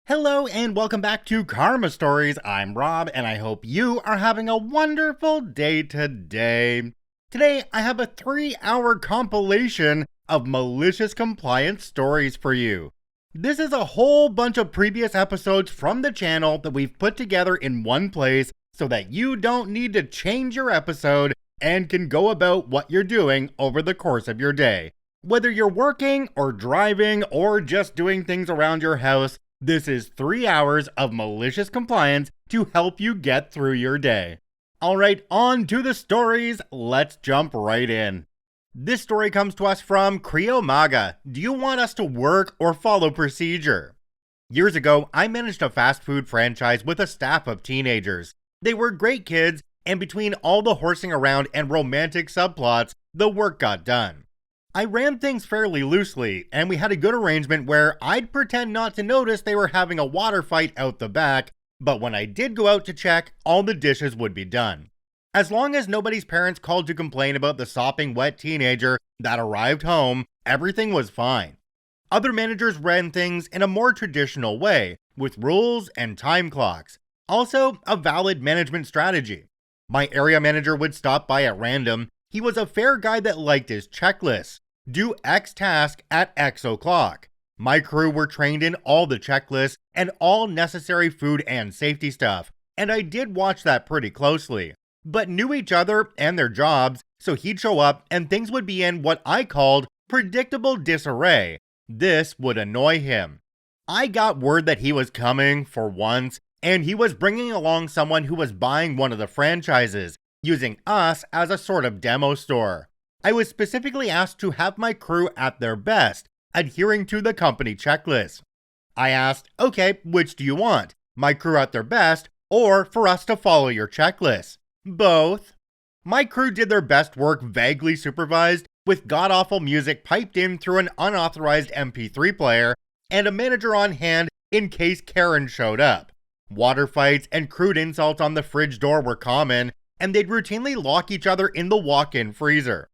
Hello and welcome back to Karma Stories. I'm Rob and I hope you are having a wonderful day today. Today I have a 3-hour compilation of malicious compliance stories for you. This is a whole bunch of previous episodes from the channel that we've put together in one place so that you don't need to change your episode and can go about what you're doing over the course of your day. Whether you're working or driving or just doing things around your house, this is 3 hours of malicious compliance to help you get through your day. Alright, on to the stories. Let's jump right in. This story comes to us from Creo Maga. Do you want us to work or follow procedure? Years ago, I managed a fast food franchise with a staff of teenagers. They were great kids, and between all the horsing around and romantic subplots, the work got done. I ran things fairly loosely, and we had a good arrangement where I'd pretend not to notice they were having a water fight out the back, but when I did go out to check, all the dishes would be done. As long as nobody's parents called to complain about the sopping wet teenager that arrived home, everything was fine. Other managers ran things in a more traditional way, with rules and time clocks. Also, a valid management strategy. My area manager would stop by at random. He was a fair guy that liked his checklists. Do X task at X o'clock. My crew were trained in all the checklists and all necessary food and safety stuff, and I did watch that pretty closely, but knew each other and their jobs, so he'd show up and things would be in what I called predictable disarray. This would annoy him. I got word that he was coming for once, and he was bringing along someone who was buying one of the franchises, using us as a sort of demo store. I was specifically asked to have my crew at their best, adhering to the company checklist. I asked, okay, which do you want? My crew at their best, or for us to follow your checklist? Both. My crew did their best work vaguely supervised, with god-awful music piped in through an unauthorized MP3 player, and a manager on hand in case Karen showed up. Water fights and crude insults on the fridge door were common, and they'd routinely lock each other in the walk-in freezer.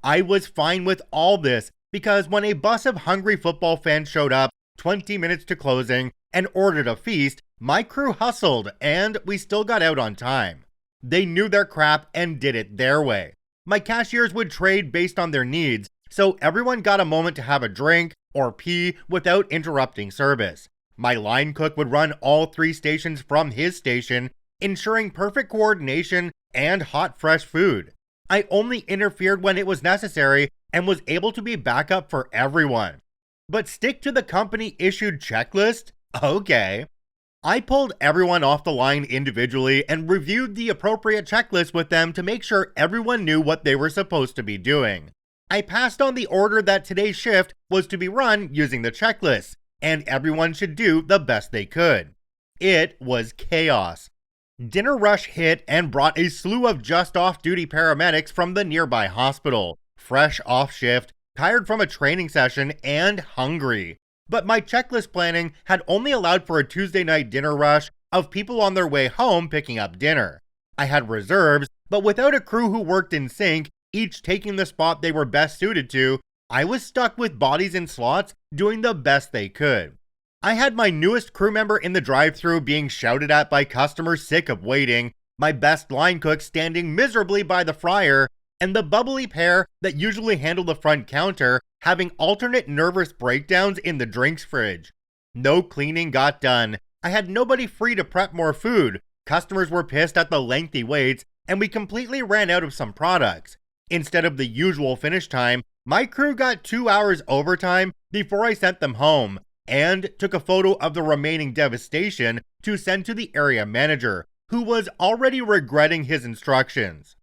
I was fine with all this because when a bus of hungry football fans showed up 20 minutes to closing and ordered a feast, my crew hustled and we still got out on time. They knew their crap and did it their way. My cashiers would trade based on their needs, so everyone got a moment to have a drink or pee without interrupting service. My line cook would run all 3 stations from his station, ensuring perfect coordination and hot fresh food. I only interfered when it was necessary and was able to be backup for everyone. But stick to the company-issued checklist? Okay. I pulled everyone off the line individually and reviewed the appropriate checklist with them to make sure everyone knew what they were supposed to be doing. I passed on the order that today's shift was to be run using the checklist, and everyone should do the best they could. It was chaos. Dinner rush hit and brought a slew of just off-duty paramedics from the nearby hospital, fresh off shift, tired from a training session, and hungry. But my checklist planning had only allowed for a Tuesday night dinner rush of people on their way home picking up dinner. I had reserves, but without a crew who worked in sync, each taking the spot they were best suited to, I was stuck with bodies in slots doing the best they could. I had my newest crew member in the drive-thru being shouted at by customers sick of waiting, my best line cook standing miserably by the fryer, and the bubbly pair that usually handle the front counter having alternate nervous breakdowns in the drinks fridge. No cleaning got done. I had nobody free to prep more food. Customers were pissed at the lengthy waits, and we completely ran out of some products. Instead of the usual finish time, my crew got 2 hours overtime before I sent them home, and took a photo of the remaining devastation to send to the area manager, who was already regretting his instructions.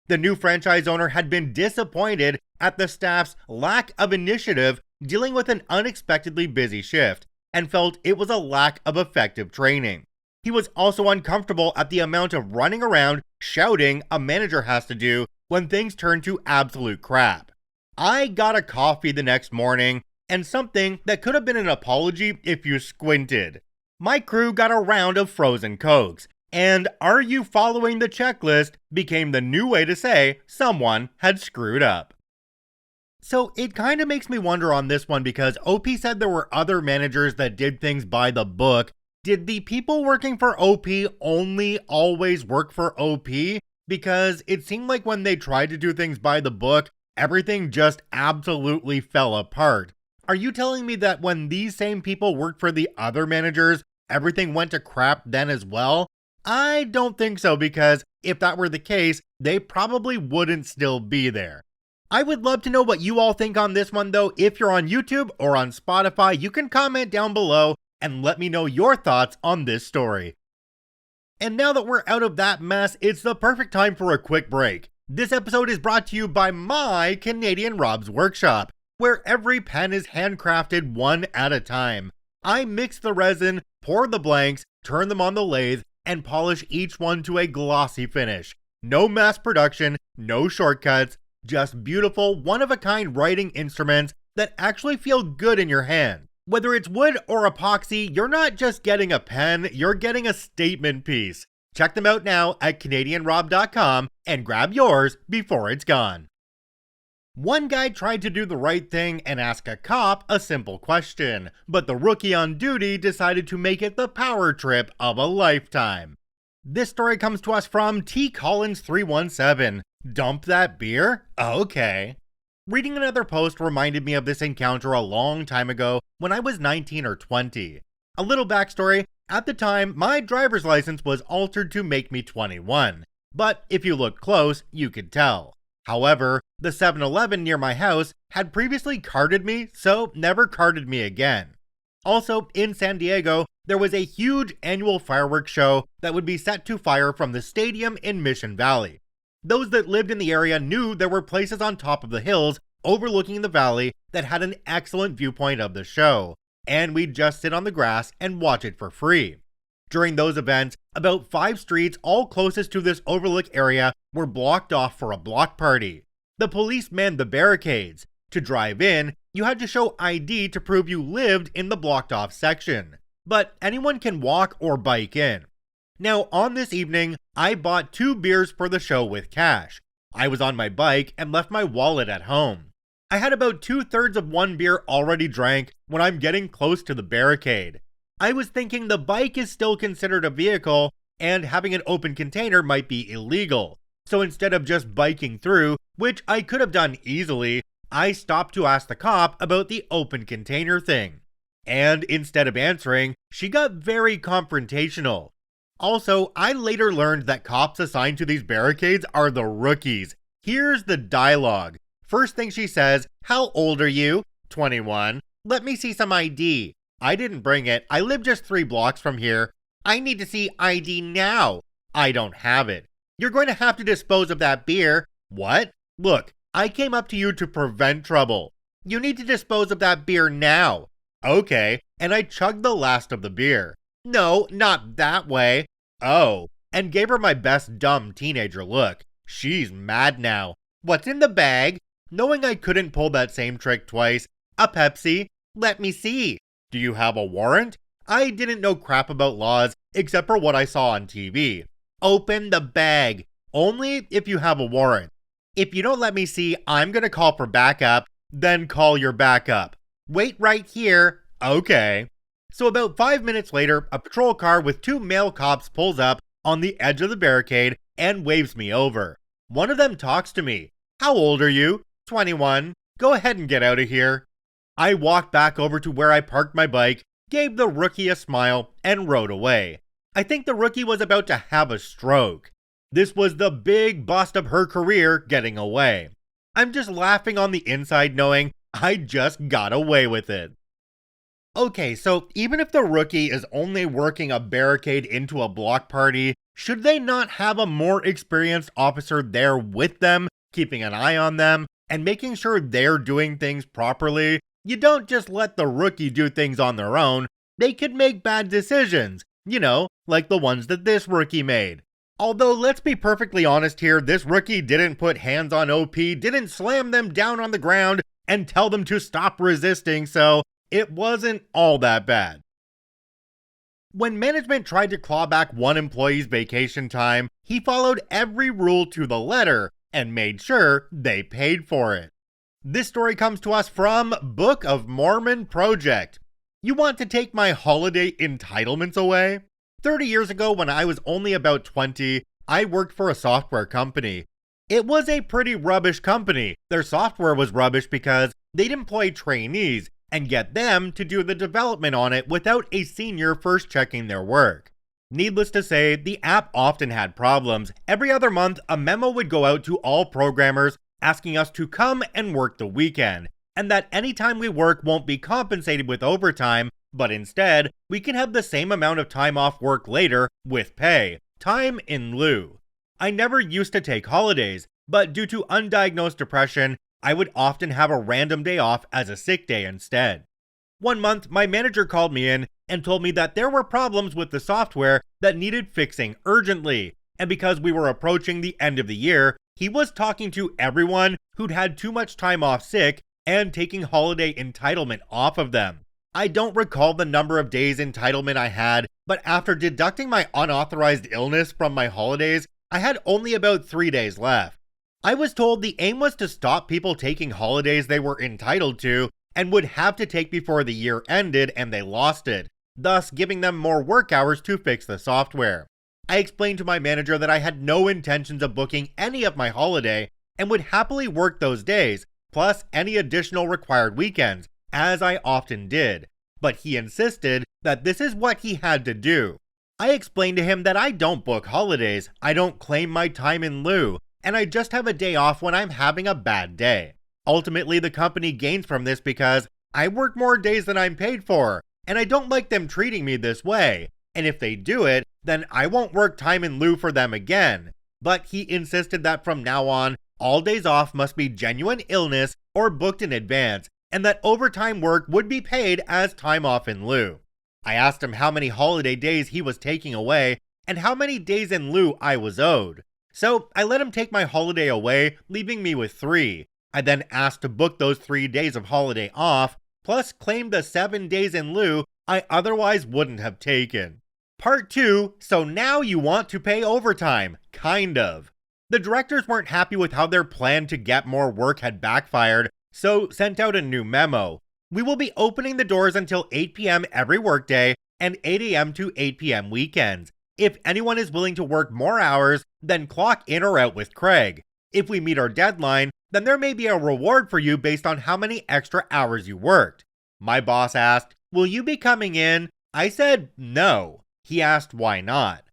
The new franchise owner had been disappointed at the staff's lack of initiative dealing with an unexpectedly busy shift, and felt it was a lack of effective training. He was also uncomfortable at the amount of running around shouting a manager has to do when things turn to absolute crap. I got a coffee the next morning, and something that could have been an apology if you squinted. My crew got a round of frozen Cokes, and "are you following the checklist" became the new way to say someone had screwed up. So it kind of makes me wonder on this one because OP said there were other managers that did things by the book. Did the people working for OP only always work for OP? Because it seemed like when they tried to do things by the book, everything just absolutely fell apart. Are you telling me that when these same people worked for the other managers, everything went to crap then as well? I don't think so, because if that were the case, they probably wouldn't still be there. I would love to know what you all think on this one though. If you're on YouTube or on Spotify, you can comment down below and let me know your thoughts on this story. And now that we're out of that mess, it's the perfect time for a quick break. This episode is brought to you by my Canadian Rob's Workshop, where every pen is handcrafted one at a time. I mix the resin, pour the blanks, turn them on the lathe, and polish each one to a glossy finish. No mass production, no shortcuts, just beautiful, one-of-a-kind writing instruments that actually feel good in your hand. Whether it's wood or epoxy, you're not just getting a pen, you're getting a statement piece. Check them out now at CanadianRob.com and grab yours before it's gone. One guy tried to do the right thing and ask a cop a simple question, but the rookie on duty decided to make it the power trip of a lifetime. This story comes to us from T. Collins 317. Dump that beer? Okay. Reading another post reminded me of this encounter a long time ago when I was 19 or 20. A little backstory, at the time my driver's license was altered to make me 21, but if you looked close, you could tell. However, the 7-Eleven near my house had previously carded me, so never carded me again. Also, in San Diego, there was a huge annual fireworks show that would be set to fire from the stadium in Mission Valley. Those that lived in the area knew there were places on top of the hills overlooking the valley that had an excellent viewpoint of the show, and we'd just sit on the grass and watch it for free. During those events, about 5 streets all closest to this overlook area were blocked off for a block party. The police manned the barricades. To drive in, you had to show ID to prove you lived in the blocked off section, but anyone can walk or bike in. Now, on this evening, I bought 2 beers for the show with cash. I was on my bike and left my wallet at home. I had about 2/3 of one beer already drank when I'm getting close to the barricade. I was thinking the bike is still considered a vehicle and having an open container might be illegal. So instead of just biking through, which I could have done easily, I stopped to ask the cop about the open container thing. And instead of answering, she got very confrontational. Also, I later learned that cops assigned to these barricades are the rookies. Here's the dialogue. First thing she says, "How old are you?" 21. "Let me see some ID." "I didn't bring it. I live just 3 blocks from here." "I need to see ID now." "I don't have it." "You're going to have to dispose of that beer." "What?" "Look, I came up to you to prevent trouble. You need to dispose of that beer now." "Okay," and I chugged the last of the beer. "No, not that way." "Oh," and gave her my best dumb teenager look. She's mad now. "What's in the bag?" Knowing I couldn't pull that same trick twice. "A Pepsi." "Let me see." "Do you have a warrant?" I didn't know crap about laws except for what I saw on TV. "Open the bag. Only if you have a warrant. If you don't let me see, I'm gonna call for backup." "Then call your backup." "Wait right here." "Okay." So about 5 minutes later, a patrol car with 2 male cops pulls up on the edge of the barricade and waves me over. One of them talks to me. "How old are you?" 21. "Go ahead and get out of here." I walked back over to where I parked my bike, gave the rookie a smile, and rode away. I think the rookie was about to have a stroke. This was the big bust of her career getting away. I'm just laughing on the inside knowing I just got away with it. Okay, so even if the rookie is only working a barricade into a block party, should they not have a more experienced officer there with them, keeping an eye on them, and making sure they're doing things properly? You don't just let the rookie do things on their own. They could make bad decisions, like the ones that this rookie made. Although, let's be perfectly honest here, this rookie didn't put hands on OP, didn't slam them down on the ground, and tell them to stop resisting, so it wasn't all that bad. When management tried to claw back one employee's vacation time, he followed every rule to the letter and made sure they paid for it. This story comes to us from Book of Mormon Project. You want to take my holiday entitlements away? 30 years ago, when I was only about 20, I worked for a software company. It was a pretty rubbish company. Their software was rubbish because they'd employ trainees and get them to do the development on it without a senior first checking their work. Needless to say, the app often had problems. Every other month, a memo would go out to all programmers asking us to come and work the weekend, and that any time we work won't be compensated with overtime, but instead, we can have the same amount of time off work later with pay, time in lieu. I never used to take holidays, but due to undiagnosed depression, I would often have a random day off as a sick day instead. One month, my manager called me in and told me that there were problems with the software that needed fixing urgently, and because we were approaching the end of the year, he was talking to everyone who'd had too much time off sick and taking holiday entitlement off of them. I don't recall the number of days entitlement I had, but after deducting my unauthorized illness from my holidays, I had only about 3 days left. I was told the aim was to stop people taking holidays they were entitled to and would have to take before the year ended and they lost it, thus giving them more work hours to fix the software. I explained to my manager that I had no intentions of booking any of my holiday and would happily work those days, plus any additional required weekends, as I often did, but he insisted that this is what he had to do. I explained to him that I don't book holidays, I don't claim my time in lieu, and I just have a day off when I'm having a bad day. Ultimately, the company gains from this because I work more days than I'm paid for, and I don't like them treating me this way, and if they do it, then I won't work time in lieu for them again. But he insisted that from now on, all days off must be genuine illness or booked in advance, and that overtime work would be paid as time off in lieu. I asked him how many holiday days he was taking away and how many days in lieu I was owed. So I let him take my holiday away, leaving me with 3. I then asked to book those 3 days of holiday off, plus claim the 7 days in lieu I otherwise wouldn't have taken. Part 2, so now you want to pay overtime, kind of. The directors weren't happy with how their plan to get more work had backfired, so sent out a new memo. We will be opening the doors until 8 p.m. every workday and 8 a.m. to 8 p.m. weekends. If anyone is willing to work more hours, then clock in or out with Craig. If we meet our deadline, then there may be a reward for you based on how many extra hours you worked. My boss asked, "Will you be coming in?" I said no. He asked why not.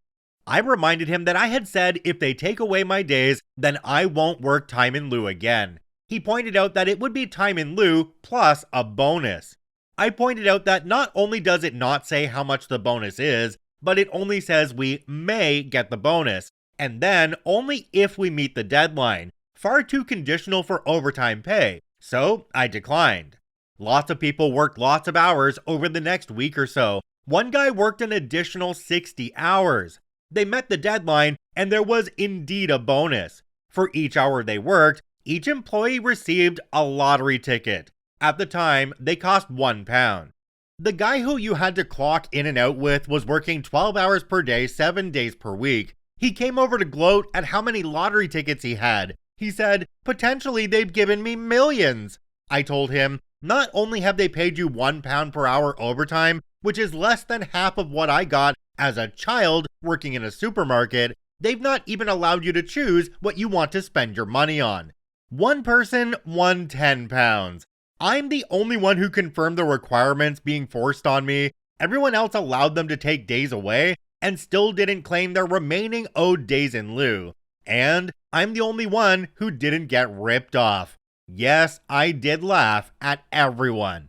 I reminded him that I had said if they take away my days, then I won't work time in lieu again. He pointed out that it would be time in lieu plus a bonus. I pointed out that not only does it not say how much the bonus is, but it only says we may get the bonus, and then only if we meet the deadline. Far too conditional for overtime pay, so I declined. Lots of people worked lots of hours over the next week or so. One guy worked an additional 60 hours. They met the deadline, and there was indeed a bonus. For each hour they worked, each employee received a lottery ticket. At the time, they cost £1. The guy who you had to clock in and out with was working 12 hours per day, 7 days per week. He came over to gloat at how many lottery tickets he had. He said, "Potentially they've given me millions." I told him, "Not only have they paid you £1 per hour overtime, which is less than half of what I got as a child working in a supermarket, they've not even allowed you to choose what you want to spend your money on. One person won £10. I'm the only one who confirmed the requirements being forced on me. Everyone else allowed them to take days away and still didn't claim their remaining owed days in lieu. And I'm the only one who didn't get ripped off." Yes, I did laugh at everyone.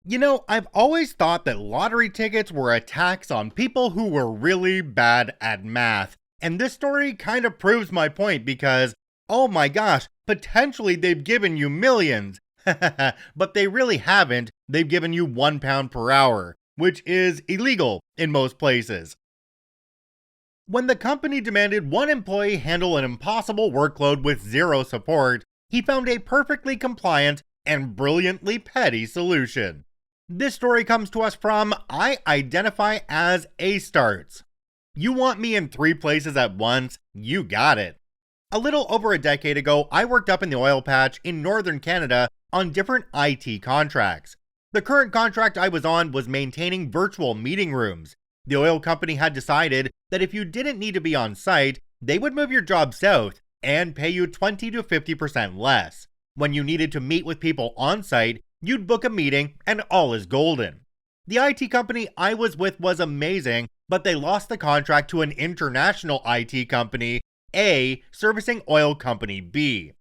You know, I've always thought that lottery tickets were a tax on people who were really bad at math. And this story kind of proves my point because, oh my gosh, potentially they've given you millions. But they really haven't. They've given you £1 per hour, which is illegal in most places. When the company demanded one employee handle an impossible workload with zero support, he found a perfectly compliant and brilliantly petty solution. This story comes to us from I identify as A-Starts. You want me in 3 places at once? You got it. A little over a decade ago, I worked up in the oil patch in northern Canada on different IT contracts. The current contract I was on was maintaining virtual meeting rooms. The oil company had decided that if you didn't need to be on site, they would move your job south and pay you 20 to 50% less. When you needed to meet with people on site, you'd book a meeting and all is golden. The IT company I was with was amazing, but they lost the contract to an international IT company, A, servicing oil company B.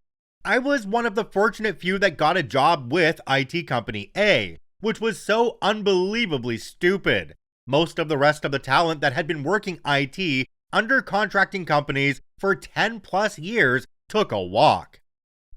I was one of the fortunate few that got a job with IT company A, which was so unbelievably stupid. Most of the rest of the talent that had been working IT under contracting companies for 10 plus years took a walk.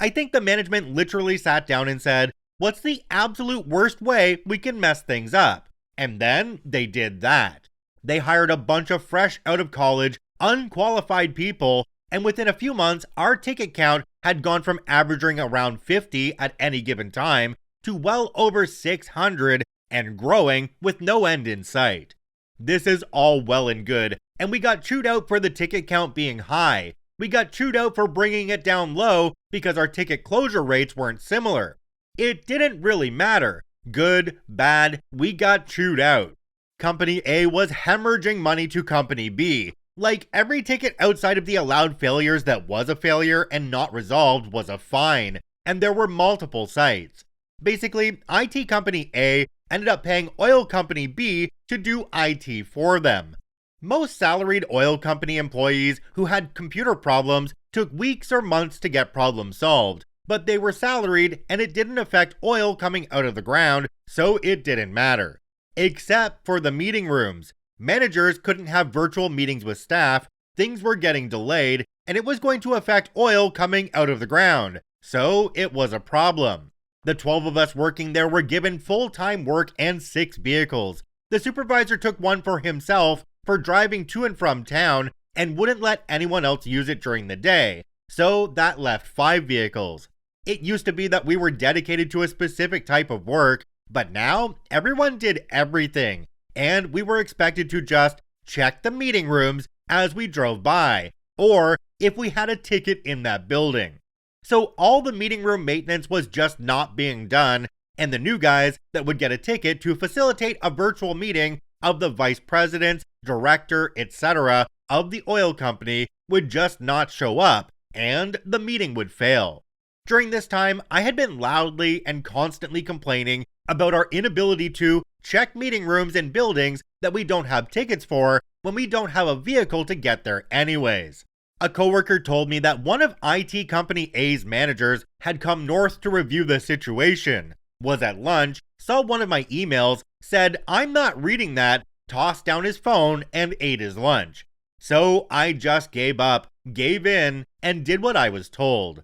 I think the management literally sat down and said, "What's the absolute worst way we can mess things up?" And then they did that. They hired a bunch of fresh out of college, unqualified people, and within a few months, our ticket count had gone from averaging around 50 at any given time to well over 600 and growing with no end in sight. This is all well and good, and we got chewed out for the ticket count being high. We got chewed out for bringing it down low because our ticket closure rates weren't similar. It didn't really matter. Good, bad, we got chewed out. Company A was hemorrhaging money to Company B. Like, every ticket outside of the allowed failures that was a failure and not resolved was a fine, and there were multiple sites. Basically, IT Company A ended up paying Oil Company B to do IT for them. Most salaried oil company employees who had computer problems took weeks or months to get problems solved, but they were salaried and it didn't affect oil coming out of the ground, so it didn't matter. Except for the meeting rooms. Managers couldn't have virtual meetings with staff, things were getting delayed, and it was going to affect oil coming out of the ground, so it was a problem. The 12 of us working there were given full-time work and 6 vehicles. The supervisor took one for himself for driving to and from town and wouldn't let anyone else use it during the day, so that left 5 vehicles. It used to be that we were dedicated to a specific type of work, but now everyone did everything, and we were expected to just check the meeting rooms as we drove by, or if we had a ticket in that building. So all the meeting room maintenance was just not being done, and the new guys that would get a ticket to facilitate a virtual meeting of the vice presidents, director, etc. of the oil company would just not show up, and the meeting would fail. During this time, I had been loudly and constantly complaining about our inability to check meeting rooms in buildings that we don't have tickets for when we don't have a vehicle to get there anyways. A coworker told me that one of IT Company A's managers had come north to review the situation, was at lunch, saw one of my emails, said, "I'm not reading that," tossed down his phone and ate his lunch. So I just gave up, gave in, and did what I was told.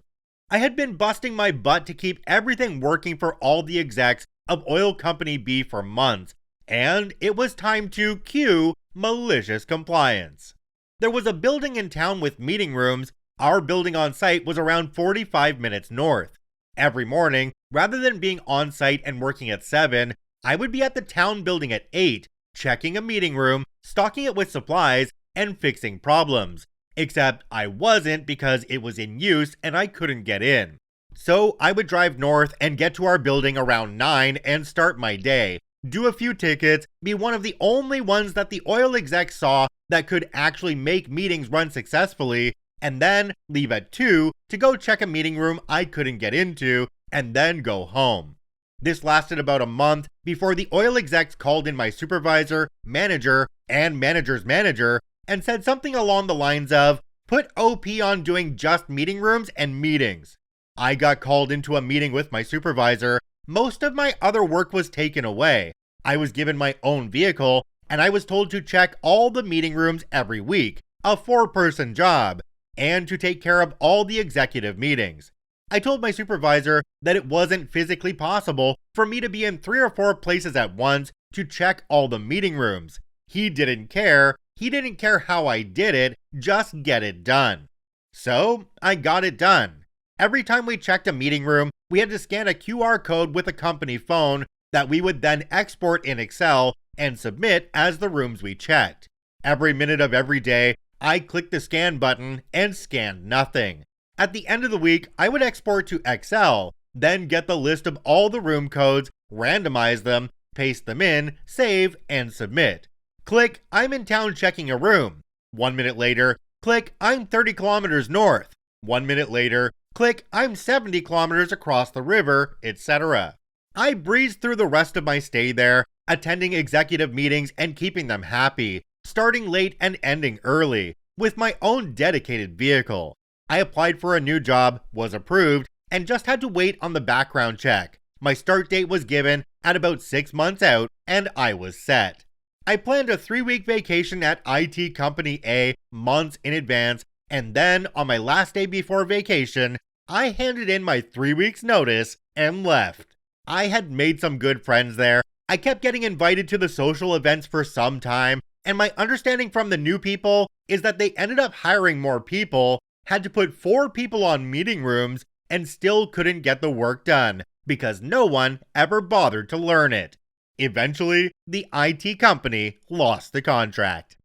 I had been busting my butt to keep everything working for all the execs of Oil Company B for months, and it was time to cue Malicious Compliance. There was a building in town with meeting rooms. Our building on site was around 45 minutes north. Every morning, rather than being on site and working at 7, I would be at the town building at 8, checking a meeting room, stocking it with supplies, and fixing problems. Except I wasn't because it was in use and I couldn't get in. So I would drive north and get to our building around 9 and start my day, do a few tickets, be one of the only ones that the oil execs saw that could actually make meetings run successfully, and then leave at 2 to go check a meeting room I couldn't get into, and then go home. This lasted about a month before the oil execs called in my supervisor, manager, and manager's manager and said something along the lines of, "Put OP on doing just meeting rooms and meetings." I got called into a meeting with my supervisor. Most of my other work was taken away. I was given my own vehicle, and I was told to check all the meeting rooms every week, a 4-person job, and to take care of all the executive meetings. I told my supervisor that it wasn't physically possible for me to be in 3 or 4 places at once to check all the meeting rooms. He didn't care. He didn't care how I did it, just get it done. So I got it done. Every time we checked a meeting room, we had to scan a QR code with a company phone that we would then export in Excel and submit as the rooms we checked. Every minute of every day, I clicked the scan button and scanned nothing. At the end of the week, I would export to Excel, then get the list of all the room codes, randomize them, paste them in, save, and submit. Click, I'm in town checking a room. 1 minute later, click, I'm 30 kilometers north. 1 minute later, click, I'm 70 kilometers across the river, etc. I breezed through the rest of my stay there, attending executive meetings and keeping them happy, starting late and ending early, with my own dedicated vehicle. I applied for a new job, was approved, and just had to wait on the background check. My start date was given at about 6 months out, and I was set. I planned a 3-week vacation at IT Company A months in advance, and then on my last day before vacation, I handed in my 3 weeks notice and left. I had made some good friends there. I kept getting invited to the social events for some time, and my understanding from the new people is that they ended up hiring more people, had to put 4 people on meeting rooms, and still couldn't get the work done because no one ever bothered to learn it. Eventually, the IT company lost the contract.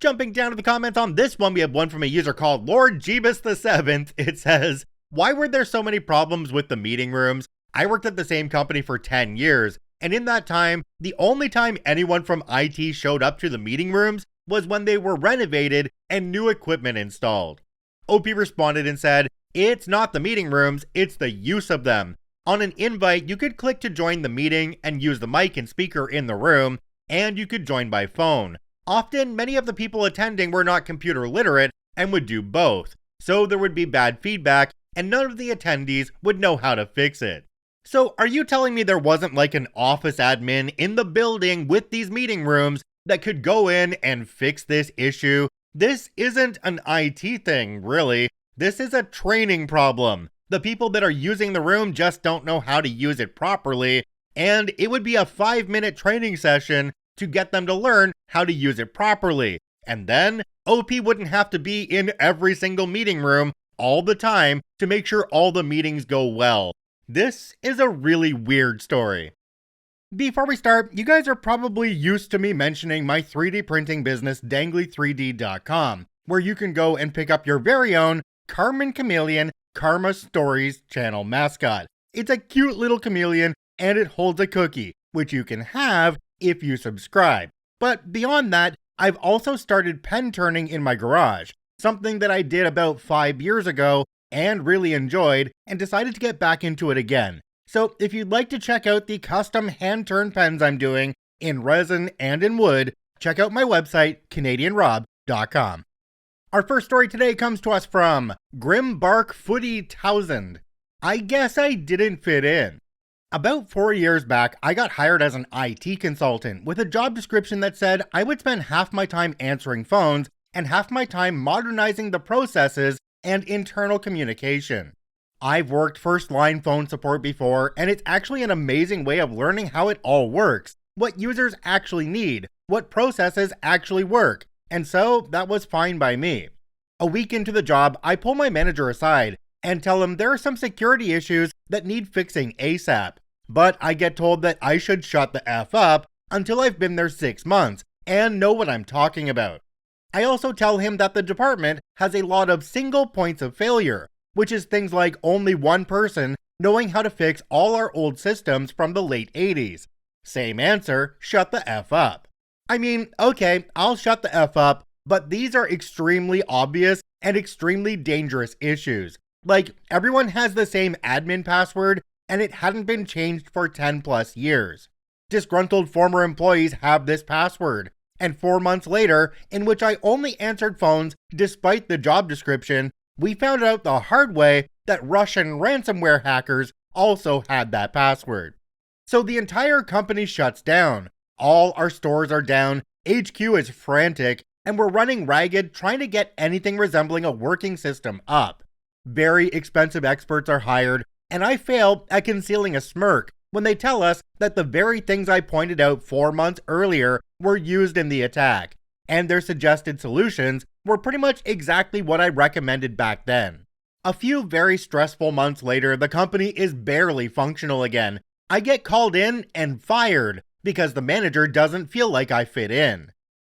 Jumping down to the comments on this one, we have one from a user called Lord Jeebus the 7th. It says, why were there so many problems with the meeting rooms? I worked at the same company for 10 years, and in that time, the only time anyone from IT showed up to the meeting rooms was when they were renovated and new equipment installed. OP responded and said, it's not the meeting rooms, it's the use of them. On an invite, you could click to join the meeting and use the mic and speaker in the room, and you could join by phone. Often, many of the people attending were not computer literate and would do both, so there would be bad feedback and none of the attendees would know how to fix it. So are you telling me there wasn't like an office admin in the building with these meeting rooms that could go in and fix this issue? This isn't an IT thing, really. This is a training problem. The people that are using the room just don't know how to use it properly, and it would be a 5-minute training session to get them to learn how to use it properly. And then OP wouldn't have to be in every single meeting room all the time to make sure all the meetings go well. This is a really weird story. Before we start, you guys are probably used to me mentioning my 3D printing business, dangly3d.com, where you can go and pick up your very own Carmen Chameleon Karma Stories channel mascot. It's a cute little chameleon and it holds a cookie, which you can have if you subscribe. But beyond that, I've also started pen turning in my garage, something that I did about 5 years ago and really enjoyed and decided to get back into it again. So if you'd like to check out the custom hand-turned pens I'm doing in resin and in wood, check out my website, CanadianRob.com. Our first story today comes to us from Grimbark Footy Townsend. I guess I didn't fit in. About 4 years back, I got hired as an IT consultant with a job description that said I would spend half my time answering phones and half my time modernizing the processes and internal communication. I've worked first-line phone support before, and it's actually an amazing way of learning how it all works, what users actually need, what processes actually work, and so that was fine by me. A week into the job, I pull my manager aside and tell him there are some security issues that need fixing ASAP, but I get told that I should shut the F up until I've been there 6 months and know what I'm talking about. I also tell him that the department has a lot of single points of failure, which is things like only one person knowing how to fix all our old systems from the late 80s. Same answer, shut the F up. I mean, okay, I'll shut the F up, but these are extremely obvious and extremely dangerous issues. Like, everyone has the same admin password, and it hadn't been changed for 10 plus years. Disgruntled former employees have this password, and 4 months later, in which I only answered phones despite the job description, we found out the hard way that Russian ransomware hackers also had that password. So the entire company shuts down. All our stores are down, HQ is frantic, and we're running ragged trying to get anything resembling a working system up. Very expensive experts are hired, and I fail at concealing a smirk when they tell us that the very things I pointed out 4 months earlier were used in the attack, and their suggested solutions were pretty much exactly what I recommended back then. A few very stressful months later, the company is barely functional again. I get called in and fired because the manager doesn't feel like I fit in.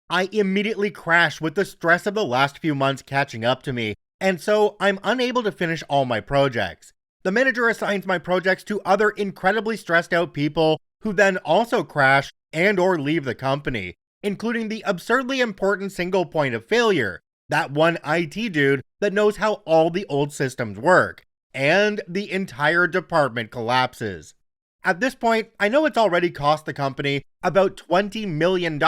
I immediately crash with the stress of the last few months catching up to me, and so I'm unable to finish all my projects. The manager assigns my projects to other incredibly stressed out people who then also crash and or leave the company, including the absurdly important single point of failure, that one IT dude that knows how all the old systems work, and the entire department collapses. At this point, I know it's already cost the company about $20 million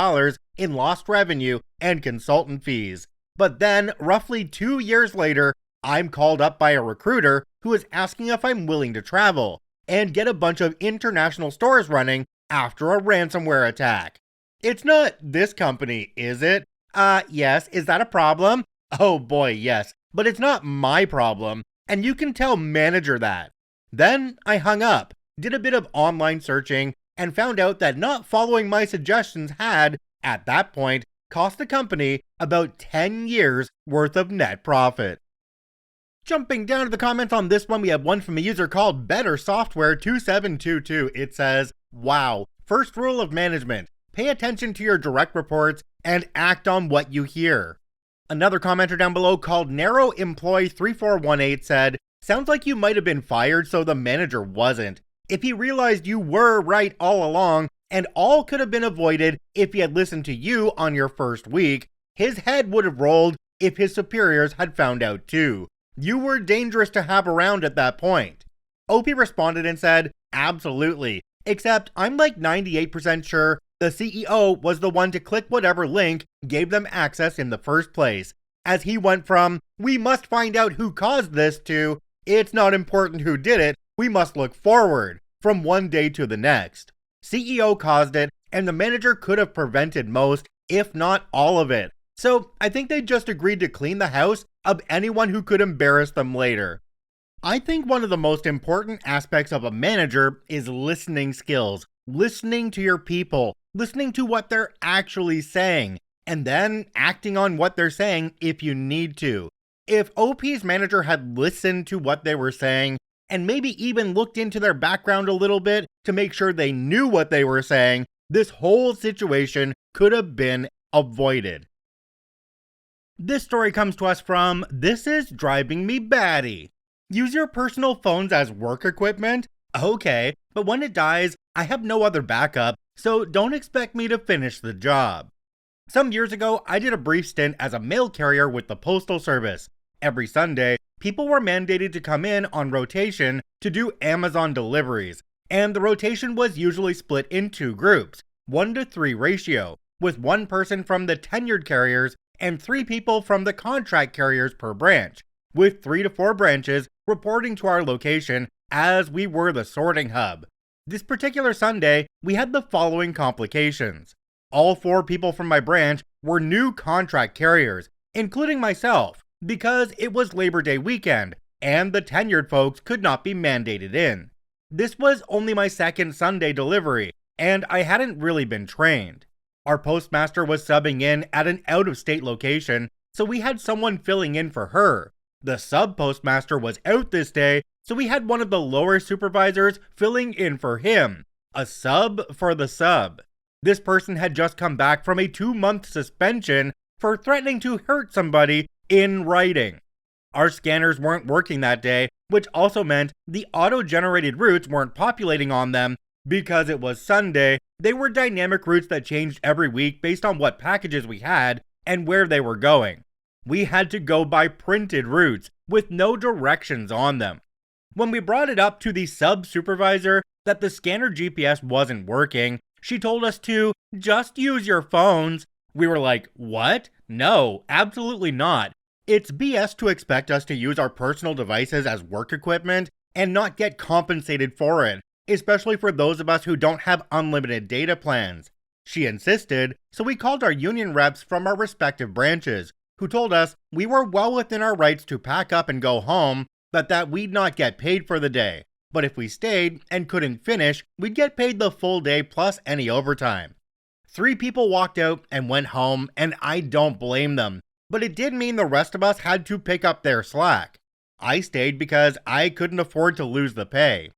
in lost revenue and consultant fees. But then, roughly 2 years later, I'm called up by a recruiter who is asking if I'm willing to travel and get a bunch of international stores running after a ransomware attack. It's not this company, is it? Yes, is that a problem? Oh boy, yes, but it's not my problem, and you can tell manager that. Then I hung up, did a bit of online searching, and found out that not following my suggestions had, at that point, cost the company about 10 years worth of net profit. Jumping down to the comments on this one, we have one from a user called BetterSoftware2722. It says, wow, first rule of management, pay attention to your direct reports and act on what you hear. Another commenter down below called NarrowEmployee3418 said, sounds like you might have been fired so the manager wasn't. If he realized you were right all along, and all could have been avoided if he had listened to you on your first week, his head would have rolled if his superiors had found out too. You were dangerous to have around at that point. OP responded and said, absolutely, except I'm like 98% sure the CEO was the one to click whatever link gave them access in the first place, as he went from, we must find out who caused this to, it's not important who did it, we must look forward, from one day to the next. CEO caused it, and the manager could have prevented most, if not all of it. So I think they just agreed to clean the house of anyone who could embarrass them later. I think one of the most important aspects of a manager is listening skills, listening to your people, listening to what they're actually saying, and then acting on what they're saying if you need to. If OP's manager had listened to what they were saying, and maybe even looked into their background a little bit to make sure they knew what they were saying, this whole situation could have been avoided. This story comes to us from This Is Driving Me Batty. Use your personal phones as work equipment? Okay, but when it dies, I have no other backup, so don't expect me to finish the job. Some years ago, I did a brief stint as a mail carrier with the Postal Service. Every Sunday, people were mandated to come in on rotation to do Amazon deliveries, and the rotation was usually split in 2 groups, 1-to-3 ratio, with 1 person from the tenured carriers and 3 people from the contract carriers per branch, with 3 to 4 branches reporting to our location as we were the sorting hub. This particular Sunday, we had the following complications. All 4 people from my branch were new contract carriers, including myself, because it was Labor Day weekend, and the tenured folks could not be mandated in. This was only my second Sunday delivery, and I hadn't really been trained. Our postmaster was subbing in at an out-of-state location, so we had someone filling in for her. The sub-postmaster was out this day, so we had one of the lower supervisors filling in for him. A sub for the sub. This person had just come back from a 2-month suspension for threatening to hurt somebody in writing. Our scanners weren't working that day, which also meant the auto-generated routes weren't populating on them. Because it was Sunday, they were dynamic routes that changed every week based on what packages we had and where they were going. We had to go by printed routes with no directions on them. When we brought it up to the sub-supervisor that the scanner GPS wasn't working, she told us to just use your phones. We were like, what? No, absolutely not. It's BS to expect us to use our personal devices as work equipment and not get compensated for it, especially for those of us who don't have unlimited data plans. She insisted, so we called our union reps from our respective branches, who told us we were well within our rights to pack up and go home, but that we'd not get paid for the day. But if we stayed and couldn't finish, we'd get paid the full day plus any overtime. 3 people walked out and went home, and I don't blame them, but it did mean the rest of us had to pick up their slack. I stayed because I couldn't afford to lose the pay.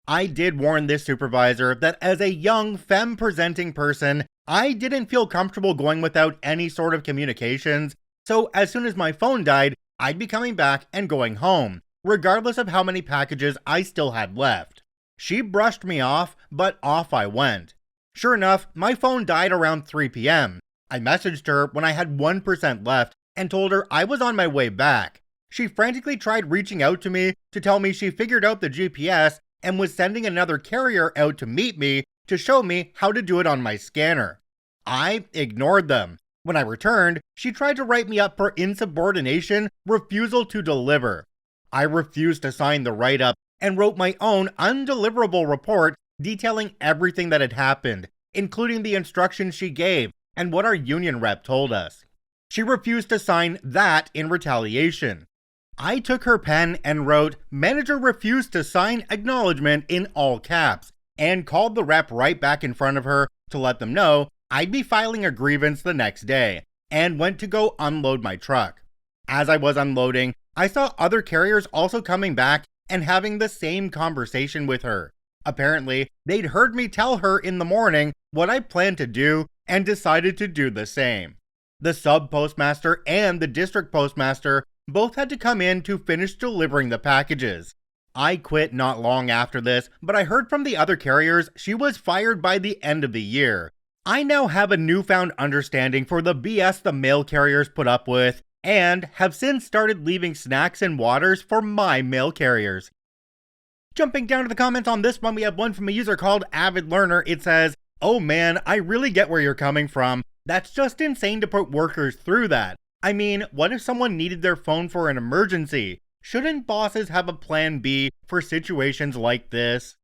I did warn this supervisor that as a young femme-presenting person, I didn't feel comfortable going without any sort of communications, so as soon as my phone died, I'd be coming back and going home, regardless of how many packages I still had left. She brushed me off, but off I went. Sure enough, my phone died around 3 p.m. I messaged her when I had 1% left and told her I was on my way back. She frantically tried reaching out to me to tell me she figured out the GPS and was sending another carrier out to meet me to show me how to do it on my scanner. I ignored them. When I returned, she tried to write me up for insubordination, refusal to deliver. I refused to sign the write-up and wrote my own undeliverable report detailing everything that had happened, including the instructions she gave and what our union rep told us. She refused to sign that in retaliation. I took her pen and wrote, "Manager refused to sign acknowledgement" in all caps, and called the rep right back in front of her to let them know I'd be filing a grievance the next day, and went to go unload my truck. As I was unloading, I saw other carriers also coming back and having the same conversation with her. Apparently, they'd heard me tell her in the morning what I planned to do and decided to do the same. The sub-postmaster and the district postmaster both had to come in to finish delivering the packages. I quit not long after this, but I heard from the other carriers she was fired by the end of the year. I now have a newfound understanding for the BS the mail carriers put up with, and have since started leaving snacks and waters for my mail carriers. Jumping down to the comments on this one, we have one from a user called Avid Learner. It says, "Oh man, I really get where you're coming from. That's just insane to put workers through that. I mean, what if someone needed their phone for an emergency? Shouldn't bosses have a plan B for situations like this?"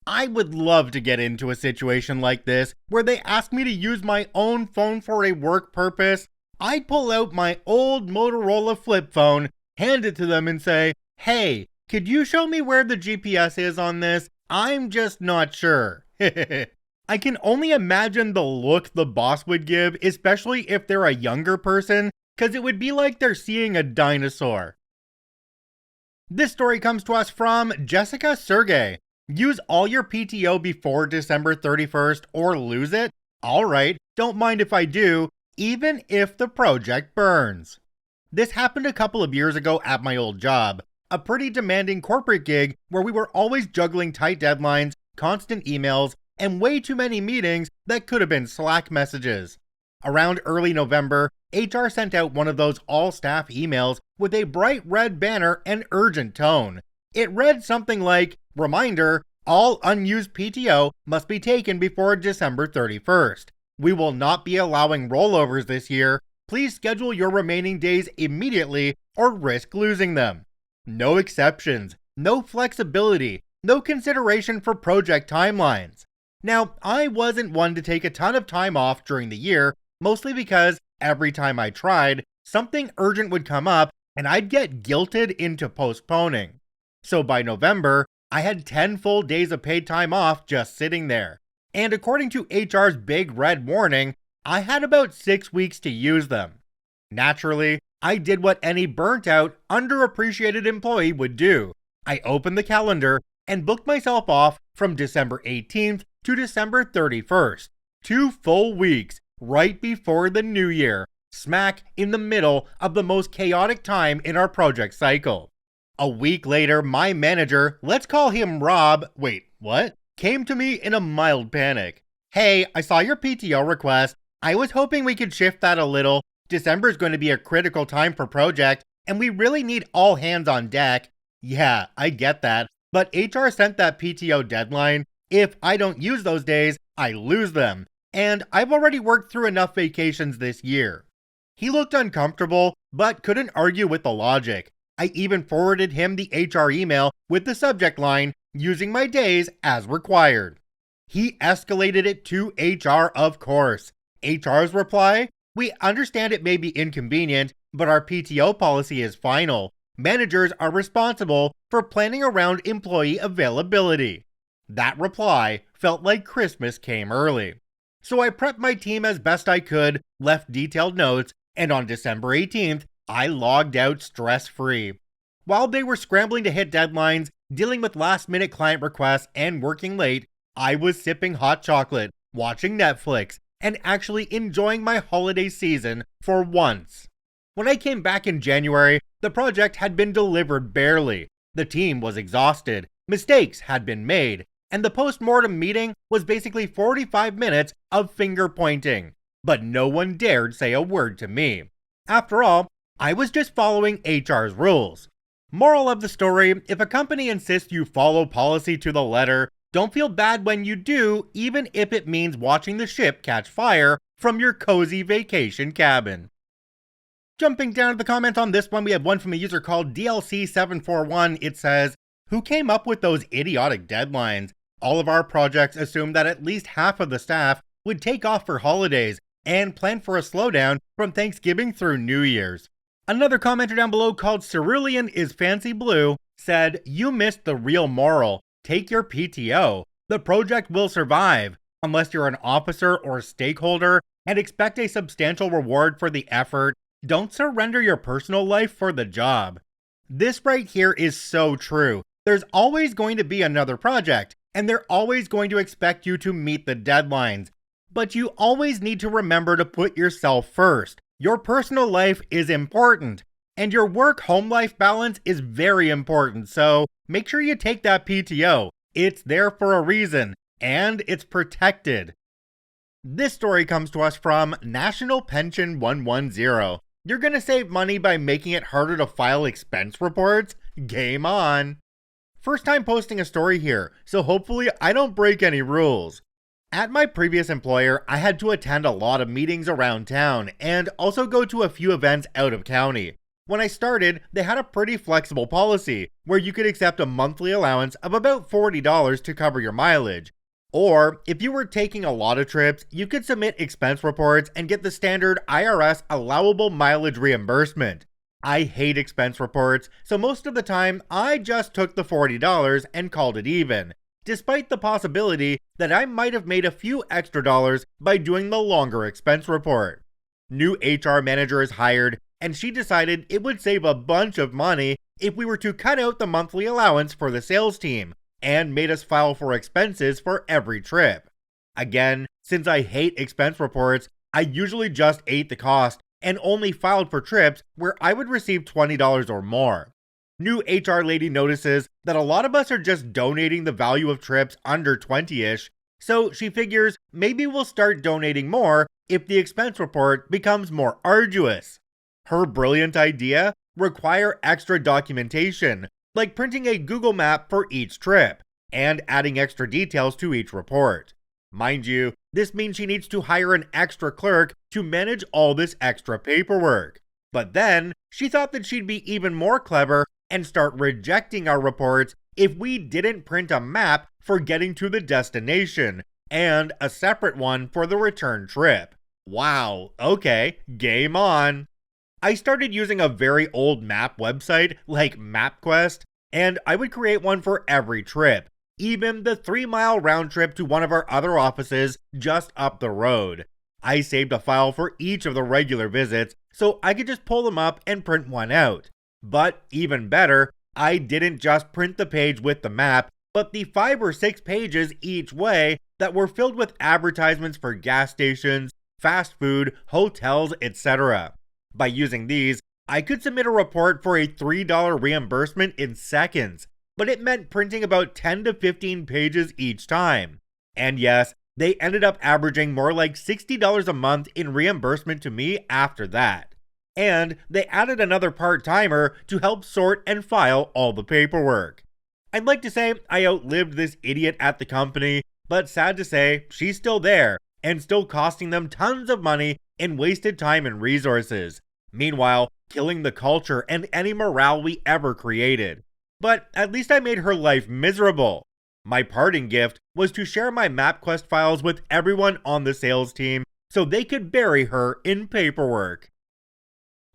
I would love to get into a situation like this, where they ask me to use my own phone for a work purpose. I'd pull out my old Motorola flip phone, hand it to them and say, "Hey, could you show me where the GPS is on this? I'm just not sure." I can only imagine the look the boss would give, especially if they're a younger person, because it would be like they're seeing a dinosaur. This story comes to us from Jessica Sergey. Use all your PTO before December 31st or lose it? Alright, don't mind if I do, even if the project burns. This happened a couple of years ago at my old job, a pretty demanding corporate gig where we were always juggling tight deadlines, constant emails, and way too many meetings that could have been Slack messages. Around early November, HR sent out one of those all-staff emails with a bright red banner and urgent tone. It read something like, "Reminder, all unused PTO must be taken before December 31st. We will not be allowing rollovers this year. Please schedule your remaining days immediately or risk losing them. No exceptions, no flexibility, no consideration for project timelines." Now, I wasn't one to take a ton of time off during the year, mostly because every time I tried, something urgent would come up and I'd get guilted into postponing. So by November, I had 10 full days of paid time off just sitting there. And according to HR's big red warning, I had about 6 weeks to use them. Naturally, I did what any burnt out, underappreciated employee would do. I opened the calendar and booked myself off from December 18th to December 31st. 2 full weeks right before the new year, smack in the middle of the most chaotic time in our project cycle. A week later, my manager, let's call him Rob, wait, what? Came to me in a mild panic. "Hey, I saw your PTO request. I was hoping we could shift that a little. December's going to be a critical time for project, and we really need all hands on deck." Yeah, I get that, but HR sent that PTO deadline. If I don't use those days, I lose them. And I've already worked through enough vacations this year. He looked uncomfortable, but couldn't argue with the logic. I even forwarded him the HR email with the subject line, "Using my days as required." He escalated it to HR, of course. HR's reply, "We understand it may be inconvenient, but our PTO policy is final. Managers are responsible for planning around employee availability." That reply felt like Christmas came early. So I prepped my team as best I could, left detailed notes, and on December 18th, I logged out stress-free. While they were scrambling to hit deadlines, dealing with last-minute client requests, and working late, I was sipping hot chocolate, watching Netflix, and actually enjoying my holiday season for once. When I came back in January, the project had been delivered barely. The team was exhausted, mistakes had been made, and the post-mortem meeting was basically 45 minutes of finger pointing. But no one dared say a word to me. After all, I was just following HR's rules. Moral of the story, if a company insists you follow policy to the letter, don't feel bad when you do, even if it means watching the ship catch fire from your cozy vacation cabin. Jumping down to the comments on this one, we have one from a user called DLC741. It says, "Who came up with those idiotic deadlines? All of our projects assumed that at least half of the staff would take off for holidays and plan for a slowdown from Thanksgiving through New Year's." Another commenter down below called Cerulean is Fancy Blue said, "You missed the real moral. Take your PTO. The project will survive, unless you're an officer or stakeholder and expect a substantial reward for the effort. Don't surrender your personal life for the job." This right here is so true. There's always going to be another project, and they're always going to expect you to meet the deadlines. But you always need to remember to put yourself first. Your personal life is important, and your work-home life balance is very important, so make sure you take that PTO. It's there for a reason, and it's protected. This story comes to us from National Pension 110. You're gonna save money by making it harder to file expense reports? Game on! First time posting a story here, so hopefully I don't break any rules. At my previous employer, I had to attend a lot of meetings around town and also go to a few events out of county. When I started, they had a pretty flexible policy where you could accept a monthly allowance of about $40 to cover your mileage. Or, if you were taking a lot of trips, you could submit expense reports and get the standard IRS allowable mileage reimbursement. I hate expense reports, so most of the time I just took the $40 and called it even, despite the possibility that I might have made a few extra dollars by doing the longer expense report. New HR manager is hired, and she decided it would save a bunch of money if we were to cut out the monthly allowance for the sales team, and made us file for expenses for every trip. Again, since I hate expense reports, I usually just ate the cost and only filed for trips where I would receive $20 or more. New HR lady notices that a lot of us are just donating the value of trips under 20-ish, so she figures maybe we'll start donating more if the expense report becomes more arduous. Her brilliant idea? Require extra documentation, like printing a Google map for each trip, and adding extra details to each report. Mind you, this means she needs to hire an extra clerk to manage all this extra paperwork. But then, she thought that she'd be even more clever and start rejecting our reports if we didn't print a map for getting to the destination, and a separate one for the return trip. Wow, okay, game on. I started using a very old map website like MapQuest, and I would create one for every trip, even the 3-mile round trip to one of our other offices just up the road. I saved a file for each of the regular visits, so I could just pull them up and print one out. But even better, I didn't just print the page with the map, but the 5 or 6 pages each way that were filled with advertisements for gas stations, fast food, hotels, etc. By using these, I could submit a report for a $3 reimbursement in seconds, but it meant printing about 10 to 15 pages each time. And yes, they ended up averaging more like $60 a month in reimbursement to me after that. And they added another part-timer to help sort and file all the paperwork. I'd like to say I outlived this idiot at the company, but sad to say, she's still there, and still costing them tons of money in wasted time and resources. Meanwhile, killing the culture and any morale we ever created. But at least I made her life miserable. My parting gift was to share my MapQuest files with everyone on the sales team so they could bury her in paperwork.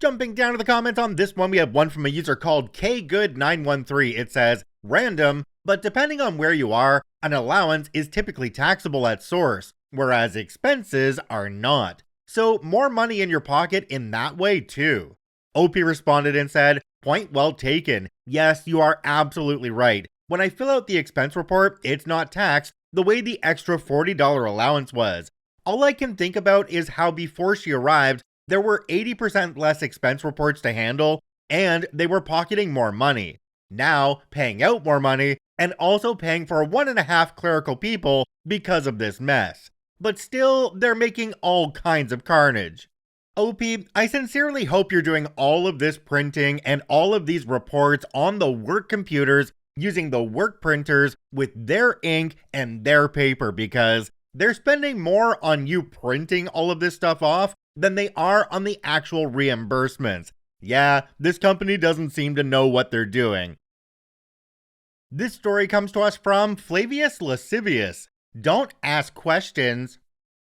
Jumping down to the comments on this one, we have one from a user called KGood913. It says, "Random, but depending on where you are, an allowance is typically taxable at source, whereas expenses are not. So more money in your pocket in that way too." OP responded and said, "Point well taken. Yes, you are absolutely right. When I fill out the expense report, it's not taxed the way the extra $40 allowance was. All I can think about is how before she arrived, there were 80% less expense reports to handle, and they were pocketing more money. Now, paying out more money, and also paying for 1.5 clerical people because of this mess. But still, they're making all kinds of carnage. OP, I sincerely hope you're doing all of this printing and all of these reports on the work computers using the work printers with their ink and their paper, because they're spending more on you printing all of this stuff off than they are on the actual reimbursements. Yeah, this company doesn't seem to know what they're doing. This story comes to us from Flavius Lascivious. Don't ask questions.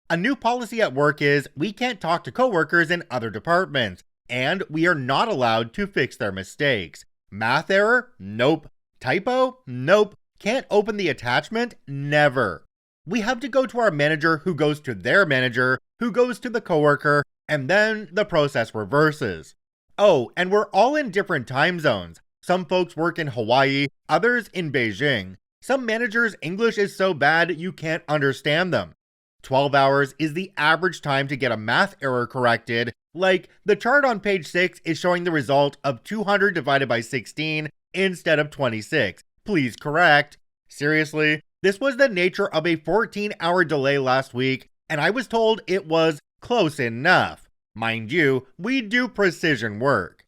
A new policy at work is we can't talk to coworkers in other departments, and we are not allowed to fix their mistakes. Math error? Nope. Typo? Nope. Can't open the attachment? Never. We have to go to our manager, who goes to their manager, who goes to the coworker, and then the process reverses. Oh, and we're all in different time zones. Some folks work in Hawaii, others in Beijing. Some managers' English is so bad you can't understand them. 12 hours is the average time to get a math error corrected. Like, the chart on page 6 is showing the result of 200 divided by 16 instead of 26. Please correct. Seriously, this was the nature of a 14-hour delay last week, and I was told it was close enough. Mind you, we do precision work.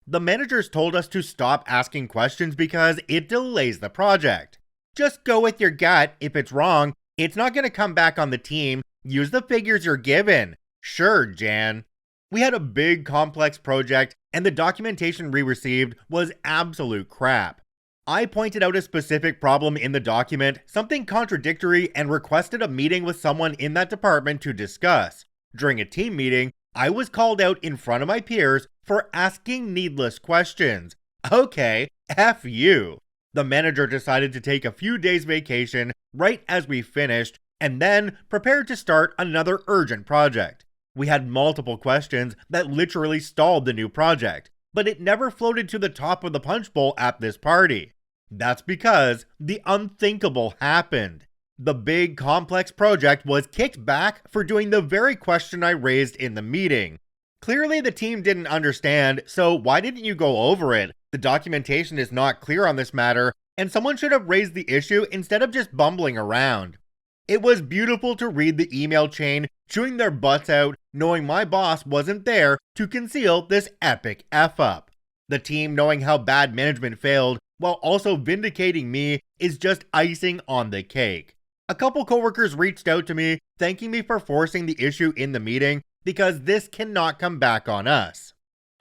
The managers told us to stop asking questions because it delays the project. Just go with your gut. If it's wrong, it's not going to come back on the team. Use the figures you're given. Sure, Jan. We had a big complex project, and the documentation we received was absolute crap. I pointed out a specific problem in the document, something contradictory, and requested a meeting with someone in that department to discuss. During a team meeting, I was called out in front of my peers for asking needless questions. Okay, F you. The manager decided to take a few days vacation right as we finished, and then prepared to start another urgent project. We had multiple questions that literally stalled the new project, but it never floated to the top of the punch bowl at this party. That's because the unthinkable happened. The big complex project was kicked back for doing the very question I raised in the meeting. Clearly the team didn't understand, so why didn't you go over it? The documentation is not clear on this matter, and someone should have raised the issue instead of just bumbling around. It was beautiful to read the email chain chewing their butts out, knowing my boss wasn't there to conceal this epic F-up. The team knowing how bad management failed while also vindicating me is just icing on the cake. A couple coworkers reached out to me, thanking me for forcing the issue in the meeting, because this cannot come back on us.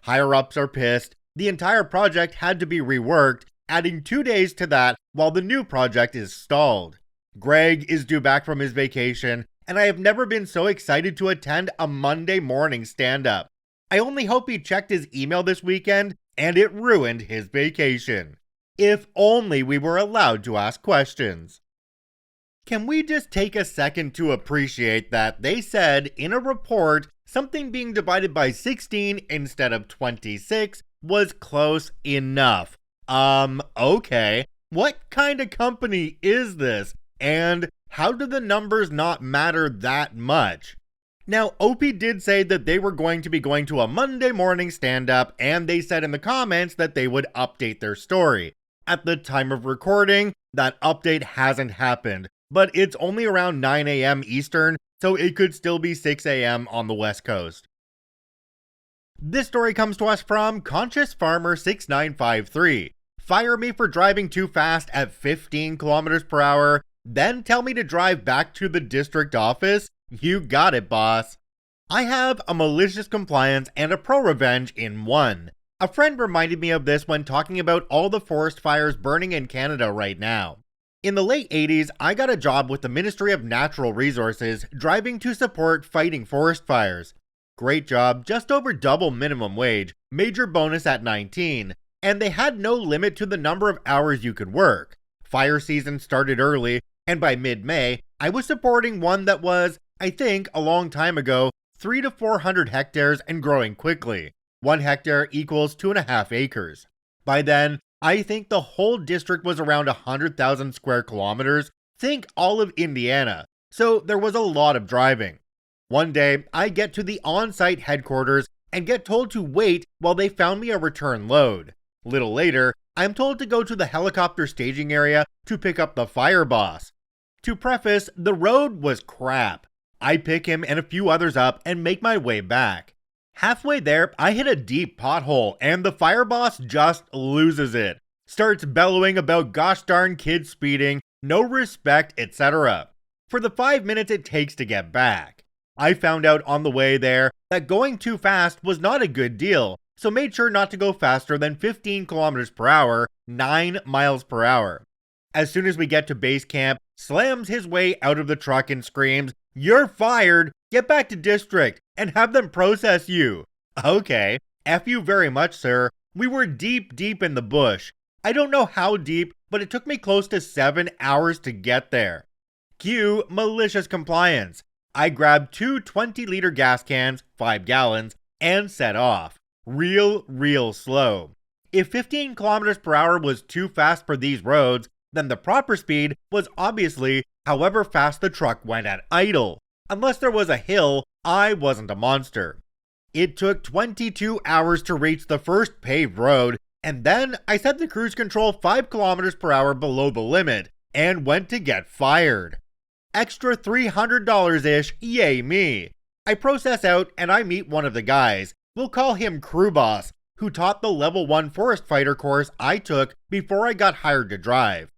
Higher-ups are pissed. The entire project had to be reworked, adding 2 days to that while the new project is stalled. Greg is due back from his vacation, and I have never been so excited to attend a Monday morning stand-up. I only hope he checked his email this weekend, and it ruined his vacation. If only we were allowed to ask questions. Can we just take a second to appreciate that they said in a report something being divided by 16 instead of 26 was close enough? Okay. What kind of company is this? And how do the numbers not matter that much? Now, OP did say that they were going to be going to a Monday morning stand-up, and they said in the comments that they would update their story. At the time of recording, that update hasn't happened, but it's only around 9 a.m. Eastern, so it could still be 6 a.m. on the West Coast. This story comes to us from Conscious Farmer 6953. Fire me for driving too fast at 15 kilometers per hour, then tell me to drive back to the district office? You got it, boss. I have a malicious compliance and a pro revenge in one. A friend reminded me of this when talking about all the forest fires burning in Canada right now. In the late 80s, I got a job with the Ministry of Natural Resources, driving to support fighting forest fires. Great job, just over double minimum wage, major bonus at 19, and they had no limit to the number of hours you could work. Fire season started early, and by mid-May, I was supporting one that was, I think, a long time ago, 300 to 400 hectares and growing quickly. 1 hectare equals 2.5 acres. By then, I think the whole district was around 100,000 square kilometers. Think all of Indiana. So there was a lot of driving. One day, I get to the on-site headquarters and get told to wait while they found me a return load. Little later, I'm told to go to the helicopter staging area to pick up the fire boss. To preface, the road was crap. I pick him and a few others up and make my way back. Halfway there, I hit a deep pothole and the fire boss just loses it. Starts bellowing about gosh darn kids speeding, no respect, etc. for the 5 minutes it takes to get back. I found out on the way there that going too fast was not a good deal, so made sure not to go faster than 15 kilometers per hour, 9 miles per hour. As soon as we get to base camp, slams his way out of the truck and screams, "You're fired! Get back to district and have them process you." Okay, F you very much, sir. We were deep in the bush. I don't know how deep, but it took me close to 7 hours to get there. Cue Malicious Compliance. I grabbed two 20-liter gas cans, 5 gallons, and set off. Real slow. If 15 kilometers per hour was too fast for these roads, then the proper speed was obviously however fast the truck went at idle. Unless there was a hill, I wasn't a monster. It took 22 hours to reach the first paved road, and then I set the cruise control 5 kilometers per hour below the limit, and went to get fired. Extra $300-ish, yay me. I process out and I meet one of the guys, we'll call him Crew Boss, who taught the level 1 forest fighter course I took before I got hired to drive.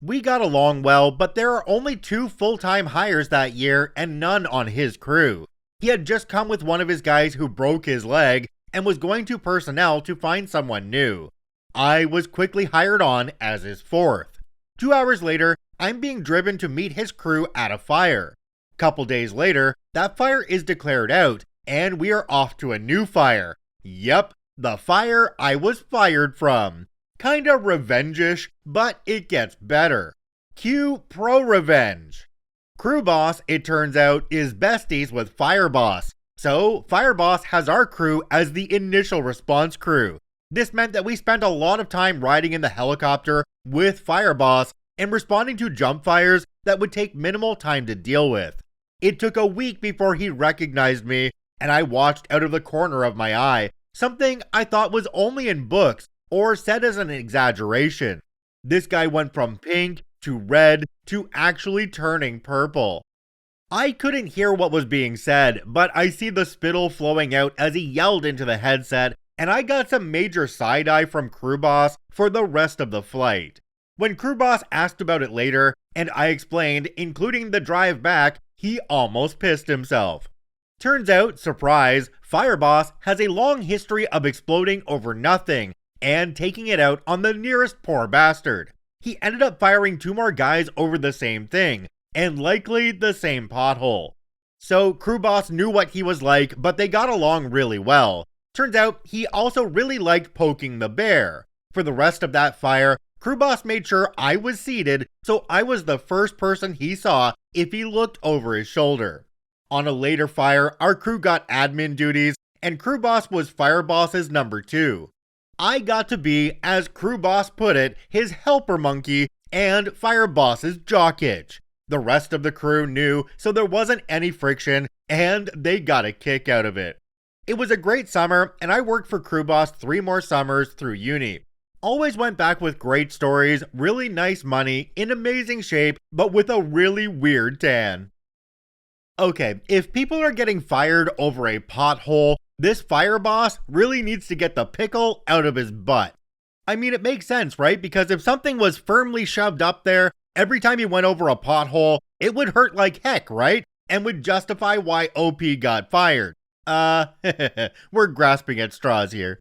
We got along well, but there are only 2 full-time hires that year and none on his crew. He had just come with one of his guys who broke his leg and was going to personnel to find someone new. I was quickly hired on as his 4th. 2 hours later, I'm being driven to meet his crew at a fire. Couple days later, that fire is declared out, and we are off to a new fire. Yep, the fire I was fired from. Kinda revenge-ish, but it gets better. Cue pro-revenge. Crew Boss, it turns out, is besties with Fire Boss. So, Fire Boss has our crew as the initial response crew. This meant that we spent a lot of time riding in the helicopter with Fire Boss and responding to jump fires that would take minimal time to deal with. It took a week before he recognized me, and I watched out of the corner of my eye, something I thought was only in books or said as an exaggeration. This guy went from pink to red to actually turning purple. I couldn't hear what was being said, but I see the spittle flowing out as he yelled into the headset, and I got some major side-eye from Crew Boss for the rest of the flight. When Crew Boss asked about it later, and I explained, including the drive back, he almost pissed himself. Turns out, surprise, Fire Boss has a long history of exploding over nothing, and taking it out on the nearest poor bastard. He ended up firing 2 more guys over the same thing, and likely the same pothole. So Crew Boss knew what he was like, but they got along really well. Turns out, he also really liked poking the bear. For the rest of that fire, Crew Boss made sure I was seated, so I was the first person he saw if he looked over his shoulder. On a later fire, our crew got admin duties, and Crew Boss was Fire Boss's number 2. I got to be, as Crew Boss put it, his helper monkey and Fire Boss's jock itch. The rest of the crew knew, so there wasn't any friction, and they got a kick out of it. It was a great summer, and I worked for Crew Boss 3 more summers through uni. Always went back with great stories, really nice money, in amazing shape, but with a really weird tan. Okay, if people are getting fired over a pothole, this Fire Boss really needs to get the pickle out of his butt. I mean, it makes sense, right? Because if something was firmly shoved up there, every time he went over a pothole, it would hurt like heck, right? And would justify why OP got fired. We're grasping at straws here.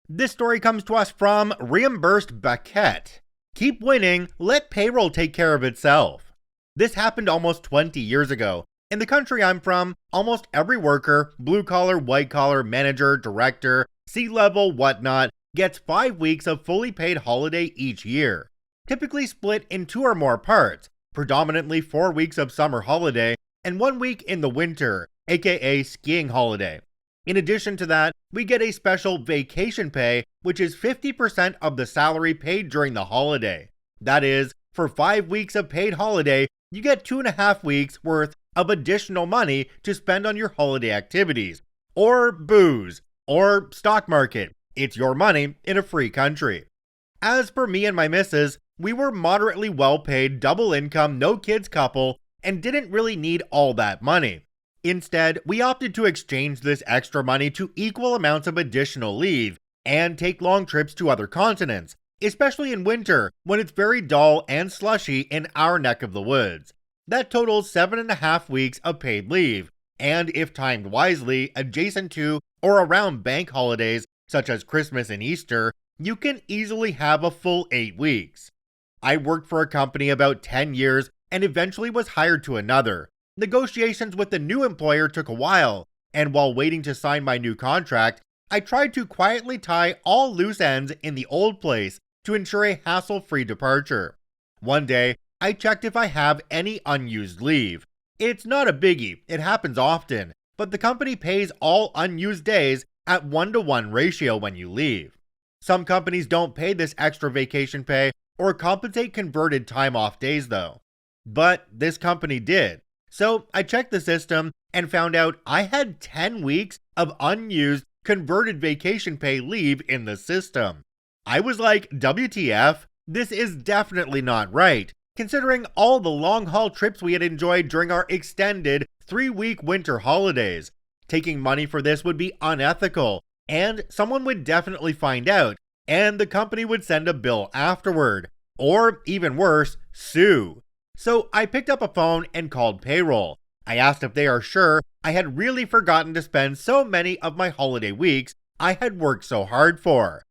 This story comes to us from Reimbursed Baquette. Keep winning, let Payroll take care of itself. This happened almost 20 years ago. In the country I'm from, almost every worker, blue collar, white collar, manager, director, C-level, whatnot, gets 5 weeks of fully paid holiday each year. Typically split in 2 or more parts, predominantly 4 weeks of summer holiday and 1 week in the winter, aka skiing holiday. In addition to that, we get a special vacation pay, which is 50% of the salary paid during the holiday. That is, for 5 weeks of paid holiday, you get 2.5 weeks worth of additional money to spend on your holiday activities, or booze, or stock market. It's your money in a free country. As for me and my missus, we were moderately well paid, double income, no kids couple, and didn't really need all that money. Instead, we opted to exchange this extra money to equal amounts of additional leave and take long trips to other continents, especially in winter when it's very dull and slushy in our neck of the woods. That totals 7.5 weeks of paid leave, and if timed wisely, adjacent to or around bank holidays such as Christmas and Easter, you can easily have a full 8 weeks. I worked for a company about 10 years and eventually was hired to another. Negotiations with the new employer took a while, and while waiting to sign my new contract, I tried to quietly tie all loose ends in the old place to ensure a hassle-free departure. One day, I checked if I have any unused leave. It's not a biggie, it happens often, but the company pays all unused days at 1-to-1 ratio when you leave. Some companies don't pay this extra vacation pay or compensate converted time off days though. But this company did. So I checked the system and found out I had 10 weeks of unused converted vacation pay leave in the system. I was like, WTF? This is definitely not right, considering all the long-haul trips we had enjoyed during our extended 3-week winter holidays. Taking money for this would be unethical, and someone would definitely find out, and the company would send a bill afterward, or even worse, sue. So I picked up a phone and called Payroll. I asked if they are sure I had really forgotten to spend so many of my holiday weeks I had worked so hard for.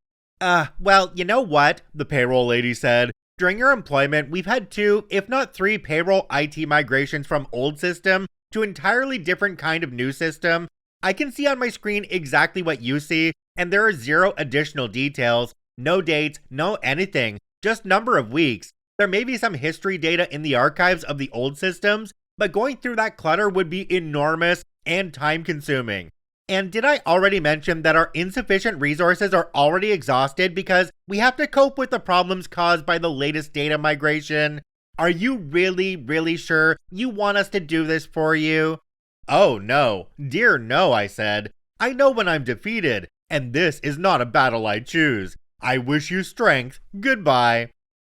Well, you know what, the payroll lady said. During your employment, we've had 2, if not 3 payroll IT migrations from old system to entirely different kind of new system. I can see on my screen exactly what you see, and there are 0 additional details, no dates, no anything, just number of weeks. There may be some history data in the archives of the old systems, but going through that clutter would be enormous and time-consuming. And did I already mention that our insufficient resources are already exhausted because we have to cope with the problems caused by the latest data migration? Are you really sure you want us to do this for you? Oh no, dear no, I said. I know when I'm defeated, and this is not a battle I choose. I wish you strength, goodbye.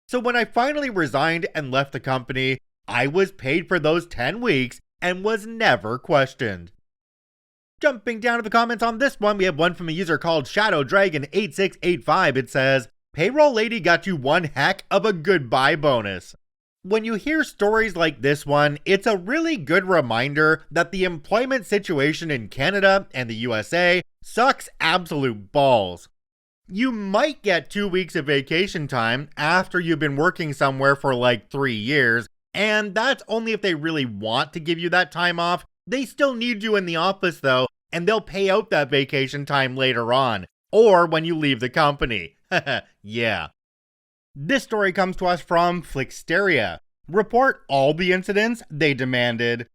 So when I finally resigned and left the company, I was paid for those 10 weeks and was never questioned. Jumping down to the comments on this one, we have one from a user called ShadowDragon8685. It says, Payroll lady got you one heck of a goodbye bonus. When you hear stories like this one, it's a really good reminder that the employment situation in Canada and the USA sucks absolute balls. You might get 2 weeks of vacation time after you've been working somewhere for like 3 years, and that's only if they really want to give you that time off. They still need you in the office though, and they'll pay out that vacation time later on, or when you leave the company. Yeah. This story comes to us from Flixteria. Report all the incidents, they demanded.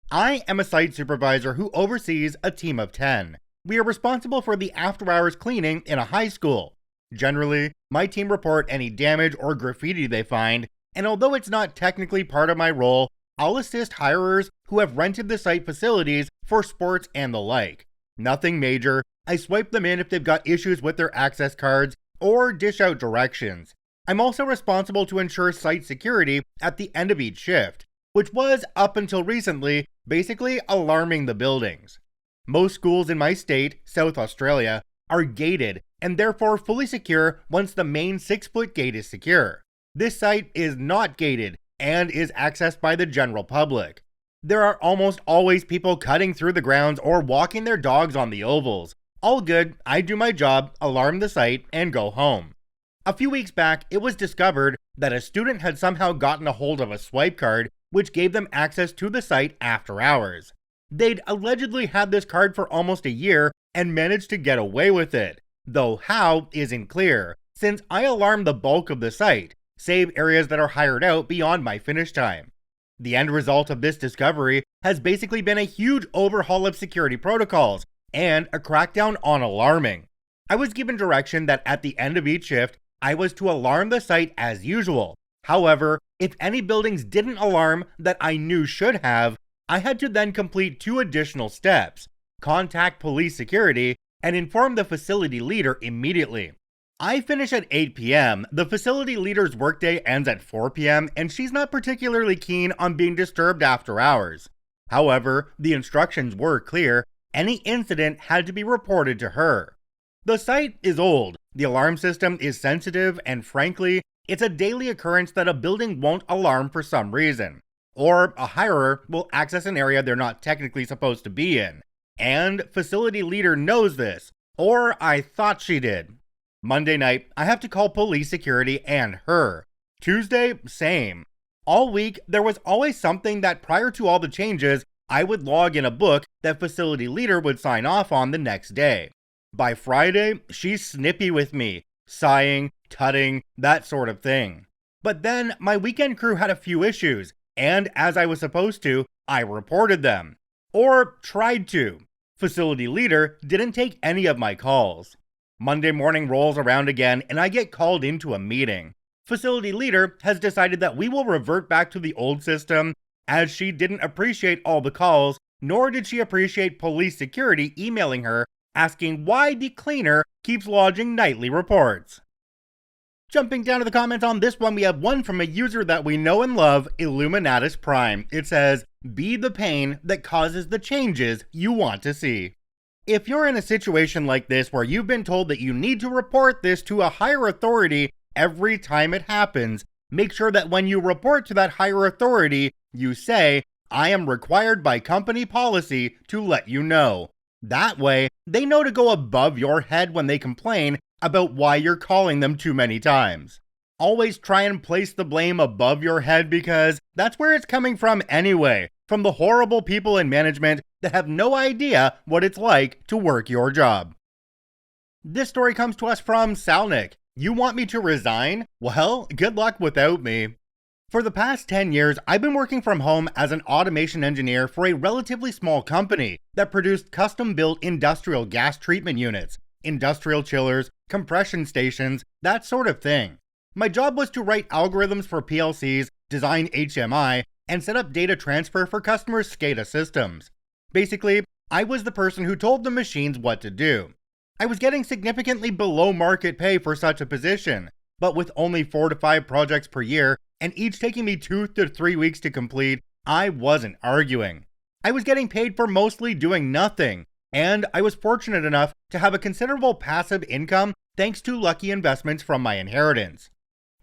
I am a site supervisor who oversees a team of 10. We are responsible for the after-hours cleaning in a high school. Generally, my team report any damage or graffiti they find, and although it's not technically part of my role, I'll assist hirers who have rented the site facilities for sports and the like. Nothing major, I swipe them in if they've got issues with their access cards or dish out directions. I'm also responsible to ensure site security at the end of each shift, which was, up until recently, basically alarming the buildings. Most schools in my state, South Australia, are gated and therefore fully secure once the main 6-foot gate is secure. This site is not gated and is accessed by the general public. There are almost always people cutting through the grounds or walking their dogs on the ovals. All good, I do my job, alarm the site, and go home. A few weeks back, it was discovered that a student had somehow gotten a hold of a swipe card which gave them access to the site after hours. They'd allegedly had this card for almost a year and managed to get away with it, though how isn't clear, since I alarmed the bulk of the site, save areas that are hired out beyond my finish time. The end result of this discovery has basically been a huge overhaul of security protocols and a crackdown on alarming. I was given direction that at the end of each shift, I was to alarm the site as usual. However, If any buildings didn't alarm that I knew should have, I had to then complete 2 additional steps: contact police security and inform the facility leader immediately. I finish at 8 p.m. The facility leader's workday ends at 4 p.m. and she's not particularly keen on being disturbed after hours. However, the instructions were clear: any incident had to be reported to her. The site is old, the alarm system is sensitive, and frankly, it's a daily occurrence that a building won't alarm for some reason, or a hirer will access an area they're not technically supposed to be in. And facility leader knows this, or I thought she did. Monday night, I have to call police security and her. Tuesday, same. All week, there was always something that prior to all the changes, I would log in a book that facility leader would sign off on the next day. By Friday, she's snippy with me, sighing, tutting, that sort of thing. But then, my weekend crew had a few issues, and as I was supposed to, I reported them. Or tried to. Facility leader didn't take any of my calls. Monday morning rolls around again and I get called into a meeting. Facility leader has decided that we will revert back to the old system, as she didn't appreciate all the calls, nor did she appreciate police security emailing her asking why the cleaner keeps lodging nightly reports. Jumping down to the comments on this one, we have one from a user that we know and love, Illuminatus Prime. It says, "Be the pain that causes the changes you want to see." If you're in a situation like this where you've been told that you need to report this to a higher authority every time it happens, make sure that when you report to that higher authority, you say, "I am required by company policy to let you know." That way, they know to go above your head when they complain about why you're calling them too many times. Always try and place the blame above your head because that's where it's coming from anyway, from the horrible people in management that have no idea what it's like to work your job. This story comes to us from Salnik. "You want me to resign? Well, good luck without me." For the past 10 years, I've been working from home as an automation engineer for a relatively small company that produced custom-built industrial gas treatment units, industrial chillers, compression stations, that sort of thing. My job was to write algorithms for PLCs, design HMI, and set up data transfer for customers' SCADA systems. Basically, I was the person who told the machines what to do. I was getting significantly below market pay for such a position, but with only 4 to 5 projects per year, and each taking me 2 to 3 weeks to complete, I wasn't arguing. I was getting paid for mostly doing nothing, and I was fortunate enough to have a considerable passive income thanks to lucky investments from my inheritance.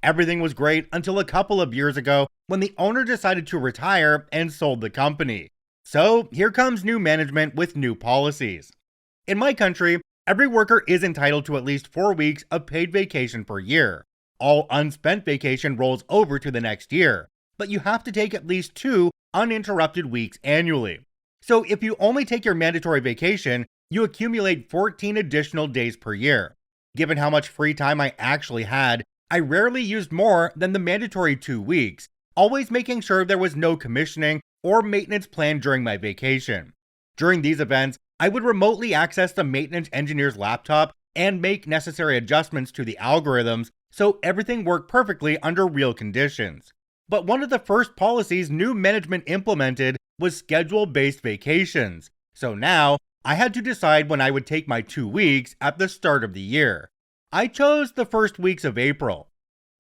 Everything was great until a couple of years ago when the owner decided to retire and sold the company. So here comes new management with new policies. In my country, every worker is entitled to at least 4 weeks of paid vacation per year. All unspent vacation rolls over to the next year, but you have to take at least 2 uninterrupted weeks annually. So if you only take your mandatory vacation, you accumulate 14 additional days per year. Given how much free time I actually had, I rarely used more than the mandatory 2 weeks, always making sure there was no commissioning or maintenance planned during my vacation. During these events, I would remotely access the maintenance engineer's laptop and make necessary adjustments to the algorithms so everything worked perfectly under real conditions. But one of the first policies new management implemented was schedule-based vacations. So now, I had to decide when I would take my 2 weeks at the start of the year. I chose the first weeks of April.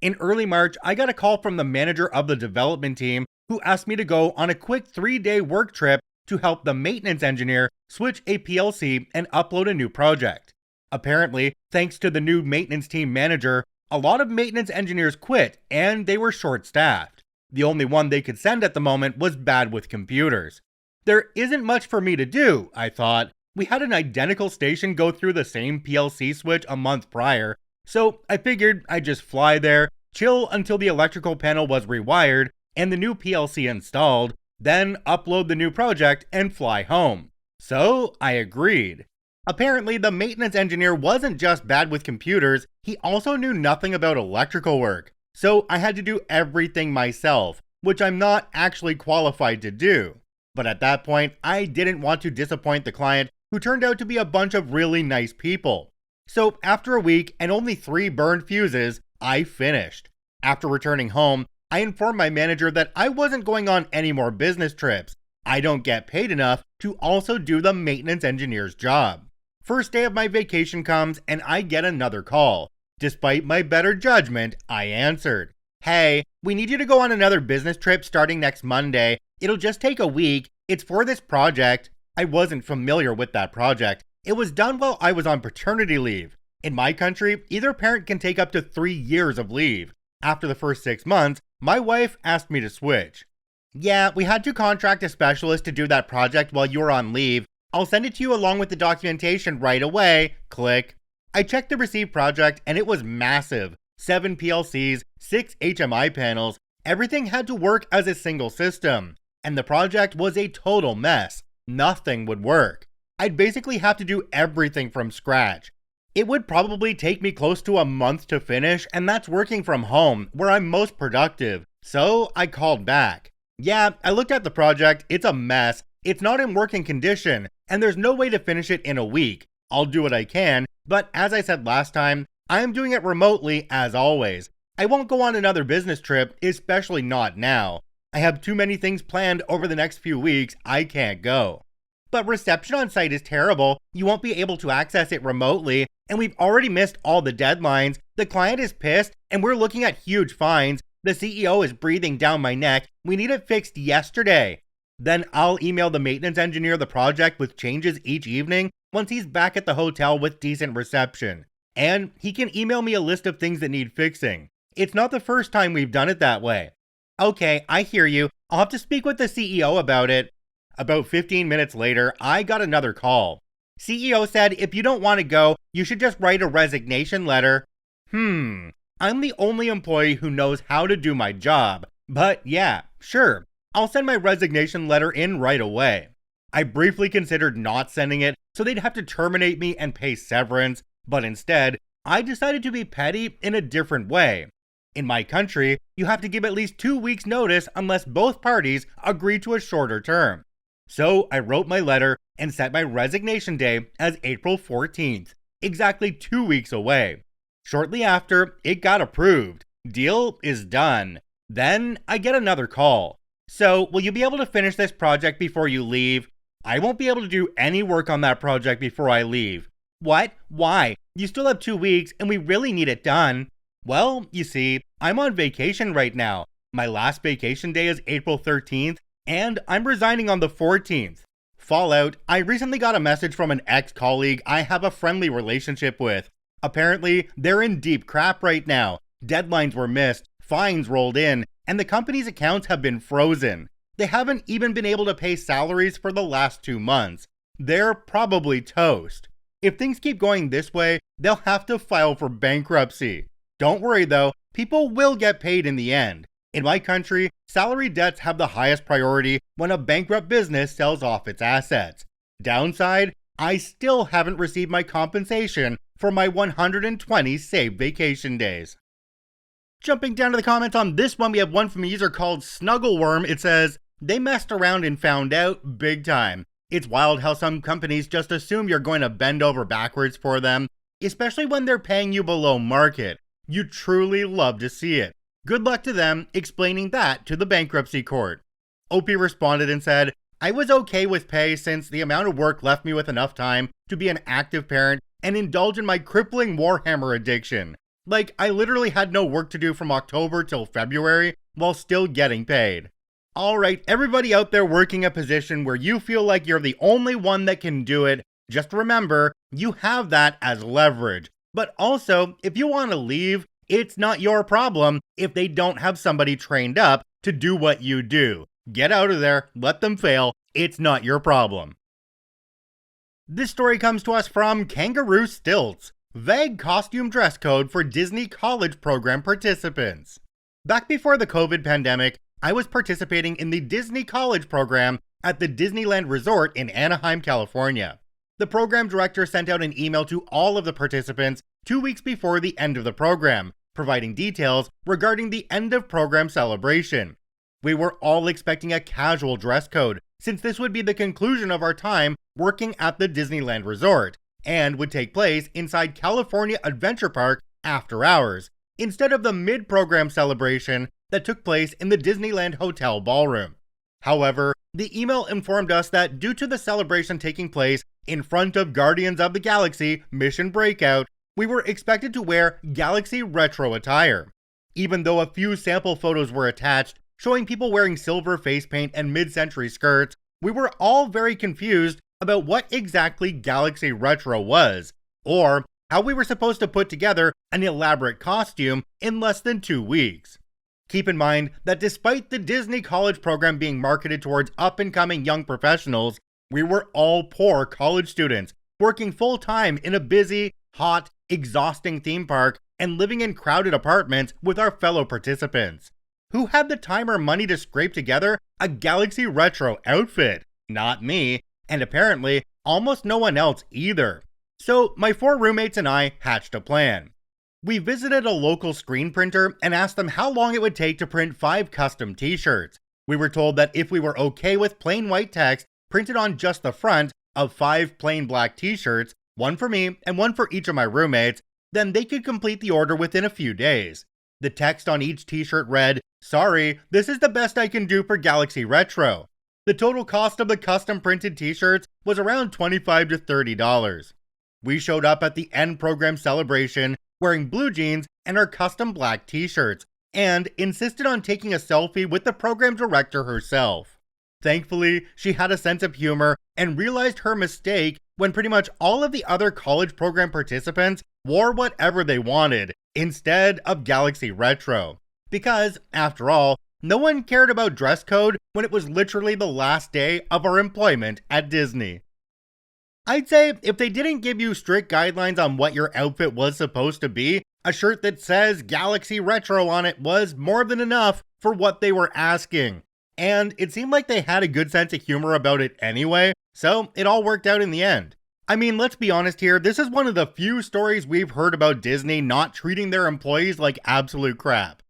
In early March, I got a call from the manager of the development team who asked me to go on a quick 3-day work trip to help the maintenance engineer switch a PLC and upload a new project. Apparently, thanks to the new maintenance team manager, a lot of maintenance engineers quit and they were short-staffed. The only one they could send at the moment was bad with computers. There isn't much for me to do, I thought. We had an identical station go through the same PLC switch a month prior, so I figured I'd just fly there, chill until the electrical panel was rewired and the new PLC installed, then upload the new project and fly home. So I agreed. Apparently, the maintenance engineer wasn't just bad with computers, he also knew nothing about electrical work. So I had to do everything myself, which I'm not actually qualified to do. But at that point, I didn't want to disappoint the client, who turned out to be a bunch of really nice people. So after a week and only 3 burned fuses, I finished. After returning home, I informed my manager that I wasn't going on any more business trips. I don't get paid enough to also do the maintenance engineer's job. First day of my vacation comes and I get another call. Despite my better judgment, I answered. Hey, we need you to go on another business trip starting next Monday. It'll just take a week. It's for this project. I wasn't familiar with that project. It was done while I was on paternity leave. In my country, either parent can take up to 3 years of leave. After the first 6 months, my wife asked me to switch. Yeah, we had to contract a specialist to do that project while you were on leave. I'll send it to you along with the documentation right away. Click. I checked the received project and it was massive. 7 PLCs, 6 HMI panels, everything had to work as a single system. And the project was a total mess. Nothing would work. I'd basically have to do everything from scratch. It would probably take me close to a month to finish, and that's working from home, where I'm most productive. So I called back. Yeah, I looked at the project, it's a mess, it's not in working condition, and there's no way to finish it in a week. I'll do what I can, but as I said last time, I am doing it remotely as always. I won't go on another business trip, especially not now. I have too many things planned over the next few weeks, I can't go. But reception on site is terrible, you won't be able to access it remotely, and we've already missed all the deadlines, the client is pissed, and we're looking at huge fines, the CEO is breathing down my neck, we need it fixed yesterday. Then I'll email the maintenance engineer the project with changes each evening once he's back at the hotel with decent reception. And he can email me a list of things that need fixing. It's not the first time we've done it that way. Okay, I hear you, I'll have to speak with the CEO about it. About 15 minutes later, I got another call. CEO said if you don't want to go, you should just write a resignation letter. I'm the only employee who knows how to do my job. But yeah, sure, I'll send my resignation letter in right away. I briefly considered not sending it so they'd have to terminate me and pay severance, but instead, I decided to be petty in a different way. In my country, you have to give at least 2 weeks notice unless both parties agree to a shorter term. So I wrote my letter and set my resignation day as April 14th, exactly 2 weeks away. Shortly after, it got approved. Deal is done. Then I get another call. So, will you be able to finish this project before you leave? I won't be able to do any work on that project before I leave. What? Why? You still have 2 weeks and we really need it done. Well, you see, I'm on vacation right now. My last vacation day is April 13th, and I'm resigning on the 14th. Fallout, I recently got a message from an ex-colleague I have a friendly relationship with. Apparently, they're in deep crap right now. Deadlines were missed, fines rolled in, and the company's accounts have been frozen. They haven't even been able to pay salaries for the last 2 months. They're probably toast. If things keep going this way, they'll have to file for bankruptcy. Don't worry though, people will get paid in the end. In my country, salary debts have the highest priority when a bankrupt business sells off its assets. Downside, I still haven't received my compensation for my 120 saved vacation days. Jumping down to the comments on this one, we have one from a user called Snuggleworm. It says, they messed around and found out big time. It's wild how some companies just assume you're going to bend over backwards for them, especially when they're paying you below market. You truly love to see it. Good luck to them explaining that to the bankruptcy court. OP responded and said, I was okay with pay since the amount of work left me with enough time to be an active parent and indulge in my crippling Warhammer addiction. Like, I literally had no work to do from October till February while still getting paid. Alright, everybody out there working a position where you feel like you're the only one that can do it, just remember, you have that as leverage. But also, if you want to leave, it's not your problem if they don't have somebody trained up to do what you do. Get out of there, let them fail, it's not your problem. This story comes to us from Kangaroo Stilts. Vague costume dress code for Disney college program participants. Back before the COVID pandemic, I was participating in the Disney college program at the Disneyland Resort in Anaheim, California. The program director sent out an email to all of the participants 2 weeks before the end of the program, providing details regarding the end of program celebration. We were all expecting a casual dress code, since this would be the conclusion of our time working at the Disneyland Resort, and would take place inside California Adventure Park after hours, instead of the mid-program celebration that took place in the Disneyland Hotel ballroom. However, the email informed us that due to the celebration taking place in front of Guardians of the Galaxy Mission Breakout, we were expected to wear Galaxy retro attire. Even though a few sample photos were attached showing people wearing silver face paint and mid-century skirts, we were all very confused about what exactly Galaxy retro was, or how we were supposed to put together an elaborate costume in less than 2 weeks. Keep in mind that despite the Disney college program being marketed towards up-and-coming young professionals, we were all poor college students working full-time in a busy, hot, exhausting theme park and living in crowded apartments with our fellow participants. Who had the time or money to scrape together a Galaxy retro outfit? Not me, and apparently almost no one else either. So my 4 roommates and I hatched a plan. We visited a local screen printer and asked them how long it would take to print 5 custom t-shirts. We were told that if we were okay with plain white text printed on just the front of 5 plain black t-shirts, one for me and one for each of my roommates, then they could complete the order within a few days. The text on each t-shirt read, "Sorry, this is the best I can do for Galaxy Retro." The total cost of the custom printed t-shirts was around $25 to $30. We showed up at the end program celebration wearing blue jeans and our custom black t-shirts, and insisted on taking a selfie with the program director herself. Thankfully, she had a sense of humor and realized her mistake when pretty much all of the other college program participants wore whatever they wanted instead of Galaxy Retro. Because, after all, no one cared about dress code when it was literally the last day of our employment at Disney. I'd say if they didn't give you strict guidelines on what your outfit was supposed to be, a shirt that says Galaxy Retro on it was more than enough for what they were asking. And it seemed like they had a good sense of humor about it anyway, so it all worked out in the end. I mean, let's be honest here, this is one of the few stories we've heard about Disney not treating their employees like absolute crap.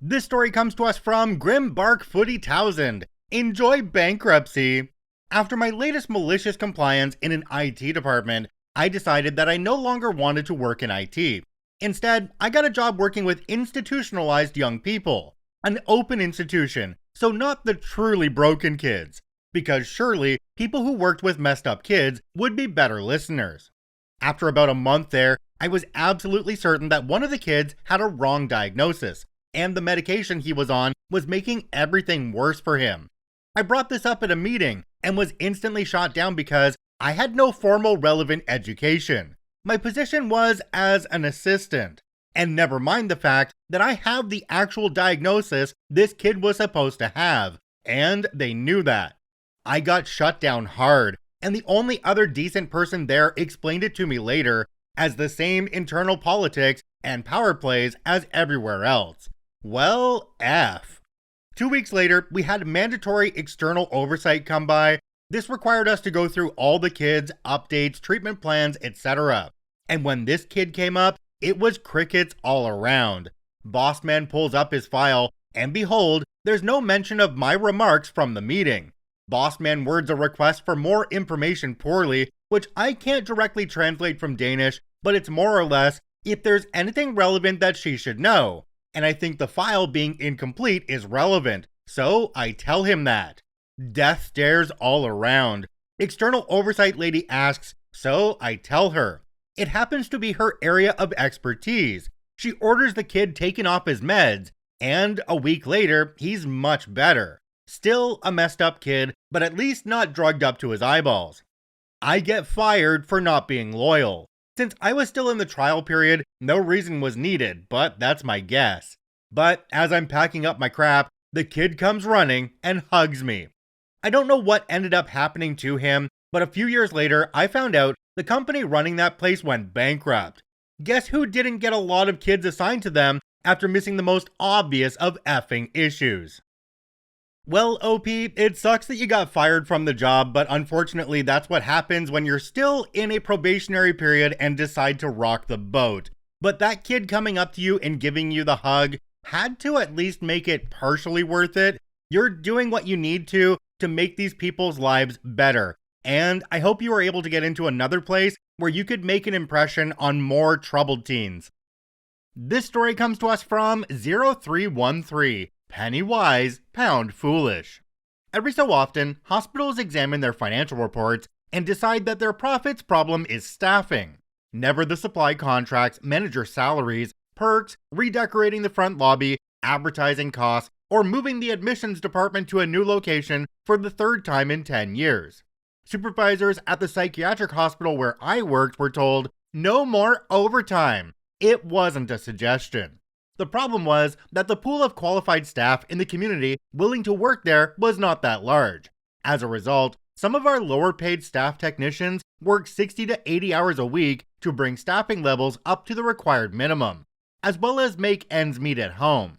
This story comes to us from Grimbark Footy Townsend. Enjoy bankruptcy. After my latest malicious compliance in an IT department, I decided that I no longer wanted to work in IT. Instead, I got a job working with institutionalized young people. An open institution, so not the truly broken kids. Because surely, people who worked with messed up kids would be better listeners. After about a month there, I was absolutely certain that one of the kids had a wrong diagnosis, and the medication he was on was making everything worse for him. I brought this up at a meeting and was instantly shot down because I had no formal relevant education. My position was as an assistant. And never mind the fact that I have the actual diagnosis this kid was supposed to have, and they knew that. I got shut down hard, and the only other decent person there explained it to me later as the same internal politics and power plays as everywhere else. Well, F. 2 weeks later, we had mandatory external oversight come by. This required us to go through all the kids, updates, treatment plans, etc. And when this kid came up, it was crickets all around. Bossman pulls up his file, and behold, there's no mention of my remarks from the meeting. Bossman words a request for more information poorly, which I can't directly translate from Danish, but it's more or less, if there's anything relevant that she should know. And I think the file being incomplete is relevant, so I tell him that. Death stares all around. External oversight lady asks, so I tell her. It happens to be her area of expertise. She orders the kid taken off his meds, and a week later, he's much better. Still a messed up kid, but at least not drugged up to his eyeballs. I get fired for not being loyal. Since I was still in the trial period, no reason was needed, but that's my guess. But as I'm packing up my crap, the kid comes running and hugs me. I don't know what ended up happening to him, but a few years later, I found out the company running that place went bankrupt. Guess who didn't get a lot of kids assigned to them after missing the most obvious of effing issues? Well, OP, it sucks that you got fired from the job, but unfortunately that's what happens when you're still in a probationary period and decide to rock the boat. But that kid coming up to you and giving you the hug had to at least make it partially worth it. You're doing what you need to make these people's lives better. And I hope you were able to get into another place where you could make an impression on more troubled teens. This story comes to us from 0313, penny wise, pound foolish. Every so often, hospitals examine their financial reports and decide that their profits problem is staffing. Never the supply contracts, manager salaries, perks, redecorating the front lobby, advertising costs, or moving the admissions department to a new location for the third time in 10 years. Supervisors at the psychiatric hospital where I worked were told, no more overtime. It wasn't a suggestion. The problem was that the pool of qualified staff in the community willing to work there was not that large. As a result, some of our lower paid staff technicians work 60 to 80 hours a week to bring staffing levels up to the required minimum, as well as make ends meet at home.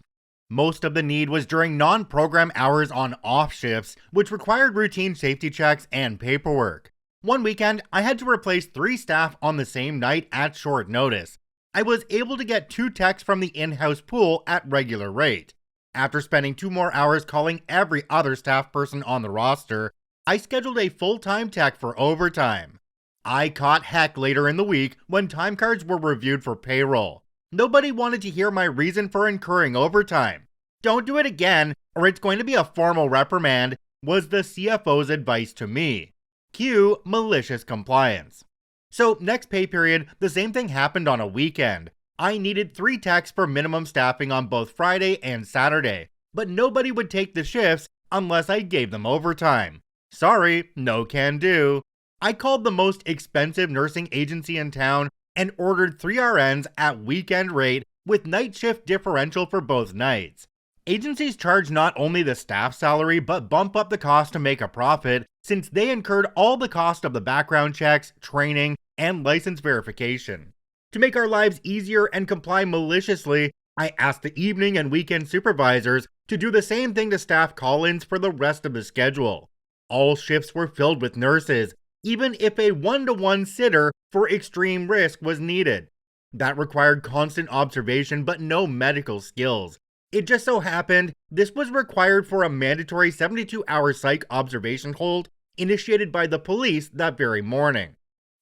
Most of the need was during non-program hours on off shifts, which required routine safety checks and paperwork. One weekend, I had to replace 3 staff on the same night at short notice. I was able to get 2 techs from the in-house pool at regular rate. After spending 2 more hours calling every other staff person on the roster, I scheduled a full-time tech for overtime. I caught heck later in the week when time cards were reviewed for payroll. Nobody wanted to hear my reason for incurring overtime. Don't do it again, or it's going to be a formal reprimand, was the CFO's advice to me. Cue Malicious Compliance. So next pay period, the same thing happened on a weekend. I needed 3 techs for minimum staffing on both Friday and Saturday, but nobody would take the shifts unless I gave them overtime. Sorry, no can do. I called the most expensive nursing agency in town and ordered 3 RNs at weekend rate with night shift differential for both nights. Agencies charge not only the staff salary but bump up the cost to make a profit since they incurred all the cost of the background checks, training, and license verification. To make our lives easier and comply maliciously, I asked the evening and weekend supervisors to do the same thing to staff call-ins for the rest of the schedule. All shifts were filled with nurses, even if a 1-to-1 sitter for extreme risk was needed. That required constant observation but no medical skills. It just so happened this was required for a mandatory 72-hour psych observation hold initiated by the police that very morning.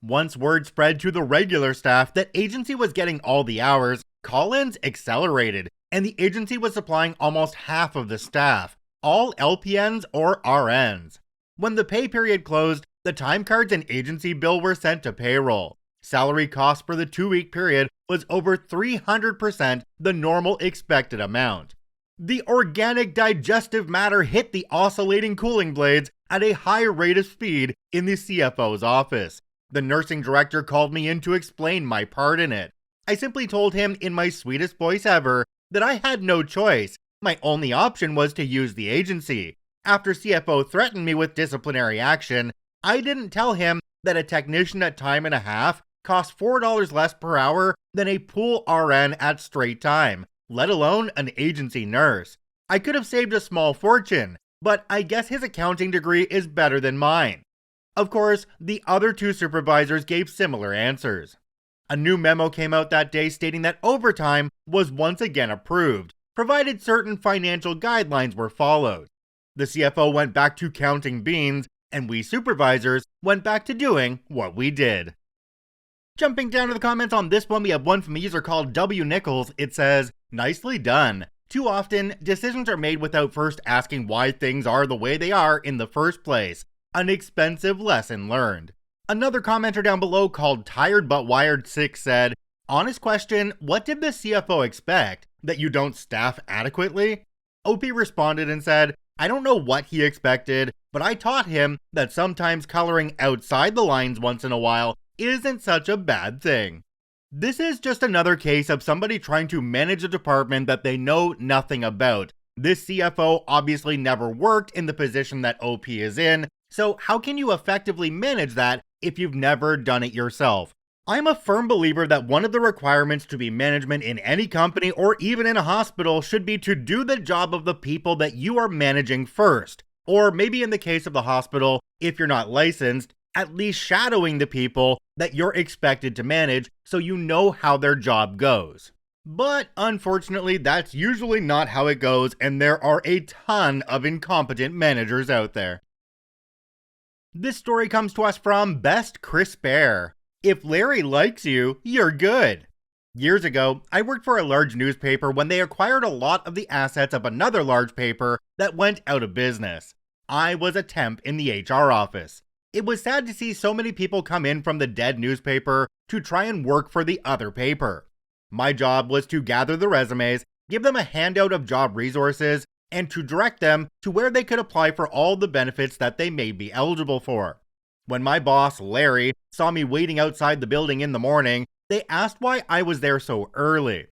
Once word spread to the regular staff that agency was getting all the hours, call-ins accelerated, and the agency was supplying almost half of the staff, all LPNs or RNs. When the pay period closed, the time cards and agency bill were sent to payroll. Salary cost for the 2-week period was over 300% the normal expected amount. The organic digestive matter hit the oscillating cooling blades at a high rate of speed in the CFO's office. The nursing director called me in to explain my part in it. I simply told him in my sweetest voice ever that I had no choice. My only option was to use the agency. After CFO threatened me with disciplinary action, I didn't tell him that a technician at time and a half costs $4 less per hour than a pool RN at straight time, let alone an agency nurse. I could have saved a small fortune, but I guess his accounting degree is better than mine. Of course, the other 2 supervisors gave similar answers. A new memo came out that day stating that overtime was once again approved, provided certain financial guidelines were followed. The CFO went back to counting beans, and we supervisors went back to doing what we did. Jumping down to the comments on this one, we have one from a user called W. Nichols. It says, nicely done. Too often, decisions are made without first asking why things are the way they are in the first place. An expensive lesson learned. Another commenter down below called Tired But Wired 6 said, honest question, what did the CFO expect? That you don't staff adequately? OP responded and said, I don't know what he expected, but I taught him that sometimes coloring outside the lines once in a while isn't such a bad thing. This is just another case of somebody trying to manage a department that they know nothing about. This CFO obviously never worked in the position that OP is in, so how can you effectively manage that if you've never done it yourself? I'm a firm believer that one of the requirements to be management in any company or even in a hospital should be to do the job of the people that you are managing first. Or maybe in the case of the hospital, if you're not licensed, at least shadowing the people that you're expected to manage so you know how their job goes. But unfortunately, that's usually not how it goes, and there are a ton of incompetent managers out there. This story comes to us from Best Chris Bear. If Larry likes you, you're good. Years ago, I worked for a large newspaper when they acquired a lot of the assets of another large paper that went out of business. I was a temp in the HR office. It was sad to see so many people come in from the dead newspaper to try and work for the other paper. My job was to gather the resumes, give them a handout of job resources, and to direct them to where they could apply for all the benefits that they may be eligible for. When my boss, Larry, saw me waiting outside the building in the morning, they asked why I was there so early.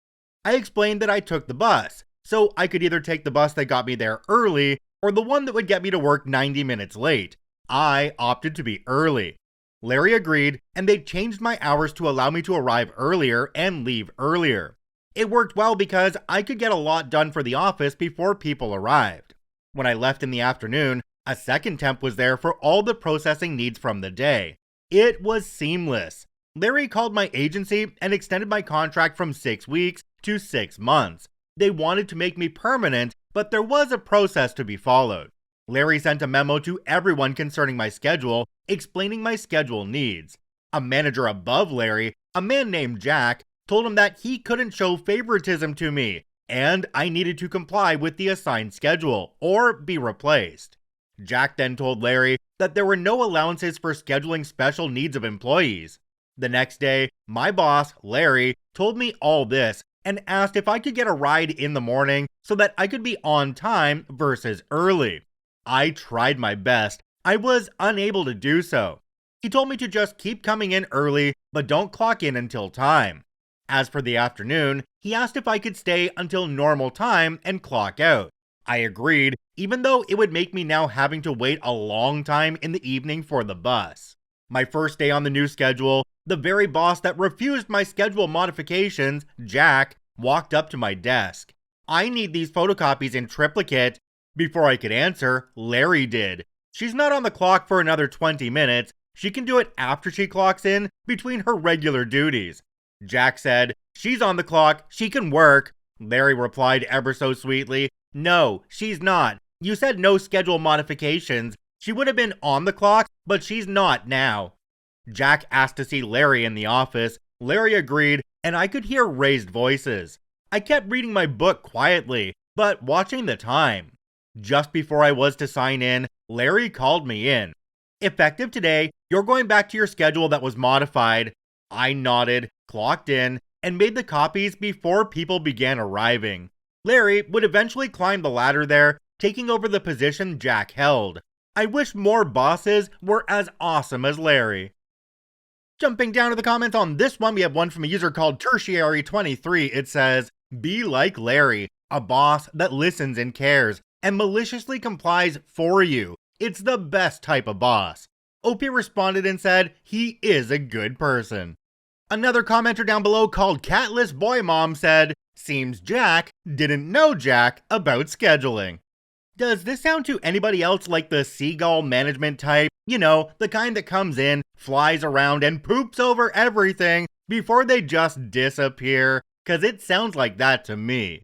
I explained that I took the bus, so I could either take the bus that got me there early or the one that would get me to work 90 minutes late. I opted to be early. Larry agreed, and they changed my hours to allow me to arrive earlier and leave earlier. It worked well because I could get a lot done for the office before people arrived. When I left in the afternoon, a second temp was there for all the processing needs from the day. It was seamless. Larry called my agency and extended my contract from 6 weeks to 6 months. They wanted to make me permanent, but there was a process to be followed. Larry sent a memo to everyone concerning my schedule, explaining my schedule needs. A manager above Larry, a man named Jack, told him that he couldn't show favoritism to me, and I needed to comply with the assigned schedule, or be replaced. Jack then told Larry that there were no allowances for scheduling special needs of employees. The next day, my boss, Larry, told me all this and asked if I could get a ride in the morning so that I could be on time versus early. I tried my best. I was unable to do so. He told me to just keep coming in early, but don't clock in until time. As for the afternoon, he asked if I could stay until normal time and clock out. I agreed, even though it would make me now having to wait a long time in the evening for the bus. My first day on the new schedule, the very boss that refused my schedule modifications, Jack, walked up to my desk. I need these photocopies in triplicate. Before I could answer, Larry did. She's not on the clock for another 20 minutes. She can do it after she clocks in between her regular duties. Jack said, "She's on the clock, she can work." Larry replied ever so sweetly, "No, she's not. You said no schedule modifications. She would have been on the clock, but she's not now." Jack asked to see Larry in the office. Larry agreed, and I could hear raised voices. I kept reading my book quietly, but watching the time. Just before I was to sign in, Larry called me in. "Effective today, you're going back to your schedule that was modified." I nodded, clocked in, and made the copies before people began arriving. Larry would eventually climb the ladder there, taking over the position Jack held. I wish more bosses were as awesome as Larry. Jumping down to the comments on this one, we have one from a user called Tertiary23. It says, "Be like Larry, a boss that listens and cares, and maliciously complies for you. It's the best type of boss." OP responded and said, "He is a good person." Another commenter down below called Catless Boy Mom said, "Seems Jack didn't know Jack about scheduling." Does this sound to anybody else like the seagull management type? You know, the kind that comes in, flies around, and poops over everything before they just disappear? Cause it sounds like that to me.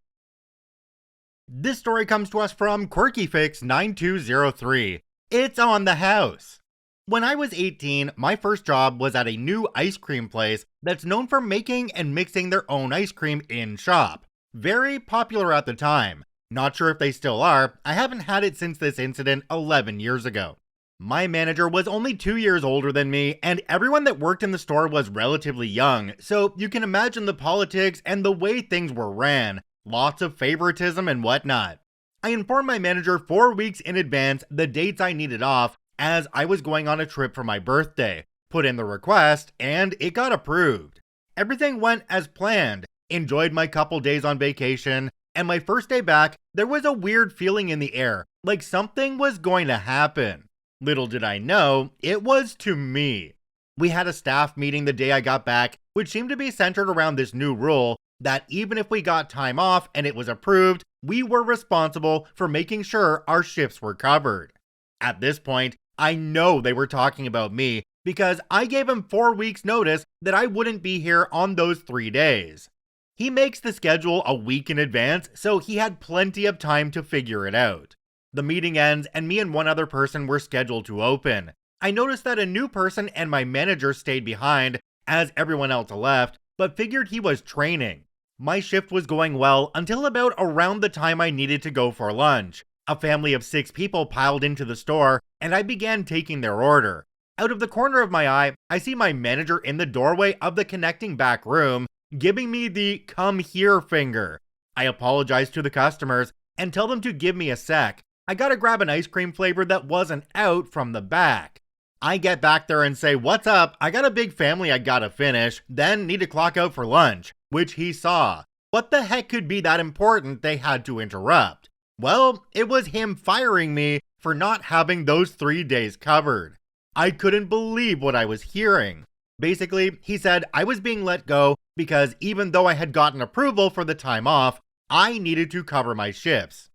This story comes to us from QuirkyFix9203. It's on the house. When I was 18, my first job was at a new ice cream place that's known for making and mixing their own ice cream in shop. Very popular at the time. Not sure if they still are. I haven't had it since this incident 11 years ago. My manager was only 2 years older than me, and everyone that worked in the store was relatively young, so you can imagine the politics and the way things were ran. Lots of favoritism and whatnot. I informed my manager 4 weeks in advance the dates I needed off, as I was going on a trip for my birthday. Put in the request, and it got approved. Everything went as planned. Enjoyed my couple days on vacation, and my first day back, there was a weird feeling in the air, like something was going to happen. Little did I know, it was to me. We had a staff meeting the day I got back, which seemed to be centered around this new rule that even if we got time off and it was approved, we were responsible for making sure our shifts were covered. At this point, I know they were talking about me because I gave him 4 weeks notice that I wouldn't be here on those 3 days. He makes the schedule a week in advance, so he had plenty of time to figure it out. The meeting ends and me and one other person were scheduled to open. I noticed that a new person and my manager stayed behind as everyone else left, but figured he was training. My shift was going well until about around the time I needed to go for lunch. A family of 6 people piled into the store, and I began taking their order. Out of the corner of my eye, I see my manager in the doorway of the connecting back room, giving me the "come here" finger. I apologize to the customers and tell them to give me a sec. I gotta grab an ice cream flavor that wasn't out from the back. I get back there and say, "What's up? I got a big family I gotta finish, then need to clock out for lunch," which he saw. What the heck could be that important they had to interrupt? Well, it was him firing me for not having those 3 days covered. I couldn't believe what I was hearing. Basically, he said I was being let go because even though I had gotten approval for the time off, I needed to cover my shifts.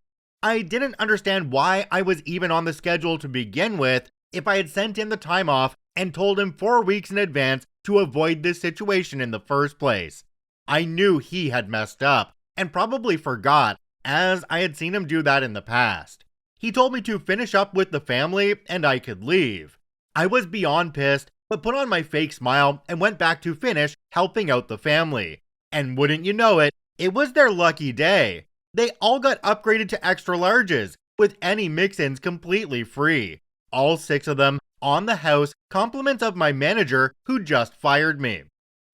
I didn't understand why I was even on the schedule to begin with if I had sent in the time off and told him 4 weeks in advance to avoid this situation in the first place. I knew he had messed up and probably forgot, as I had seen him do that in the past. He told me to finish up with the family and I could leave. I was beyond pissed, but put on my fake smile and went back to finish helping out the family. And wouldn't you know it, it was their lucky day. They all got upgraded to extra larges, with any mix-ins completely free. All 6 of them on the house, compliments of my manager who just fired me.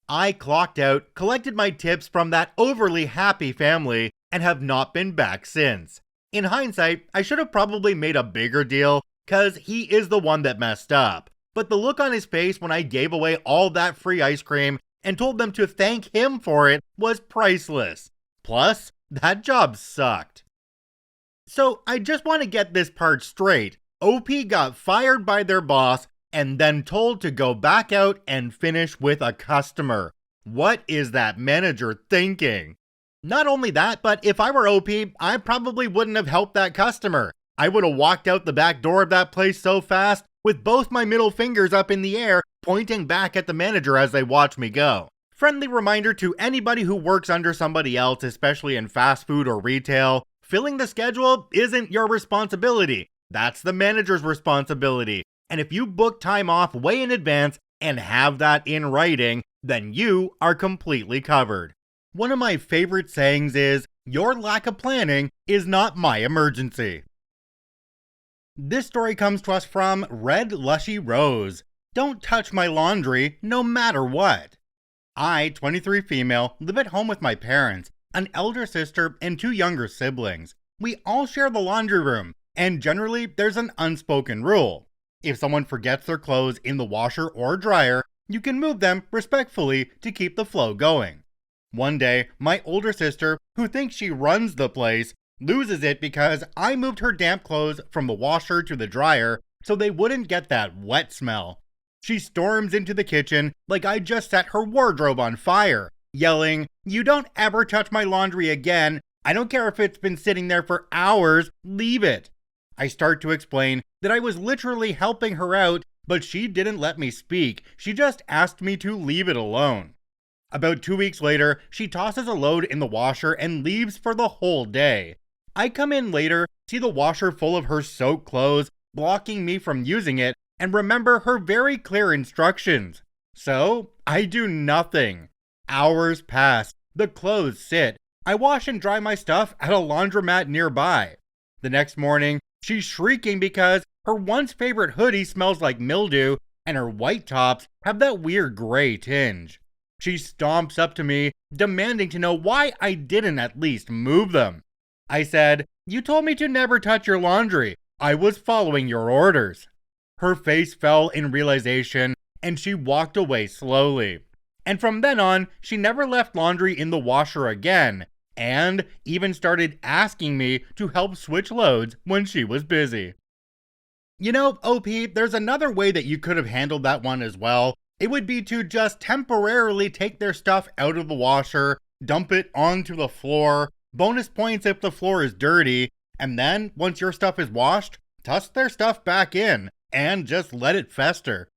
I clocked out, collected my tips from that overly happy family, and have not been back since. In hindsight, I should have probably made a bigger deal, cause he is the one that messed up. But the look on his face when I gave away all that free ice cream and told them to thank him for it was priceless. Plus, that job sucked. So I just want to get this part straight. OP got fired by their boss and then told to go back out and finish with a customer. What is that manager thinking? Not only that, but if I were OP, I probably wouldn't have helped that customer. I would have walked out the back door of that place so fast, with both my middle fingers up in the air, pointing back at the manager as they watch me go. Friendly reminder to anybody who works under somebody else, especially in fast food or retail, filling the schedule isn't your responsibility. That's the manager's responsibility. And if you book time off way in advance and have that in writing, then you are completely covered. One of my favorite sayings is, "Your lack of planning is not my emergency." This story comes to us from Red Lushy Rose. Don't touch my laundry, no matter what. I, 23 female, live at home with my parents, an elder sister, and 2 younger siblings. We all share the laundry room, and generally there's an unspoken rule. If someone forgets their clothes in the washer or dryer, you can move them respectfully to keep the flow going. One day, my older sister, who thinks she runs the place, loses it because I moved her damp clothes from the washer to the dryer so they wouldn't get that wet smell. She storms into the kitchen like I just set her wardrobe on fire, yelling, "You don't ever touch my laundry again. I don't care if it's been sitting there for hours, leave it." I start to explain that I was literally helping her out, but she didn't let me speak. She just asked me to leave it alone. About 2 weeks later, she tosses a load in the washer and leaves for the whole day. I come in later, see the washer full of her soaked clothes, blocking me from using it, and remember her very clear instructions. So, I do nothing. Hours pass, the clothes sit. I wash and dry my stuff at a laundromat nearby. The next morning, she's shrieking because her once favorite hoodie smells like mildew, and her white tops have that weird gray tinge. She stomps up to me, demanding to know why I didn't at least move them. I said, "You told me to never touch your laundry. I was following your orders." Her face fell in realization, and she walked away slowly. And from then on, she never left laundry in the washer again, and even started asking me to help switch loads when she was busy. You know, OP, there's another way that you could have handled that one as well. It would be to just temporarily take their stuff out of the washer, dump it onto the floor, bonus points if the floor is dirty, and then, once your stuff is washed, toss their stuff back in, and just let it fester.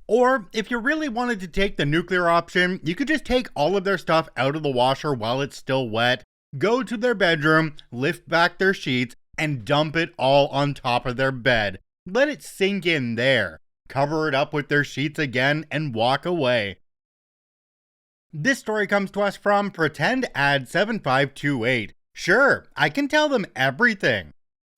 Or, if you really wanted to take the nuclear option, you could just take all of their stuff out of the washer while it's still wet, go to their bedroom, lift back their sheets, and dump it all on top of their bed. Let it sink in there. Cover it up with their sheets again and walk away. This story comes to us from Pretend Ad 7528. Sure, I can tell them everything.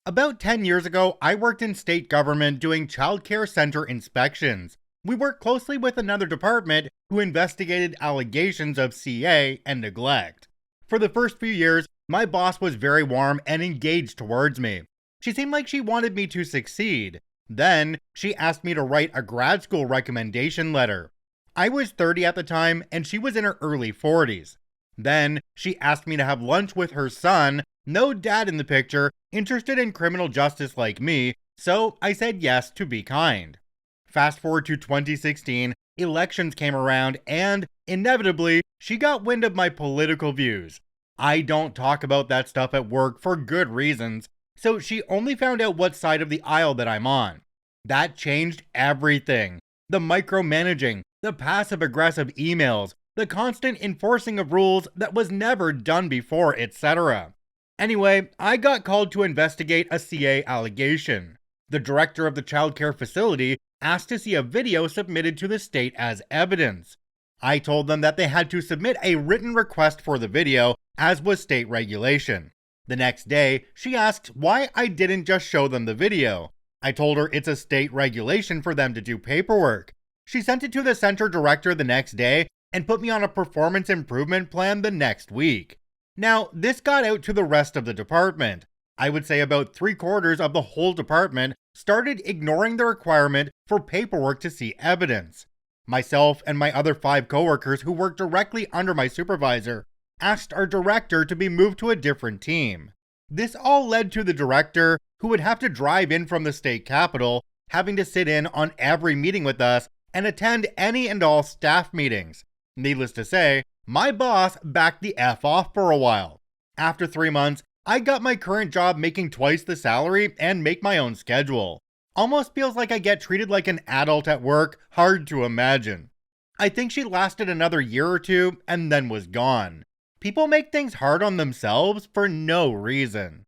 About 10 years ago, I worked in state government doing childcare center inspections. We worked closely with another department who investigated allegations of CA and neglect. For the first few years, my boss was very warm and engaged towards me. She seemed like she wanted me to succeed. Then, she asked me to write a grad school recommendation letter. I was 30 at the time, and she was in her early 40s. Then, she asked me to have lunch with her son, no dad in the picture, interested in criminal justice like me, so I said yes to be kind. Fast forward to 2016, elections came around, and, inevitably, she got wind of my political views. I don't talk about that stuff at work for good reasons, so she only found out what side of the aisle that I'm on. That changed everything. The micromanaging, the passive-aggressive emails, the constant enforcing of rules that was never done before, etc. Anyway, I got called to investigate a CA allegation. The director of the childcare facility asked to see a video submitted to the state as evidence. I told them that they had to submit a written request for the video, as was state regulation. The next day, she asked why I didn't just show them the video. I told her it's a state regulation for them to do paperwork. She sent it to the center director the next day and put me on a performance improvement plan the next week. Now, this got out to the rest of the department. I would say about 3/4 of the whole department started ignoring the requirement for paperwork to see evidence. Myself and my other 5 coworkers who worked directly under my supervisor asked our director to be moved to a different team. This all led to the director, who would have to drive in from the state capitol, having to sit in on every meeting with us and attend any and all staff meetings. Needless to say, my boss backed the F off for a while. After 3 months, I got my current job making twice the salary and make my own schedule. Almost feels like I get treated like an adult at work, hard to imagine. I think she lasted another year or two and then was gone. People make things hard on themselves for no reason.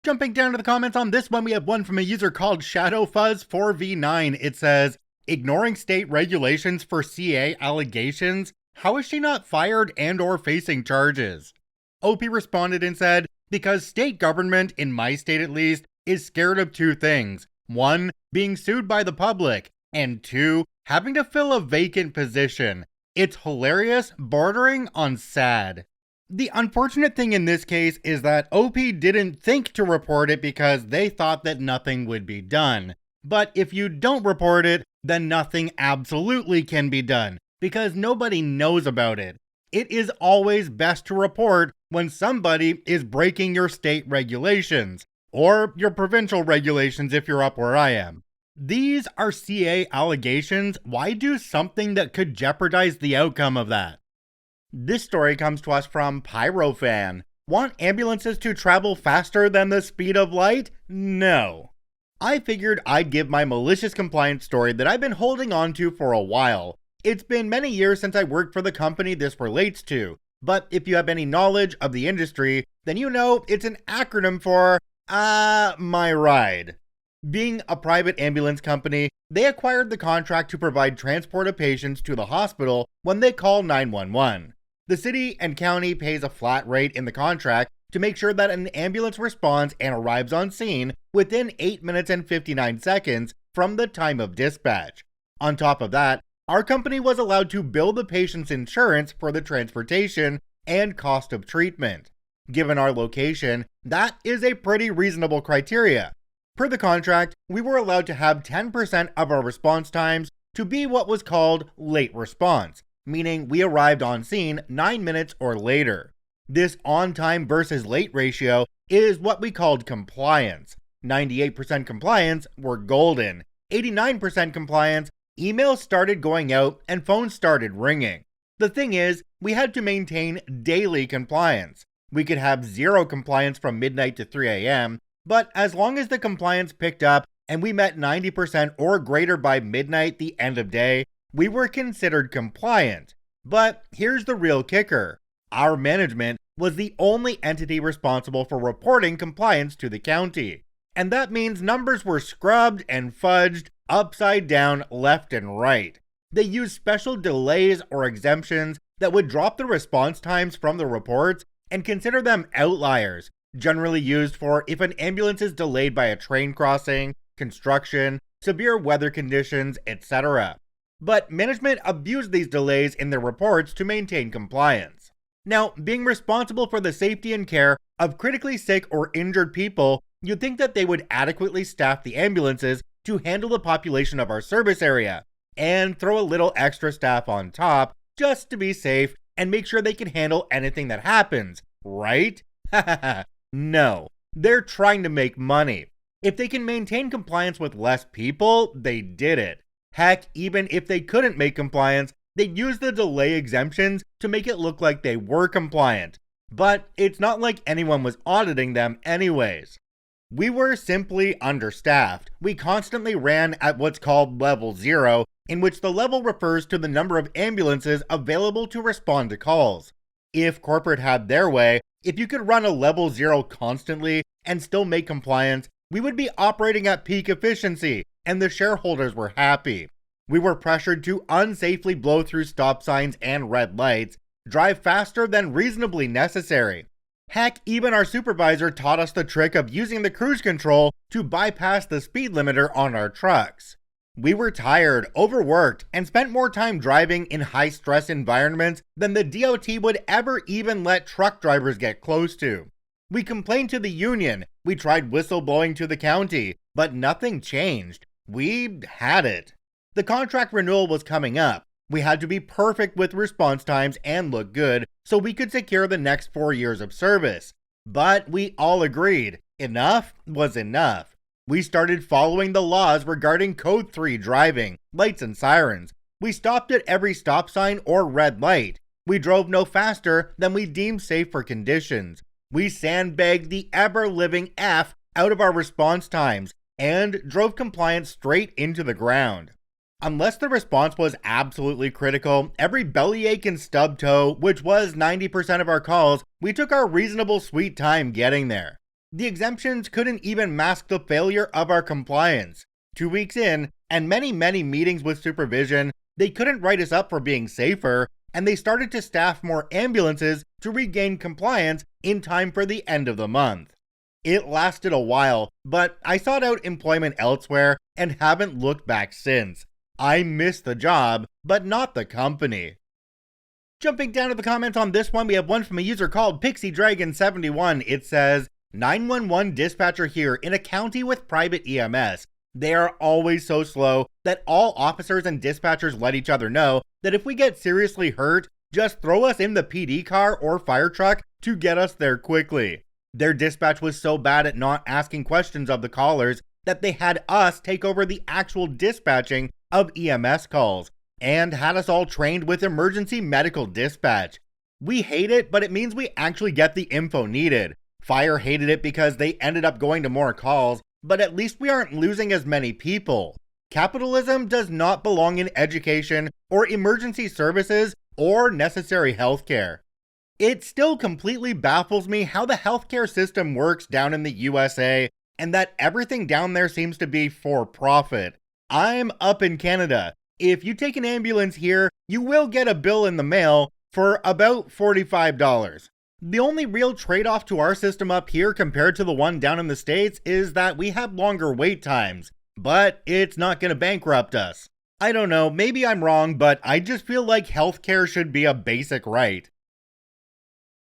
Jumping down to the comments on this one, we have one from a user called ShadowFuzz4v9. It says, ignoring state regulations for CA allegations? How is she not fired and or facing charges? OP responded and said, because state government, in my state at least, is scared of 2 things. 1, being sued by the public, and 2, having to fill a vacant position. It's hilarious, bordering on sad. The unfortunate thing in this case is that OP didn't think to report it because they thought that nothing would be done. But if you don't report it, then nothing absolutely can be done, because nobody knows about it. It is always best to report when somebody is breaking your state regulations, or your provincial regulations if you're up where I am. These are CA allegations. Why do something that could jeopardize the outcome of that? This story comes to us from Payroll Fan. Want ambulances to travel faster than the speed of light? No. I figured I'd give my malicious compliance story that I've been holding on to for a while. It's been many years since I worked for the company this relates to, but if you have any knowledge of the industry, then you know it's an acronym for, my ride. Being a private ambulance company, they acquired the contract to provide transport of patients to the hospital when they call 911. The city and county pays a flat rate in the contract to make sure that an ambulance responds and arrives on scene within 8 minutes and 59 seconds from the time of dispatch. On top of that, our company was allowed to bill the patient's insurance for the transportation and cost of treatment. Given our location, that is a pretty reasonable criteria. Per the contract, we were allowed to have 10% of our response times to be what was called late response, meaning we arrived on scene 9 minutes or later. This on-time versus late ratio is what we called compliance. 98% compliance were golden. 89% compliance, emails started going out and phones started ringing. The thing is, we had to maintain daily compliance. We could have 0 compliance from midnight to 3 a.m., but as long as the compliance picked up and we met 90% or greater by midnight the end of day, we were considered compliant. But here's the real kicker. Our management was the only entity responsible for reporting compliance to the county. And that means numbers were scrubbed and fudged upside down left and right. They used special delays or exemptions that would drop the response times from the reports and consider them outliers, generally used for if an ambulance is delayed by a train crossing, construction, severe weather conditions, etc. But management abused these delays in their reports to maintain compliance. Now, being responsible for the safety and care of critically sick or injured people, you'd think that they would adequately staff the ambulances to handle the population of our service area, and throw a little extra staff on top just to be safe and make sure they can handle anything that happens, right? No, they're trying to make money. If they can maintain compliance with less people, they did it. Heck, even if they couldn't make compliance, they'd use the delay exemptions to make it look like they were compliant. But it's not like anyone was auditing them anyways. We were simply understaffed. We constantly ran at what's called level 0, in which the level refers to the number of ambulances available to respond to calls. If corporate had their way, if you could run a level 0 constantly and still make compliance, we would be operating at peak efficiency, and the shareholders were happy. We were pressured to unsafely blow through stop signs and red lights, drive faster than reasonably necessary. Heck, even our supervisor taught us the trick of using the cruise control to bypass the speed limiter on our trucks. We were tired, overworked, and spent more time driving in high-stress environments than the DOT would ever even let truck drivers get close to. We complained to the union, we tried whistleblowing to the county, but nothing changed. We had it. The contract renewal was coming up. We had to be perfect with response times and look good so we could secure the next 4 years of service. But we all agreed, enough was enough. We started following the laws regarding Code 3 driving, lights and sirens. We stopped at every stop sign or red light. We drove no faster than we deemed safe for conditions. We sandbagged the ever-living F out of our response times and drove compliance straight into the ground. Unless the response was absolutely critical, every bellyache and stub toe, which was 90% of our calls, we took our reasonable sweet time getting there. The exemptions couldn't even mask the failure of our compliance. 2 weeks in, and many meetings with supervision, they couldn't write us up for being safer, and they started to staff more ambulances to regain compliance in time for the end of the month. It lasted a while, but I sought out employment elsewhere and haven't looked back since. I missed the job, but not the company. Jumping down to the comments on this one, we have one from a user called PixieDragon71. It says, 911 dispatcher here in a county with private EMS. They are always so slow that all officers and dispatchers let each other know that if we get seriously hurt, just throw us in the PD car or fire truck to get us there quickly. Their dispatch was so bad at not asking questions of the callers that they had us take over the actual dispatching of EMS calls and had us all trained with emergency medical dispatch. We hate it, but it means we actually get the info needed. Fire hated it because they ended up going to more calls, but at least we aren't losing as many people. Capitalism does not belong in education or emergency services or necessary healthcare. It still completely baffles me how the healthcare system works down in the USA and that everything down there seems to be for profit. I'm up in Canada. If you take an ambulance here, you will get a bill in the mail for about $45. The only real trade-off to our system up here compared to the one down in the States is that we have longer wait times, but it's not going to bankrupt us. I don't know, maybe I'm wrong, but I just feel like healthcare should be a basic right.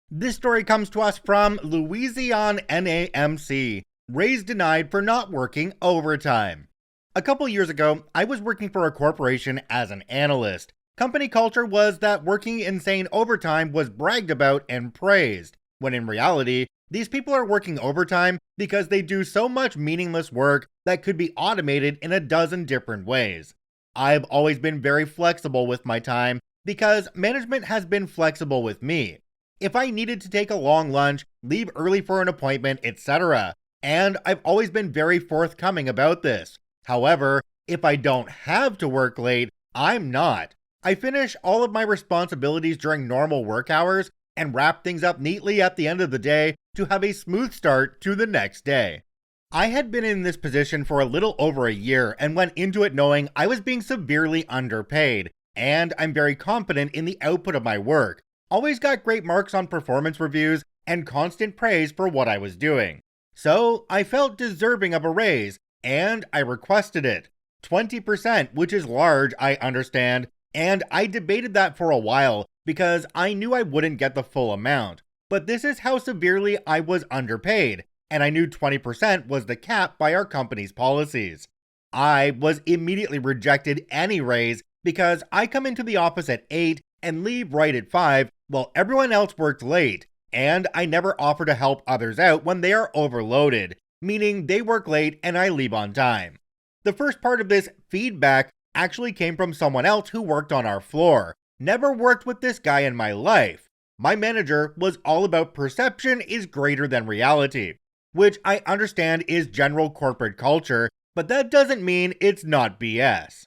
This story comes to us from Louisiana NAMC. Raise denied for not working overtime. A couple years ago, I was working for a corporation as an analyst. Company culture was that working insane overtime was bragged about and praised, when in reality, these people are working overtime because they do so much meaningless work that could be automated in a dozen different ways. I've always been very flexible with my time because management has been flexible with me. If I needed to take a long lunch, leave early for an appointment, etc., and I've always been very forthcoming about this. However, if I don't have to work late, I'm not. I finish all of my responsibilities during normal work hours and wrap things up neatly at the end of the day to have a smooth start to the next day. I had been in this position for a little over a year and went into it knowing I was being severely underpaid and I'm very confident in the output of my work. Always got great marks on performance reviews and constant praise for what I was doing. So I felt deserving of a raise, and I requested it. 20%, which is large, I understand, and I debated that for a while because I knew I wouldn't get the full amount. But this is how severely I was underpaid, and I knew 20% was the cap by our company's policies. I was immediately rejected any raise because I come into the office at 8 and leave right at 5 while everyone else worked late, and I never offer to help others out when they are overloaded, meaning they work late and I leave on time. The first part of this feedback actually came from someone else who worked on our floor. Never worked with this guy in my life. My manager was all about perception is greater than reality, which I understand is general corporate culture, but that doesn't mean it's not BS.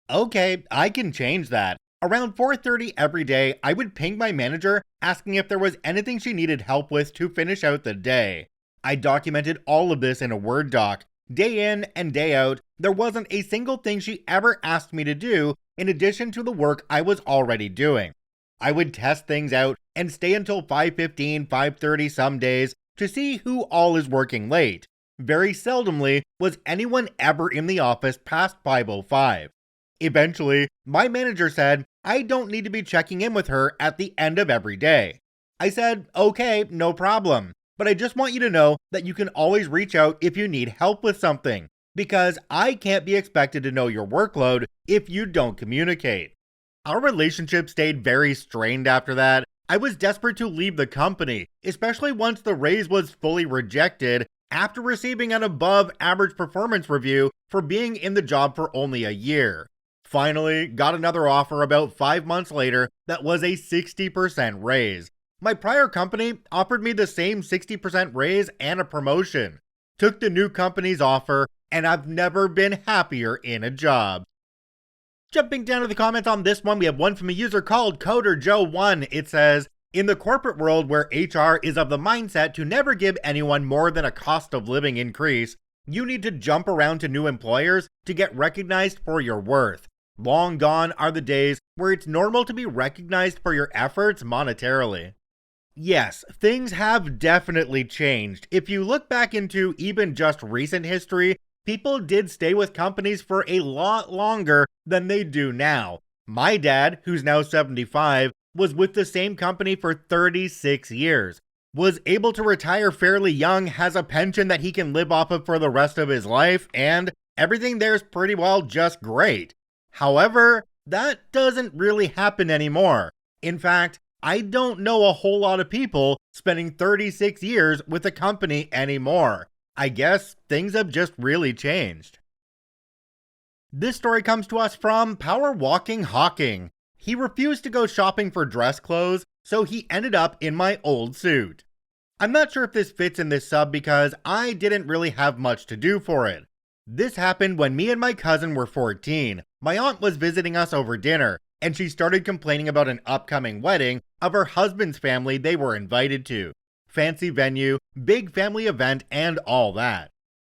Okay, I can change that. Around 4:30 every day, I would ping my manager asking if there was anything she needed help with to finish out the day. I documented all of this in a Word doc. Day in and day out, there wasn't a single thing she ever asked me to do in addition to the work I was already doing. I would test things out and stay until 5:15, 5:30 some days to see who all is working late. Very seldomly was anyone ever in the office past 5:05. Eventually, my manager said I don't need to be checking in with her at the end of every day. I said, okay, no problem, but I just want you to know that you can always reach out if you need help with something, because I can't be expected to know your workload if you don't communicate. Our relationship stayed very strained after that. I was desperate to leave the company, especially once the raise was fully rejected after receiving an above average performance review for being in the job for only a year. Finally, got another offer about 5 months later that was a 60% raise. My prior company offered me the same 60% raise and a promotion. Took the new company's offer, and I've never been happier in a job. Jumping down to the comments on this one, we have one from a user called CoderJoe1. It says, in the corporate world where HR is of the mindset to never give anyone more than a cost of living increase, you need to jump around to new employers to get recognized for your worth. Long gone are the days where it's normal to be recognized for your efforts monetarily. Yes, things have definitely changed. If you look back into even just recent history, people did stay with companies for a lot longer than they do now. My dad, who's now 75, was with the same company for 36 years. Was able to retire fairly young, has a pension that he can live off of for the rest of his life, and everything there's pretty well just great. However, that doesn't really happen anymore. In fact, I don't know a whole lot of people spending 36 years with a company anymore. I guess things have just really changed. This story comes to us from Power Walking Hawking. He refused to go shopping for dress clothes, so he ended up in my old suit. I'm not sure if this fits in this sub because I didn't really have much to do for it. This happened when me and my cousin were 14. My aunt was visiting us over dinner, and she started complaining about an upcoming wedding of her husband's family they were invited to. Fancy venue, big family event, and all that.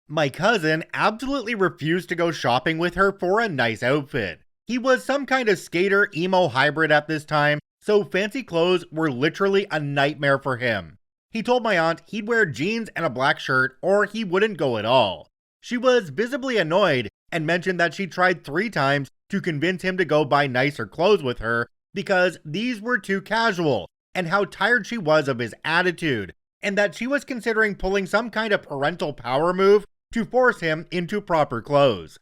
My cousin absolutely refused to go shopping with her for a nice outfit. He was some kind of skater emo hybrid at this time, so fancy clothes were literally a nightmare for him. He told my aunt he'd wear jeans and a black shirt or he wouldn't go at all. She was visibly annoyed and mentioned that she tried 3 times to convince him to go buy nicer clothes with her because these were too casual, and how tired she was of his attitude, and that she was considering pulling some kind of parental power move to force him into proper clothes.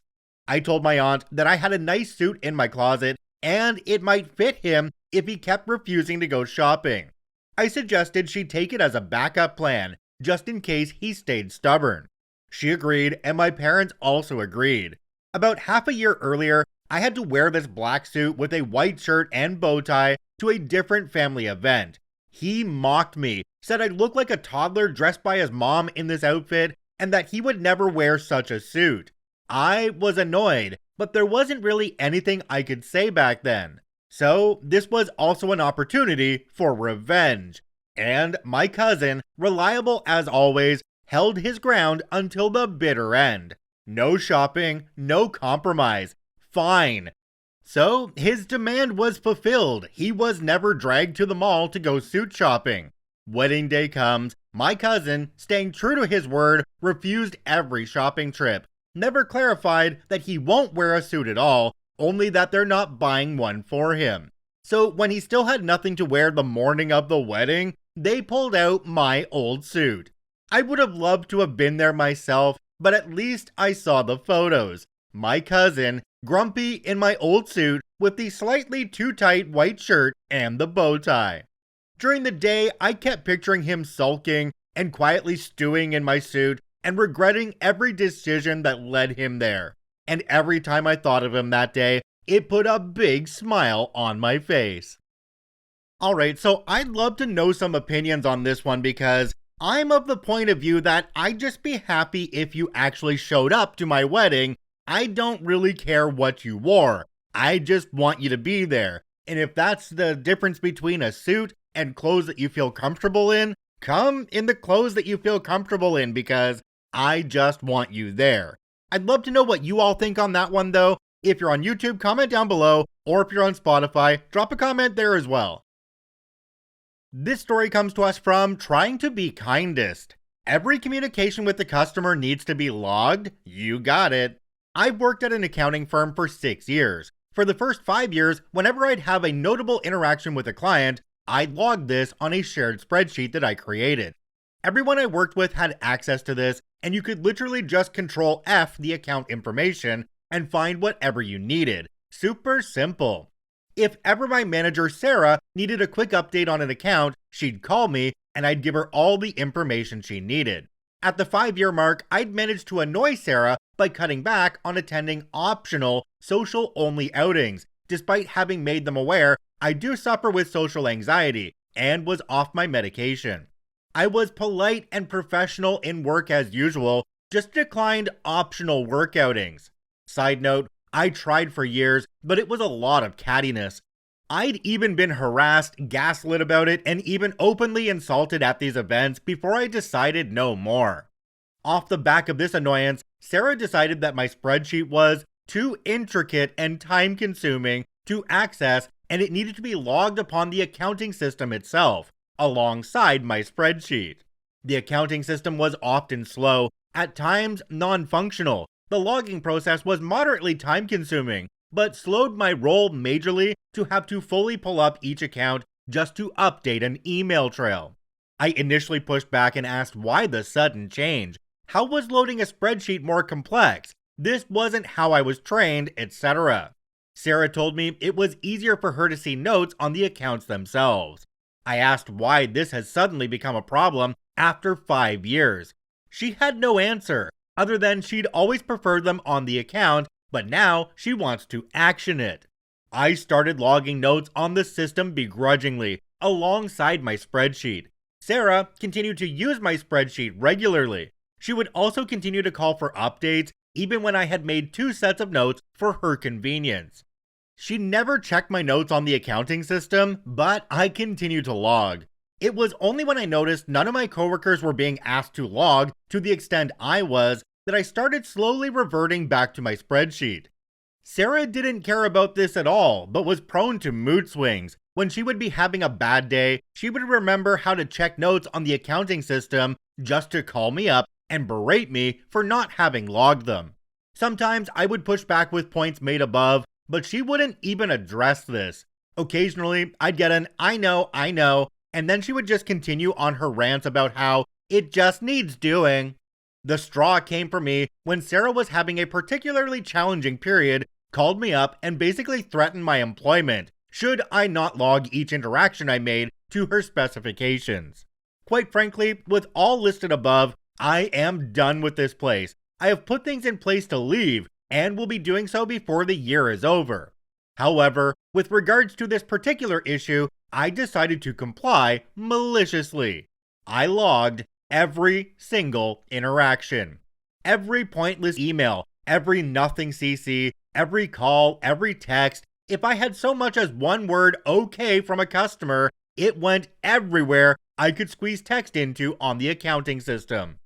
I told my aunt that I had a nice suit in my closet and it might fit him if he kept refusing to go shopping. I suggested she take it as a backup plan, just in case he stayed stubborn. She agreed, and my parents also agreed. About half a year earlier, I had to wear this black suit with a white shirt and bow tie to a different family event. He mocked me, said I looked like a toddler dressed by his mom in this outfit, and that he would never wear such a suit. I was annoyed, but there wasn't really anything I could say back then. So this was also an opportunity for revenge. And my cousin, reliable as always, held his ground until the bitter end. No shopping, no compromise. Fine. So his demand was fulfilled. He was never dragged to the mall to go suit shopping. Wedding day comes, my cousin, staying true to his word, refused every shopping trip. Never clarified that he won't wear a suit at all, only that they're not buying one for him. So when he still had nothing to wear the morning of the wedding, they pulled out my old suit. I would have loved to have been there myself, but at least I saw the photos. My cousin, grumpy in my old suit with the slightly too tight white shirt and the bow tie. During the day, I kept picturing him sulking and quietly stewing in my suit and regretting every decision that led him there. And every time I thought of him that day, it put a big smile on my face. Alright, so I'd love to know some opinions on this one because I'm of the point of view that I'd just be happy if you actually showed up to my wedding. I don't really care what you wore. I just want you to be there. And if that's the difference between a suit and clothes that you feel comfortable in, come in the clothes that you feel comfortable in because I just want you there. I'd love to know what you all think on that one though. If you're on YouTube, comment down below, or if you're on Spotify, drop a comment there as well. This story comes to us from Trying to Be Kindest. Every communication with the customer needs to be logged? You got it. I've worked at an accounting firm for 6 years. For the first 5 years, whenever I'd have a notable interaction with a client, I'd log this on a shared spreadsheet that I created. Everyone I worked with had access to this, and you could literally just Control F the account information and find whatever you needed. Super simple. If ever my manager Sarah needed a quick update on an account, she'd call me and I'd give her all the information she needed. At the 5-year mark, I'd managed to annoy Sarah by cutting back on attending optional social-only outings, despite having made them aware I do suffer with social anxiety and was off my medication. I was polite and professional in work as usual, just declined optional work outings. Side note, I tried for years, but it was a lot of cattiness. I'd even been harassed, gaslit about it, and even openly insulted at these events before I decided no more. Off the back of this annoyance, Sarah decided that my spreadsheet was too intricate and time-consuming to access, and it needed to be logged upon the accounting system itself, alongside my spreadsheet. The accounting system was often slow, at times non-functional. The logging process was moderately time-consuming, but slowed my role majorly to have to fully pull up each account just to update an email trail. I initially pushed back and asked why the sudden change. How was loading a spreadsheet more complex? This wasn't how I was trained, etc. Sarah told me it was easier for her to see notes on the accounts themselves. I asked why this has suddenly become a problem after 5 years. She had no answer, other than she'd always preferred them on the account, but now she wants to action it. I started logging notes on the system begrudgingly, alongside my spreadsheet. Sarah continued to use my spreadsheet regularly. She would also continue to call for updates, even when I had made 2 sets of notes for her convenience. She never checked my notes on the accounting system, but I continued to log. It was only when I noticed none of my coworkers were being asked to log to the extent I was that I started slowly reverting back to my spreadsheet. Sarah didn't care about this at all, but was prone to mood swings. When she would be having a bad day, she would remember how to check notes on the accounting system just to call me up and berate me for not having logged them. Sometimes I would push back with points made above, but she wouldn't even address this. Occasionally, I'd get an I know, and then she would just continue on her rants about how it just needs doing. The straw came for me when Sarah was having a particularly challenging period, called me up, and basically threatened my employment should I not log each interaction I made to her specifications. Quite frankly, with all listed above, I am done with this place. I have put things in place to leave, and will be doing so before the year is over. However, with regards to this particular issue, I decided to comply maliciously. I logged every single interaction. Every pointless email, every nothing CC, every call, every text. If I had so much as one word okay from a customer, it went everywhere I could squeeze text into on the accounting system.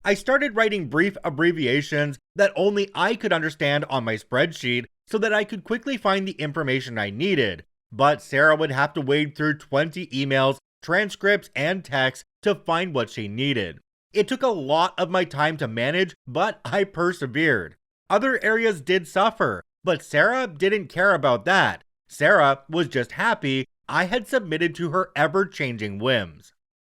I started writing brief abbreviations that only I could understand on my spreadsheet, so that I could quickly find the information I needed, but Sarah would have to wade through 20 emails, transcripts, and texts to find what she needed. It took a lot of my time to manage, but I persevered. Other areas did suffer, but Sarah didn't care about that. Sarah was just happy I had submitted to her ever-changing whims.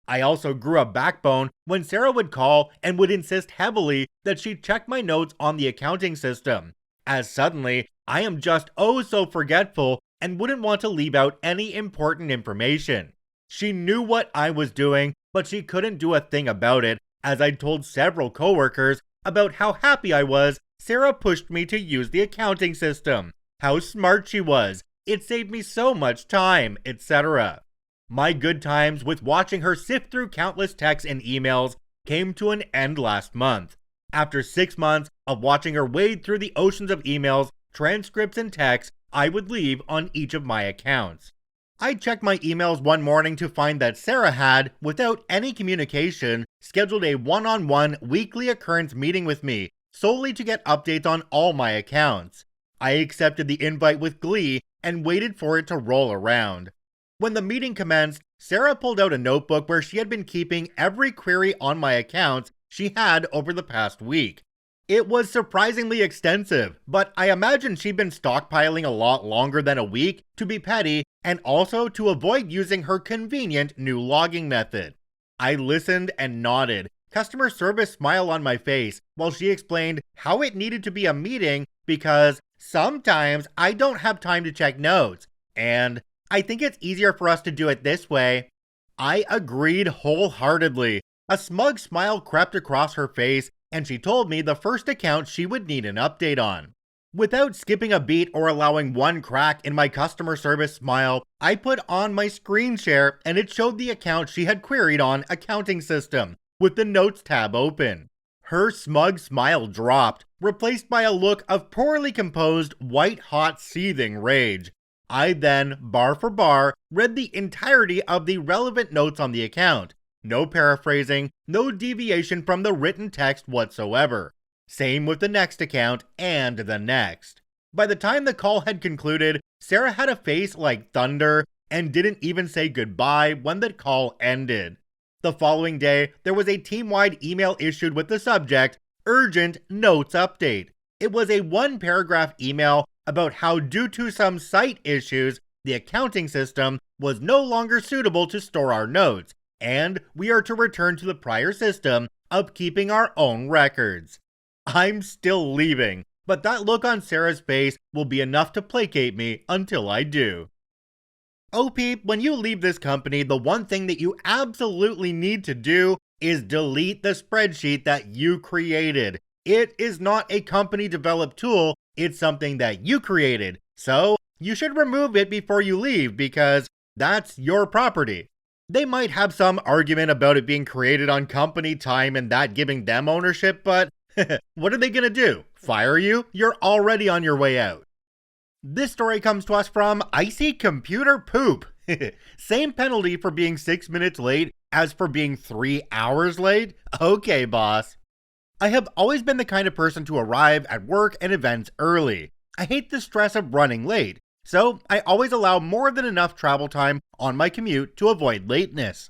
I also grew a backbone when Sarah would call and would insist heavily that she check my notes on the accounting system, as suddenly I am just oh so forgetful and wouldn't want to leave out any important information. She knew what I was doing, but she couldn't do a thing about it, as I'd told several coworkers about how happy I was Sarah pushed me to use the accounting system, how smart she was, it saved me so much time, etc. My good times with watching her sift through countless texts and emails came to an end last month. After 6 months of watching her wade through the oceans of emails, transcripts, and texts I would leave on each of my accounts. I checked my emails one morning to find that Sarah had, without any communication, scheduled a one-on-one weekly occurrence meeting with me, solely to get updates on all my accounts. I accepted the invite with glee and waited for it to roll around. When the meeting commenced, Sarah pulled out a notebook where she had been keeping every query on my accounts she had over the past week. It was surprisingly extensive, but I imagine she'd been stockpiling a lot longer than a week to be petty and also to avoid using her convenient new logging method. I listened and nodded, customer service smile on my face, while she explained how it needed to be a meeting because sometimes I don't have time to check notes, and I think it's easier for us to do it this way. I agreed wholeheartedly. A smug smile crept across her face, and she told me the first account she would need an update on. Without skipping a beat or allowing one crack in my customer service smile, I put on my screen share and it showed the account she had queried on accounting system, with the notes tab open. Her smug smile dropped, replaced by a look of poorly composed, white-hot seething rage. I then, bar for bar, read the entirety of the relevant notes on the account. No paraphrasing, no deviation from the written text whatsoever. Same with the next account and the next. By the time the call had concluded, Sarah had a face like thunder and didn't even say goodbye when the call ended. The following day, there was a team-wide email issued with the subject, Urgent Notes Update. It was a one-paragraph email about how due to some site issues, the accounting system was no longer suitable to store our notes, and we are to return to the prior system of keeping our own records. I'm still leaving, but that look on Sarah's face will be enough to placate me until I do. OP, when you leave this company, the one thing that you absolutely need to do is delete the spreadsheet that you created. It is not a company-developed tool, it's something that you created, so you should remove it before you leave because that's your property. They might have some argument about it being created on company time and that giving them ownership, but what are they gonna do? Fire you? You're already on your way out. This story comes to us from Icy Computer Poop. Same penalty for being 6 minutes late as for being 3 hours late? Okay, boss. I have always been the kind of person to arrive at work and events early. I hate the stress of running late, so I always allow more than enough travel time on my commute to avoid lateness.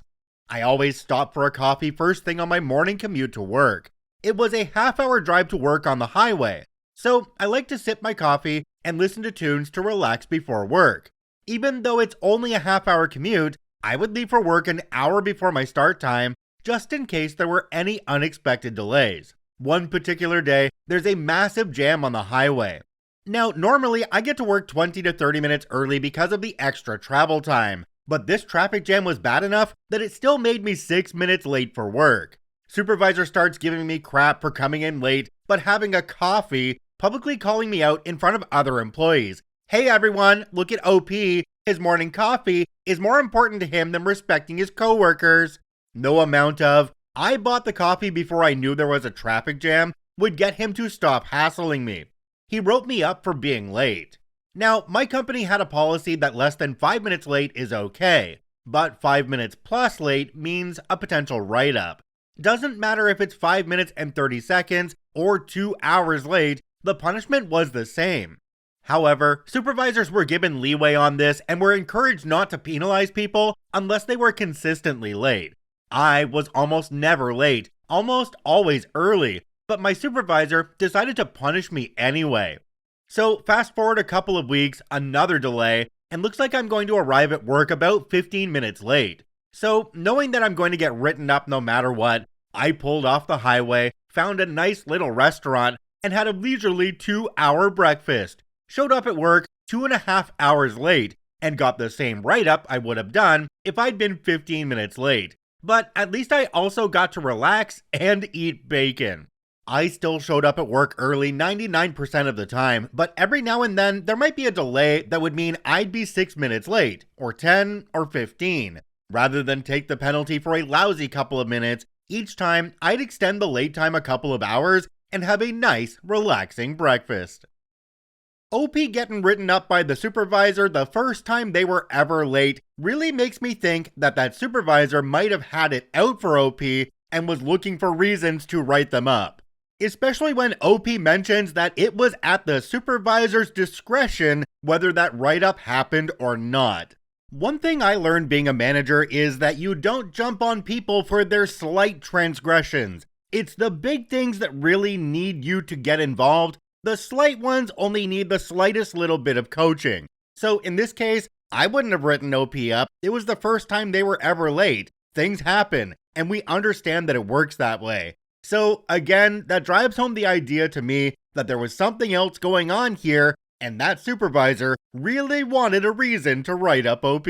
I always stop for a coffee first thing on my morning commute to work. It was a half-hour drive to work on the highway, so I like to sip my coffee and listen to tunes to relax before work. Even though it's only a half-hour commute, I would leave for work an hour before my start time, just in case there were any unexpected delays. One particular day, there's a massive jam on the highway. Now, normally I get to work 20 to 30 minutes early because of the extra travel time, but this traffic jam was bad enough that it still made me 6 minutes late for work. Supervisor starts giving me crap for coming in late, but having a coffee, publicly calling me out in front of other employees. Hey everyone, look at OP, his morning coffee is more important to him than respecting his coworkers. No amount of, I bought the coffee before I knew there was a traffic jam, would get him to stop hassling me. He wrote me up for being late. Now, my company had a policy that less than 5 minutes late is okay, but 5 minutes plus late means a potential write-up. Doesn't matter if it's 5 minutes and 30 seconds or 2 hours late, the punishment was the same. However, supervisors were given leeway on this and were encouraged not to penalize people unless they were consistently late. I was almost never late, almost always early, but my supervisor decided to punish me anyway. So fast forward a couple of weeks, another delay, and looks like I'm going to arrive at work about 15 minutes late. So knowing that I'm going to get written up no matter what, I pulled off the highway, found a nice little restaurant, and had a leisurely 2-hour breakfast. Showed up at work 2.5 hours late, and got the same write-up I would have done if I'd been 15 minutes late. But at least I also got to relax and eat bacon. I still showed up at work early 99% of the time, but every now and then there might be a delay that would mean I'd be 6 minutes late, or 10, or 15. Rather than take the penalty for a lousy couple of minutes, each time I'd extend the late time a couple of hours and have a nice, relaxing breakfast. OP getting written up by the supervisor the first time they were ever late really makes me think that that supervisor might have had it out for OP and was looking for reasons to write them up. Especially when OP mentions that it was at the supervisor's discretion whether that write-up happened or not. One thing I learned being a manager is that you don't jump on people for their slight transgressions. It's the big things that really need you to get involved. The slight ones only need the slightest little bit of coaching. So in this case, I wouldn't have written OP up. It was the first time they were ever late. Things happen, and we understand that it works that way. So again, that drives home the idea to me that there was something else going on here, and that supervisor really wanted a reason to write up OP.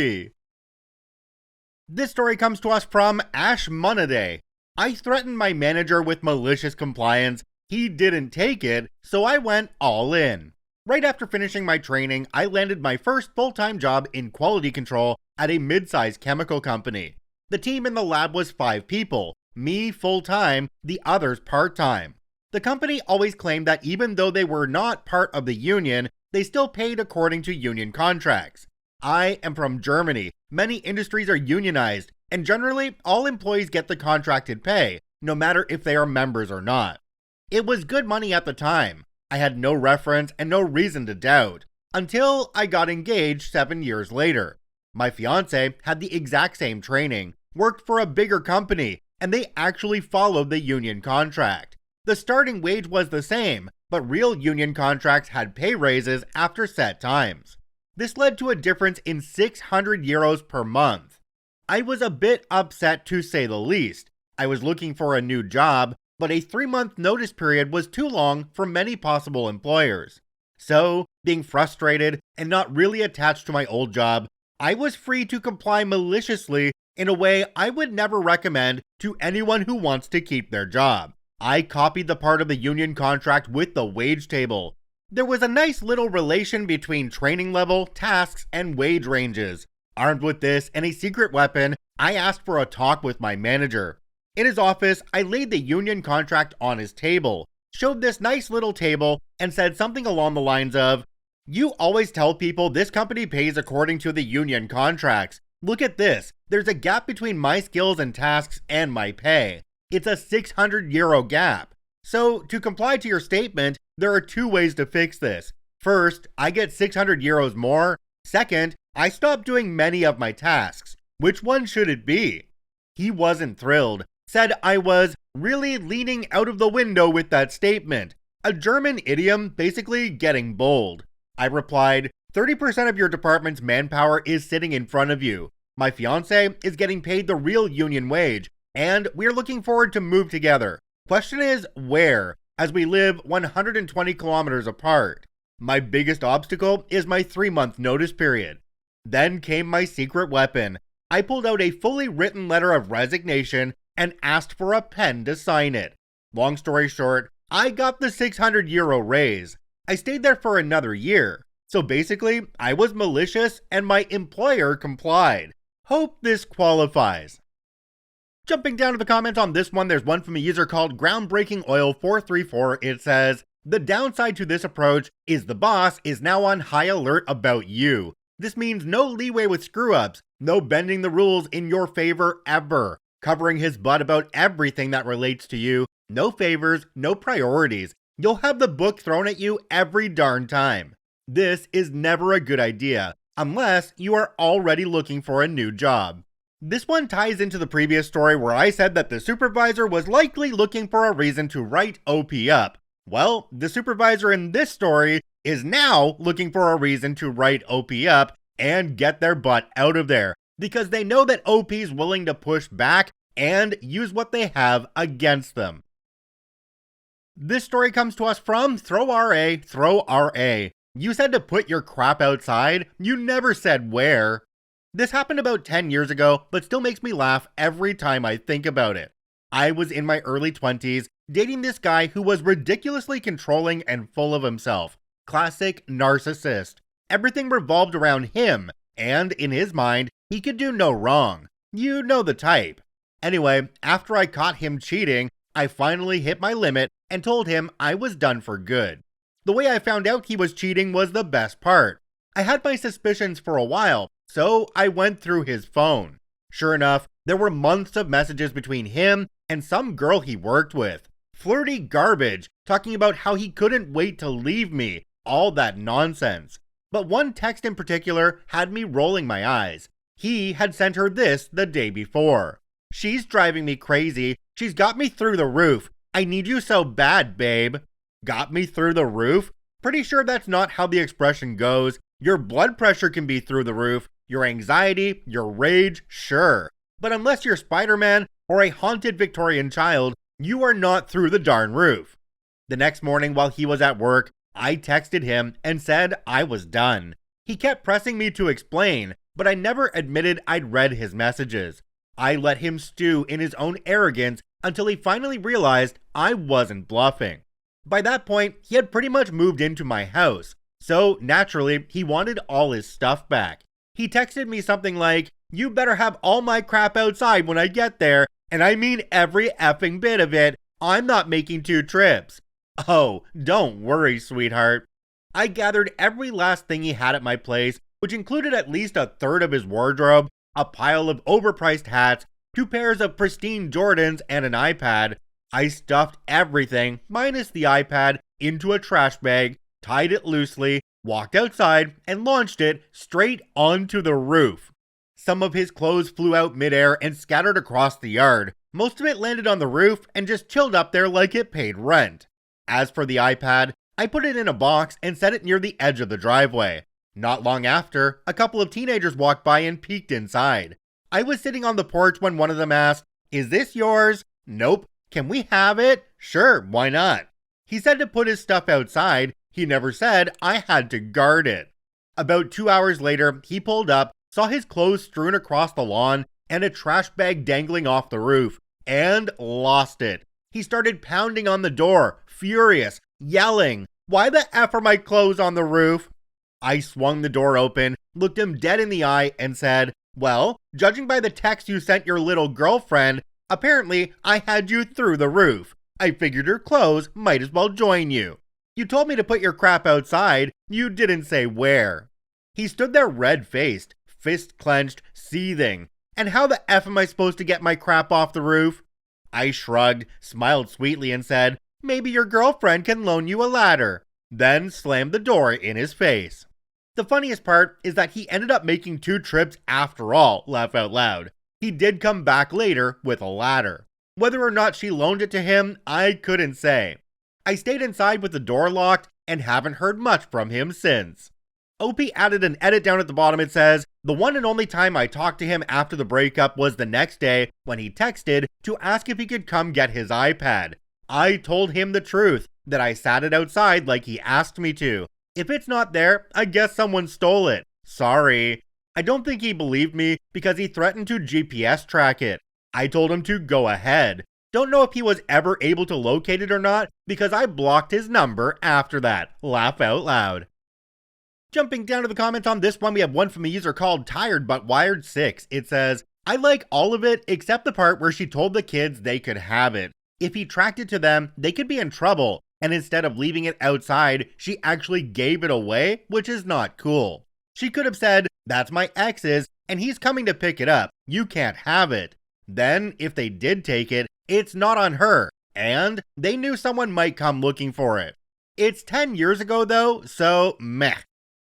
This story comes to us from Ash Monaday. I threatened my manager with malicious compliance. He didn't take it, so I went all in. Right after finishing my training, I landed my first full-time job in quality control at a mid-sized chemical company. The team in the lab was 5 people. Me full-time, the others part-time. The company always claimed that even though they were not part of the union, they still paid according to union contracts. I am from Germany. Many industries are unionized, and generally all employees get the contracted pay, no matter if they are members or not. It was good money at the time. I had no reference and no reason to doubt, until I got engaged 7 years later. My fiance had the exact same training, worked for a bigger company, and they actually followed the union contract. The starting wage was the same, but real union contracts had pay raises after set times. This led to a difference in 600 euros per month. I was a bit upset to say the least. I was looking for a new job, but a 3-month notice period was too long for many possible employers. So, being frustrated and not really attached to my old job, I was free to comply maliciously in a way I would never recommend to anyone who wants to keep their job. I copied the part of the union contract with the wage table. There was a nice little relation between training level, tasks, and wage ranges. Armed with this and a secret weapon, I asked for a talk with my manager. In his office, I laid the union contract on his table, showed this nice little table, and said something along the lines of, "You always tell people this company pays according to the union contracts. Look at this. There's a gap between my skills and tasks and my pay. It's a 600 euro gap. So, to comply to your statement, there are 2 ways to fix this. First, I get 600 euros more. Second, I stop doing many of my tasks. Which one should it be?" He wasn't thrilled. Said I was really leaning out of the window with that statement. A German idiom basically getting bold. I replied, 30% of your department's manpower is sitting in front of you. My fiance is getting paid the real union wage, and we're looking forward to move together. Question is, where? As we live 120 kilometers apart. My biggest obstacle is my 3-month notice period. Then came my secret weapon. I pulled out a fully written letter of resignation and asked for a pen to sign it. Long story short, I got the 600 euro raise. I stayed there for another year. So basically, I was malicious and my employer complied. Hope this qualifies. Jumping down to the comments on this one, there's one from a user called Groundbreaking Oil 434. It says, "The downside to this approach is the boss is now on high alert about you. This means no leeway with screw-ups, no bending the rules in your favor ever. Covering his butt about everything that relates to you. No favors, no priorities. You'll have the book thrown at you every darn time. This is never a good idea, unless you are already looking for a new job. This one ties into the previous story where I said that the supervisor was likely looking for a reason to write OP up. Well, the supervisor in this story is now looking for a reason to write OP up and get their butt out of there, because they know that OP is willing to push back and use what they have against them. This story comes to us from Throw RA. You said to put your crap outside. You never said where. This happened about 10 years ago, but still makes me laugh every time I think about it. I was in my early 20s, dating this guy who was ridiculously controlling and full of himself. Classic narcissist. Everything revolved around him, and in his mind, he could do no wrong. You know the type. Anyway, after I caught him cheating, I finally hit my limit and told him I was done for good. The way I found out he was cheating was the best part. I had my suspicions for a while, so I went through his phone. Sure enough, there were months of messages between him and some girl he worked with. Flirty garbage, talking about how he couldn't wait to leave me, all that nonsense. But one text in particular had me rolling my eyes. He had sent her this the day before. "She's driving me crazy. She's got me through the roof. I need you so bad, babe." Got me through the roof? Pretty sure that's not how the expression goes. Your blood pressure can be through the roof. Your anxiety, your rage, sure. But unless you're Spider-Man or a haunted Victorian child, you are not through the darn roof. The next morning while he was at work, I texted him and said I was done. He kept pressing me to explain, but I never admitted I'd read his messages. I let him stew in his own arrogance until he finally realized I wasn't bluffing. By that point, he had pretty much moved into my house, so naturally, he wanted all his stuff back. He texted me something like, "You better have all my crap outside when I get there, and I mean every effing bit of it. I'm not making 2 trips. Oh, don't worry, sweetheart. I gathered every last thing he had at my place, which included at least a third of his wardrobe, a pile of overpriced hats, 2 pairs of pristine Jordans, and an iPad. I stuffed everything, minus the iPad, into a trash bag, tied it loosely, walked outside, and launched it straight onto the roof. Some of his clothes flew out midair and scattered across the yard. Most of it landed on the roof and just chilled up there like it paid rent. As for the iPad, I put it in a box and set it near the edge of the driveway. Not long after, a couple of teenagers walked by and peeked inside. I was sitting on the porch when one of them asked, "Is this yours?" "Nope." "Can we have it?" "Sure, why not?" He said to put his stuff outside. He never said I had to guard it. About 2 hours later, he pulled up, saw his clothes strewn across the lawn, and a trash bag dangling off the roof, and lost it. He started pounding on the door, furious, yelling, "Why the F are my clothes on the roof?" I swung the door open, looked him dead in the eye, and said, "Well, judging by the text you sent your little girlfriend, apparently I had you through the roof. I figured your clothes might as well join you. You told me to put your crap outside, you didn't say where." He stood there red-faced, fist clenched, seething. "And how the F am I supposed to get my crap off the roof?" I shrugged, smiled sweetly, and said, "Maybe your girlfriend can loan you a ladder." Then slammed the door in his face. The funniest part is that he ended up making 2 trips after all, laugh out loud. He did come back later with a ladder. Whether or not she loaned it to him, I couldn't say. I stayed inside with the door locked and haven't heard much from him since. OP added an edit down at the bottom. It says, "The one and only time I talked to him after the breakup was the next day when he texted to ask if he could come get his iPad. I told him the truth, that I sat it outside like he asked me to. If it's not there, I guess someone stole it. Sorry." I don't think he believed me because he threatened to GPS track it. I told him to go ahead. Don't know if he was ever able to locate it or not because I blocked his number after that. Laugh out loud. Jumping down to the comments on this one, we have one from a user called Tired But Wired 6. It says, "I like all of it except the part where she told the kids they could have it. If he tracked it to them, they could be in trouble. And instead of leaving it outside, she actually gave it away, which is not cool. She could have said, 'That's my ex's, and he's coming to pick it up. You can't have it.' Then, if they did take it, it's not on her, and they knew someone might come looking for it. It's 10 years ago though, so meh.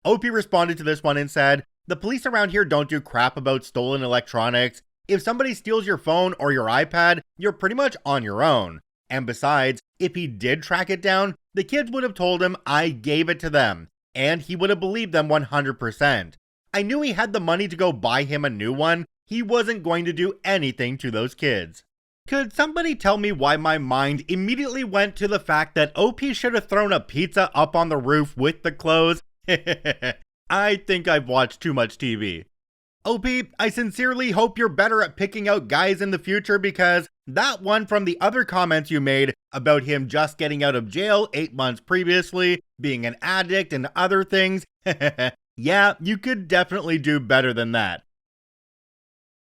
OP responded to this one and said, "The police around here don't do crap about stolen electronics. If somebody steals your phone or your iPad, you're pretty much on your own. And besides, if he did track it down, the kids would have told him I gave it to them, and he would have believed them 100%. I knew he had the money to go buy him a new one. He wasn't going to do anything to those kids." Could somebody tell me why my mind immediately went to the fact that OP should have thrown a pizza up on the roof with the clothes? I think I've watched too much TV. OP, I sincerely hope you're better at picking out guys in the future, because that one from the other comments you made about him just getting out of jail 8 months previously, being an addict and other things, yeah, you could definitely do better than that.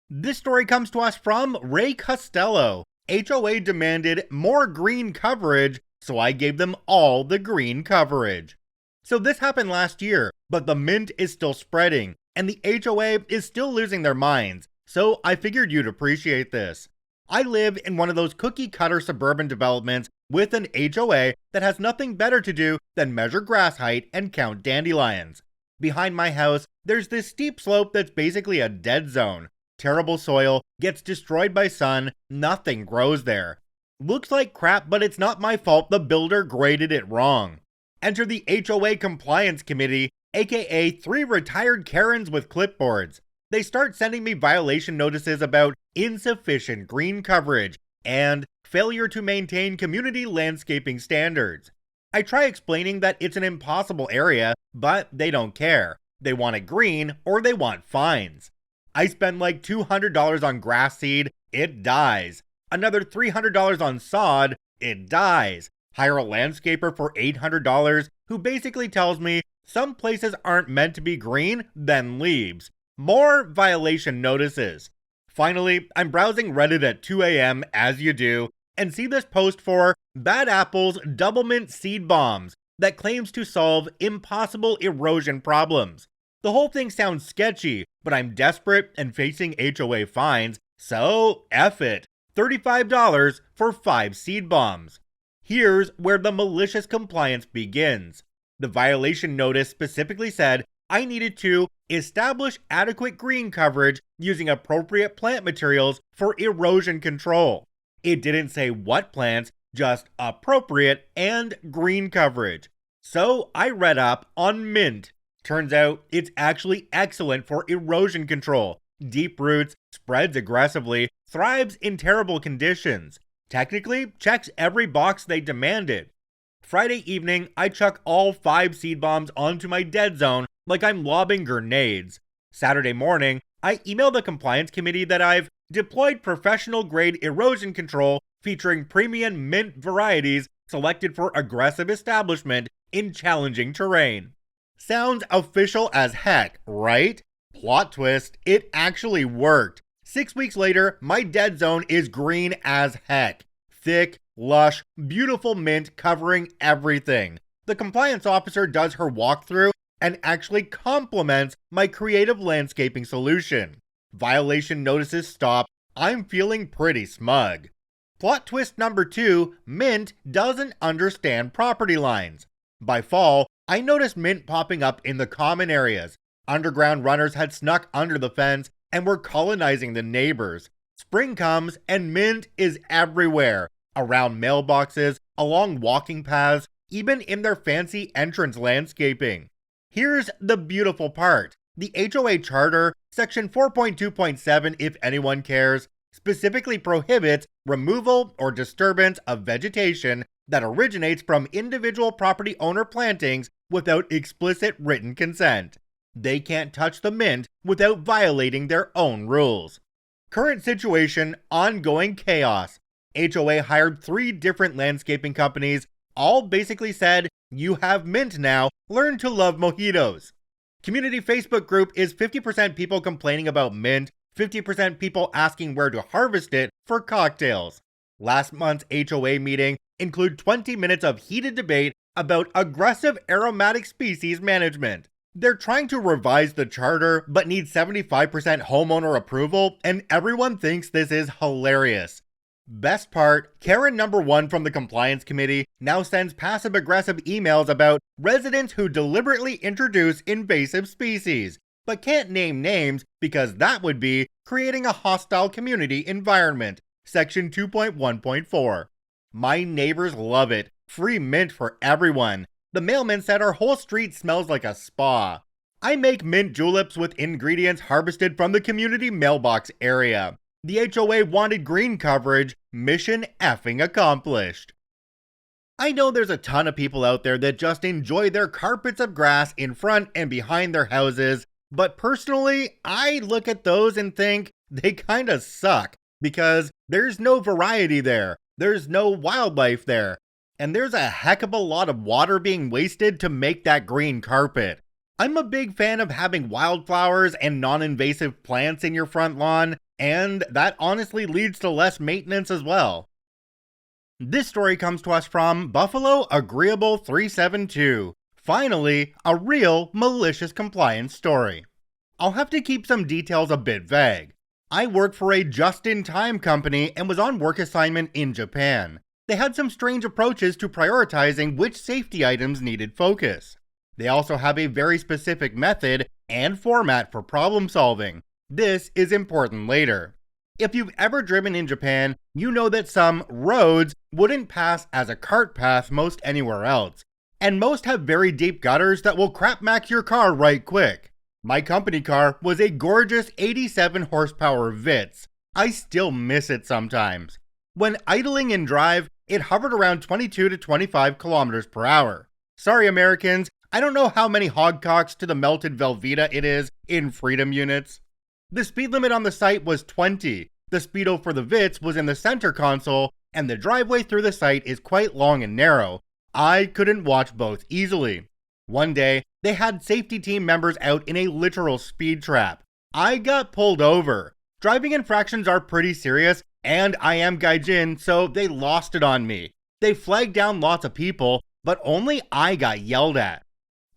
This story comes to us from Ray Costello. HOA demanded more green coverage, so I gave them all the green coverage. So this happened last year, but the mint is still spreading, and the HOA is still losing their minds, so I figured you'd appreciate this. I live in one of those cookie-cutter suburban developments with an HOA that has nothing better to do than measure grass height and count dandelions. Behind my house, there's this steep slope that's basically a dead zone. Terrible soil, gets destroyed by sun, nothing grows there. Looks like crap, but it's not my fault the builder graded it wrong. Enter the HOA Compliance Committee, aka 3 retired Karens with clipboards. They start sending me violation notices about insufficient green coverage and failure to maintain community landscaping standards. I try explaining that it's an impossible area, but they don't care. They want it green or they want fines. I spend like $200 on grass seed, it dies. Another $300 on sod, it dies. Hire a landscaper for $800 who basically tells me some places aren't meant to be green, then leaves. More violation notices. Finally, I'm browsing Reddit at 2 a.m. as you do, and see this post for Bad Apple's Double Mint Seed Bombs that claims to solve impossible erosion problems. The whole thing sounds sketchy, but I'm desperate and facing HOA fines, so F it. $35 for 5 seed bombs. Here's where the malicious compliance begins. The violation notice specifically said I needed to establish adequate green coverage using appropriate plant materials for erosion control. It didn't say what plants, just appropriate and green coverage. So I read up on mint. Turns out it's actually excellent for erosion control. Deep roots, spreads aggressively, thrives in terrible conditions. Technically, checks every box they demanded. Friday evening, I chuck all 5 seed bombs onto my dead zone like I'm lobbing grenades. Saturday morning, I email the compliance committee that I've deployed professional grade erosion control featuring premium mint varieties selected for aggressive establishment in challenging terrain. Sounds official as heck, right? Plot twist, it actually worked. 6 weeks later, my dead zone is green as heck. Thick, lush, beautiful mint covering everything. The compliance officer does her walkthrough and actually compliments my creative landscaping solution. Violation notices stop. I'm feeling pretty smug. Plot twist number 2, mint doesn't understand property lines. By fall, I noticed mint popping up in the common areas. Underground runners had snuck under the fence and were colonizing the neighbors. Spring comes and mint is everywhere. Around mailboxes, along walking paths, even in their fancy entrance landscaping. Here's the beautiful part. The HOA Charter, Section 4.2.7 if anyone cares, specifically prohibits removal or disturbance of vegetation that originates from individual property owner plantings without explicit written consent. They can't touch the mint without violating their own rules. Current situation, ongoing chaos. HOA hired 3 different landscaping companies, all basically said, "You have mint now, learn to love mojitos." Community Facebook group is 50% people complaining about mint, 50% people asking where to harvest it for cocktails. Last month's HOA meeting included 20 minutes of heated debate about aggressive aromatic species management. They're trying to revise the charter, but need 75% homeowner approval, and everyone thinks this is hilarious. Best part, Karen number 1 from the compliance committee now sends passive-aggressive emails about residents who deliberately introduce invasive species, but can't name names because that would be creating a hostile community environment. Section 2.1.4. My neighbors love it. Free mint for everyone. The mailman said our whole street smells like a spa. I make mint juleps with ingredients harvested from the community mailbox area. The HOA wanted green coverage. Mission effing accomplished. I know there's a ton of people out there that just enjoy their carpets of grass in front and behind their houses, but personally, I look at those and think they kinda suck because there's no variety there, there's no wildlife there, and there's a heck of a lot of water being wasted to make that green carpet. I'm a big fan of having wildflowers and non-invasive plants in your front lawn, and that honestly leads to less maintenance as well. This story comes to us from Buffalo Agreeable 372. Finally, a real malicious compliance story. I'll have to keep some details a bit vague. I work for a just-in-time company and was on work assignment in Japan. They had some strange approaches to prioritizing which safety items needed focus. They also have a very specific method and format for problem solving. This is important later. If you've ever driven in Japan, you know that some roads wouldn't pass as a cart path most anywhere else, and most have very deep gutters that will crap-mac your car right quick. My company car was a gorgeous 87 horsepower Vitz. I still miss it sometimes. When idling in drive, it hovered around 22 to 25 kilometers per hour. Sorry Americans, I don't know how many hogcocks to the melted Velveeta it is in freedom units. The speed limit on the site was 20. The speedo for the Vitz was in the center console, and the driveway through the site is quite long and narrow. I couldn't watch both easily. One day, they had safety team members out in a literal speed trap. I got pulled over. Driving infractions are pretty serious, and I am gaijin, so they lost it on me. They flagged down lots of people, but only I got yelled at.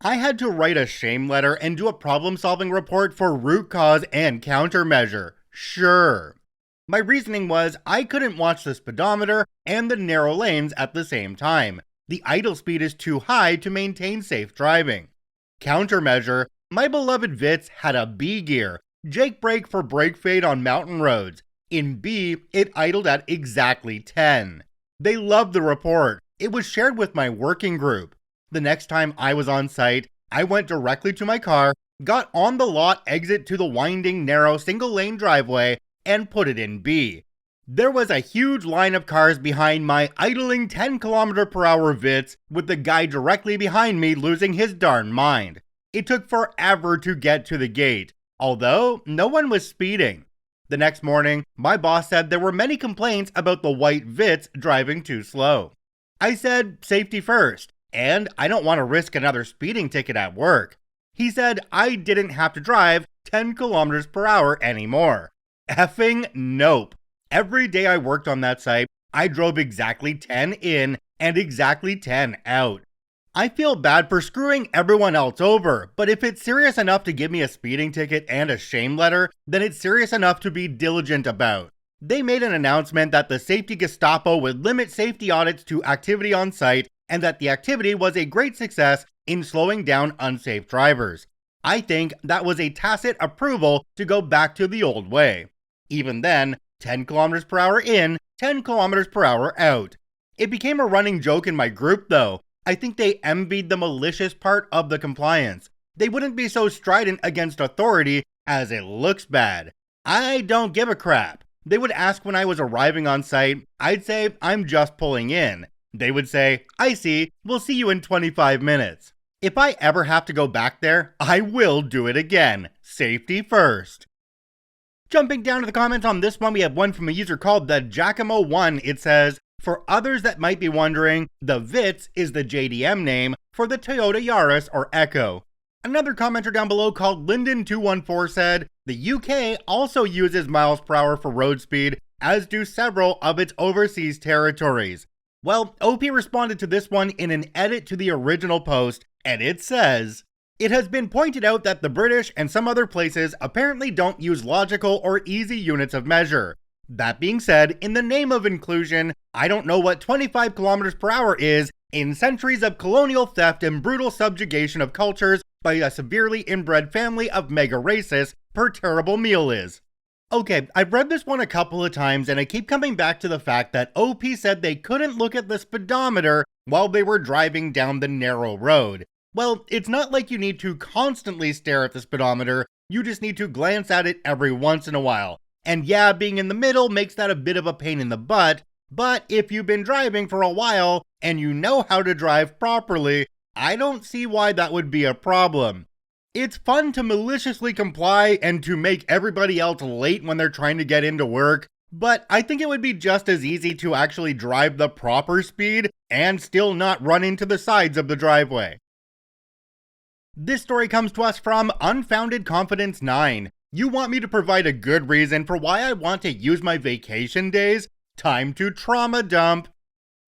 I had to write a shame letter and do a problem-solving report for root cause and countermeasure. Sure. My reasoning was I couldn't watch the speedometer and the narrow lanes at the same time. The idle speed is too high to maintain safe driving. Countermeasure, my beloved Vitz had a B gear, Jake brake for brake fade on mountain roads. In B, it idled at exactly 10. They loved the report. It was shared with my working group. The next time I was on site, I went directly to my car, got on the lot exit to the winding, narrow, single-lane driveway, and put it in B. There was a huge line of cars behind my idling 10km/h Vitz, with the guy directly behind me losing his darn mind. It took forever to get to the gate, although no one was speeding. The next morning, my boss said there were many complaints about the white Vitz driving too slow. I said safety first, and I don't want to risk another speeding ticket at work. He said I didn't have to drive 10 kilometers per hour anymore. Effing nope. Every day I worked on that site, I drove exactly 10 in and exactly 10 out. I feel bad for screwing everyone else over, but if it's serious enough to give me a speeding ticket and a shame letter, then it's serious enough to be diligent about. They made an announcement that the safety Gestapo would limit safety audits to activity on site and that the activity was a great success in slowing down unsafe drivers. I think that was a tacit approval to go back to the old way. Even then, 10 kilometers per hour in, 10 kilometers per hour out. It became a running joke in my group though. I think they envied the malicious part of the compliance. They wouldn't be so strident against authority as it looks bad. I don't give a crap. They would ask when I was arriving on site. I'd say I'm just pulling in. They would say, I see, we'll see you in 25 minutes. If I ever have to go back there, I will do it again. Safety first. Jumping down to the comments on this one, we have one from a user called the Giacomo1. It says, for others that might be wondering, the Vitz is the JDM name for the Toyota Yaris or Echo. Another commenter down below called Lyndon214 said, the UK also uses miles per hour for road speed, as do several of its overseas territories. Well, OP responded to this one in an edit to the original post, and it says, it has been pointed out that the British and some other places apparently don't use logical or easy units of measure. That being said, in the name of inclusion, I don't know what 25 kilometers per hour is in centuries of colonial theft and brutal subjugation of cultures by a severely inbred family of mega racists per terrible meal is. Okay, I've read this one a couple of times and I keep coming back to the fact that OP said they couldn't look at the speedometer while they were driving down the narrow road. Well, it's not like you need to constantly stare at the speedometer, you just need to glance at it every once in a while. And yeah, being in the middle makes that a bit of a pain in the butt, but if you've been driving for a while and you know how to drive properly, I don't see why that would be a problem. It's fun to maliciously comply and to make everybody else late when they're trying to get into work, but I think it would be just as easy to actually drive the proper speed and still not run into the sides of the driveway. This story comes to us from Unfounded Confidence 9. You want me to provide a good reason for why I want to use my vacation days? Time to trauma dump.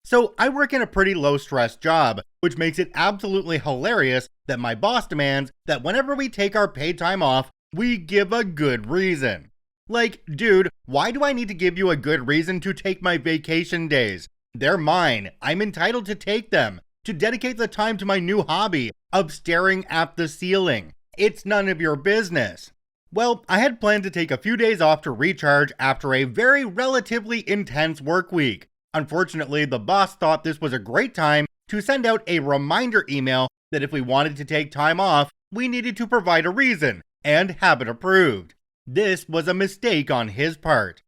So I work in a pretty low stress job, which makes it absolutely hilarious that my boss demands that whenever we take our paid time off, we give a good reason. Like, dude, why do I need to give you a good reason to take my vacation days? They're mine. I'm entitled to take them, to dedicate the time to my new hobby of staring at the ceiling. It's none of your business. Well, I had planned to take a few days off to recharge after a very relatively intense work week. Unfortunately, the boss thought this was a great time to send out a reminder email that if we wanted to take time off, we needed to provide a reason and have it approved. This was a mistake on his part.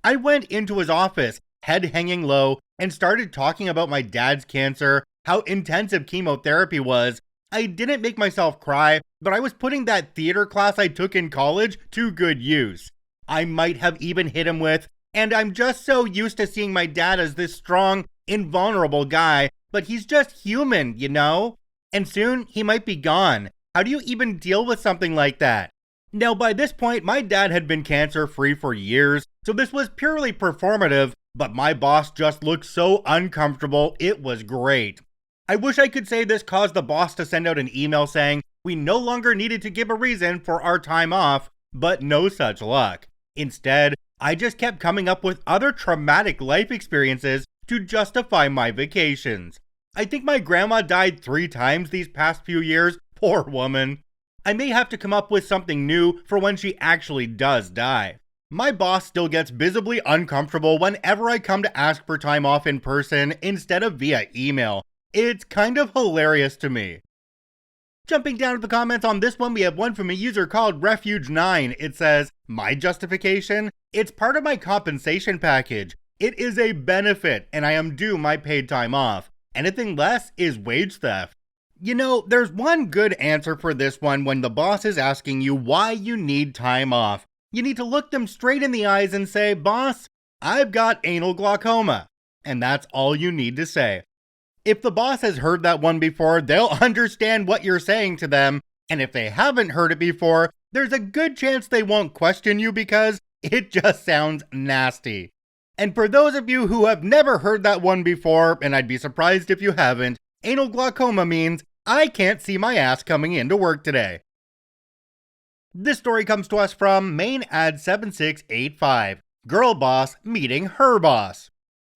I went into his office, head hanging low, and started talking about my dad's cancer, how intensive chemotherapy was. I didn't make myself cry, but I was putting that theater class I took in college to good use. I might have even hit him with, and I'm just so used to seeing my dad as this strong, invulnerable guy, but he's just human, you know? And soon, he might be gone. How do you even deal with something like that? Now, by this point, my dad had been cancer-free for years, so this was purely performative, but my boss just looked so uncomfortable, it was great. I wish I could say this caused the boss to send out an email saying we no longer needed to give a reason for our time off, but no such luck. Instead, I just kept coming up with other traumatic life experiences to justify my vacations. I think my grandma died 3 times these past few years, poor woman. I may have to come up with something new for when she actually does die. My boss still gets visibly uncomfortable whenever I come to ask for time off in person instead of via email. It's kind of hilarious to me. Jumping down to the comments on this one, we have one from a user called Refuge9. It says, my justification? It's part of my compensation package. It is a benefit, and I am due my paid time off. Anything less is wage theft. You know, there's one good answer for this one when the boss is asking you why you need time off. You need to look them straight in the eyes and say, boss, I've got anal glaucoma. And that's all you need to say. If the boss has heard that one before, they'll understand what you're saying to them. And if they haven't heard it before, there's a good chance they won't question you because it just sounds nasty. And for those of you who have never heard that one before, and I'd be surprised if you haven't, anal glaucoma means I can't see my ass coming into work today. This story comes to us from Main Ad 7685. Girl boss meeting her boss.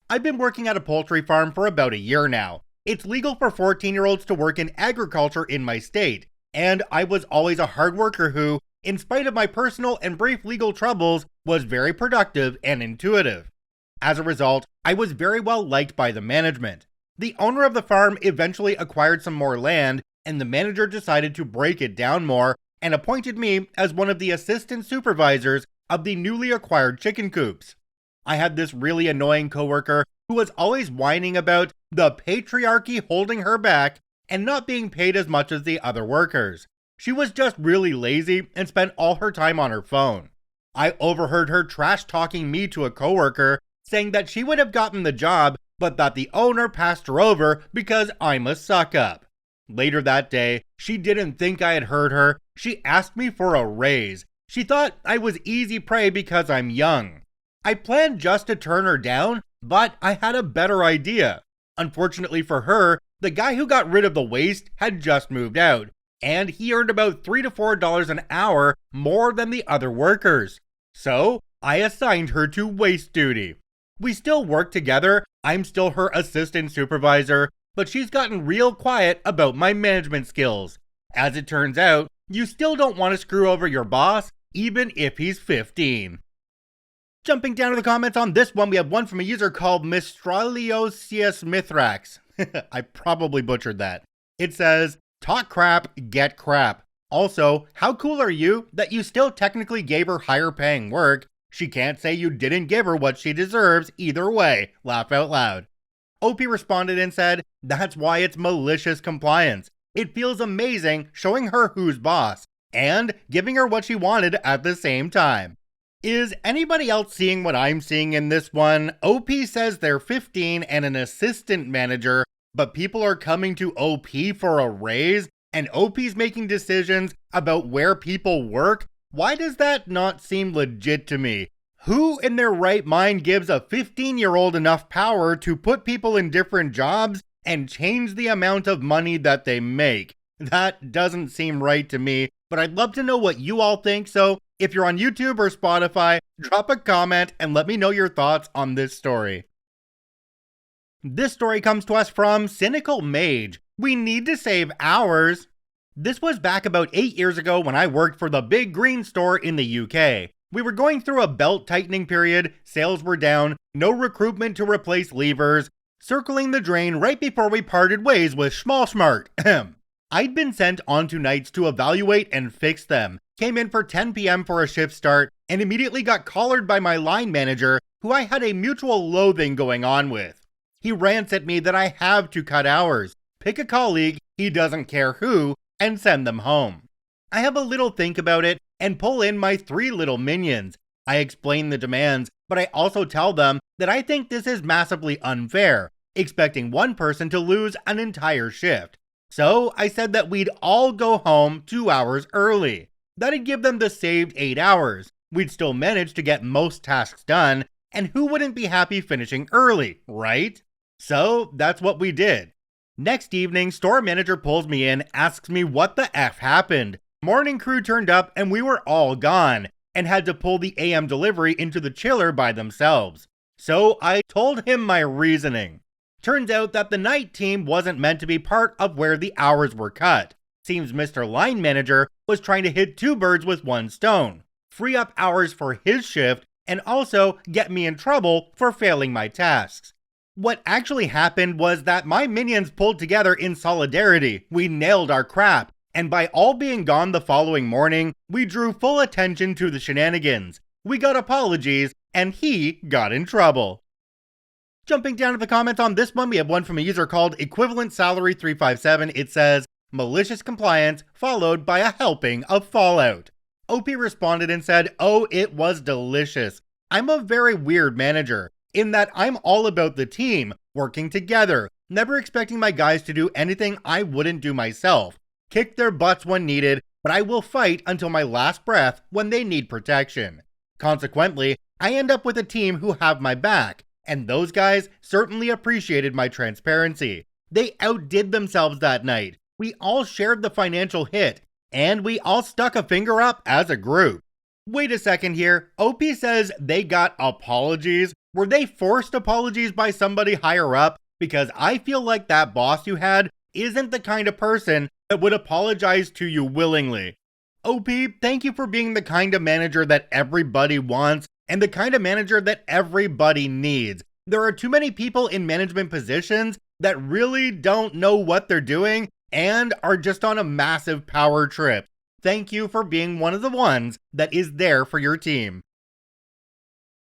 I've been working at a poultry farm for about a year now. It's legal for 14-year-olds to work in agriculture in my state, and I was always a hard worker who, in spite of my personal and brief legal troubles, was very productive and intuitive. As a result, I was very well liked by the management. The owner of the farm eventually acquired some more land, and the manager decided to break it down more and appointed me as one of the assistant supervisors of the newly acquired chicken coops. I had this really annoying coworker who was always whining about the patriarchy holding her back and not being paid as much as the other workers. She was just really lazy and spent all her time on her phone. I overheard her trash-talking me to a coworker, saying that she would have gotten the job, but that the owner passed her over because I'm a suck-up. Later that day, she didn't think I had heard her. She asked me for a raise. She thought I was easy prey because I'm young. I planned just to turn her down, but I had a better idea. Unfortunately for her, the guy who got rid of the waste had just moved out, and he earned about $3 to $4 an hour more than the other workers. So, I assigned her to waste duty. We still work together, I'm still her assistant supervisor, but she's gotten real quiet about my management skills. As it turns out, you still don't want to screw over your boss, even if he's 15. Jumping down to the comments on this one, we have one from a user called Mistraliosius Mithrax. I probably butchered that. It says, talk crap, get crap. Also, how cool are you that you still technically gave her higher paying work? She can't say you didn't give her what she deserves either way. Laugh out loud. OP responded and said, that's why it's malicious compliance. It feels amazing showing her who's boss and giving her what she wanted at the same time. Is anybody else seeing what I'm seeing in this one? OP says they're 15 and an assistant manager, but people are coming to OP for a raise, and OP's making decisions about where people work? Why does that not seem legit to me? Who in their right mind gives a 15-year-old enough power to put people in different jobs and change the amount of money that they make? That doesn't seem right to me, but I'd love to know what you all think, so if you're on YouTube or Spotify, drop a comment and let me know your thoughts on this story. This story comes to us from Cynical Mage. We need to save hours. This was back about 8 years ago when I worked for the Big Green Store in the UK. We were going through a belt tightening period, sales were down, no recruitment to replace leavers, circling the drain right before we parted ways with Schmalsmart. I'd been sent onto nights to evaluate and fix them, came in for 10 p.m. for a shift start, and immediately got collared by my line manager, who I had a mutual loathing going on with. He rants at me that I have to cut hours, pick a colleague, he doesn't care who, and send them home. I have a little think about it and pull in my 3 little minions. I explain the demands, but I also tell them that I think this is massively unfair, expecting one person to lose an entire shift. So I said that we'd all go home 2 hours early. That'd give them the saved 8 hours. We'd still manage to get most tasks done, and who wouldn't be happy finishing early, right? So that's what we did. Next evening, store manager pulls me in, asks me what the F happened. Morning crew turned up and we were all gone, and had to pull the AM delivery into the chiller by themselves. So I told him my reasoning. Turns out that the night team wasn't meant to be part of where the hours were cut. Seems Mr. Line Manager was trying to hit 2 birds with 1 stone. Free up hours for his shift and also get me in trouble for failing my tasks. What actually happened was that my minions pulled together in solidarity. We nailed our crap, and by all being gone the following morning, we drew full attention to the shenanigans. We got apologies, and he got in trouble. Jumping down to the comments on this one, we have one from a user called Equivalent Salary 357. It says, Malicious Compliance, followed by a helping of Fallout. OP responded and said, oh, it was delicious. I'm a very weird manager, in that I'm all about the team, working together, never expecting my guys to do anything I wouldn't do myself. Kick their butts when needed, but I will fight until my last breath when they need protection. Consequently, I end up with a team who have my back, and those guys certainly appreciated my transparency. They outdid themselves that night. We all shared the financial hit, and we all stuck a finger up as a group. Wait a second here, OP says they got apologies. Were they forced apologies by somebody higher up? Because I feel like that boss you had isn't the kind of person that would apologize to you willingly. OP, thank you for being the kind of manager that everybody wants and the kind of manager that everybody needs. There are too many people in management positions that really don't know what they're doing and are just on a massive power trip. Thank you for being one of the ones that is there for your team.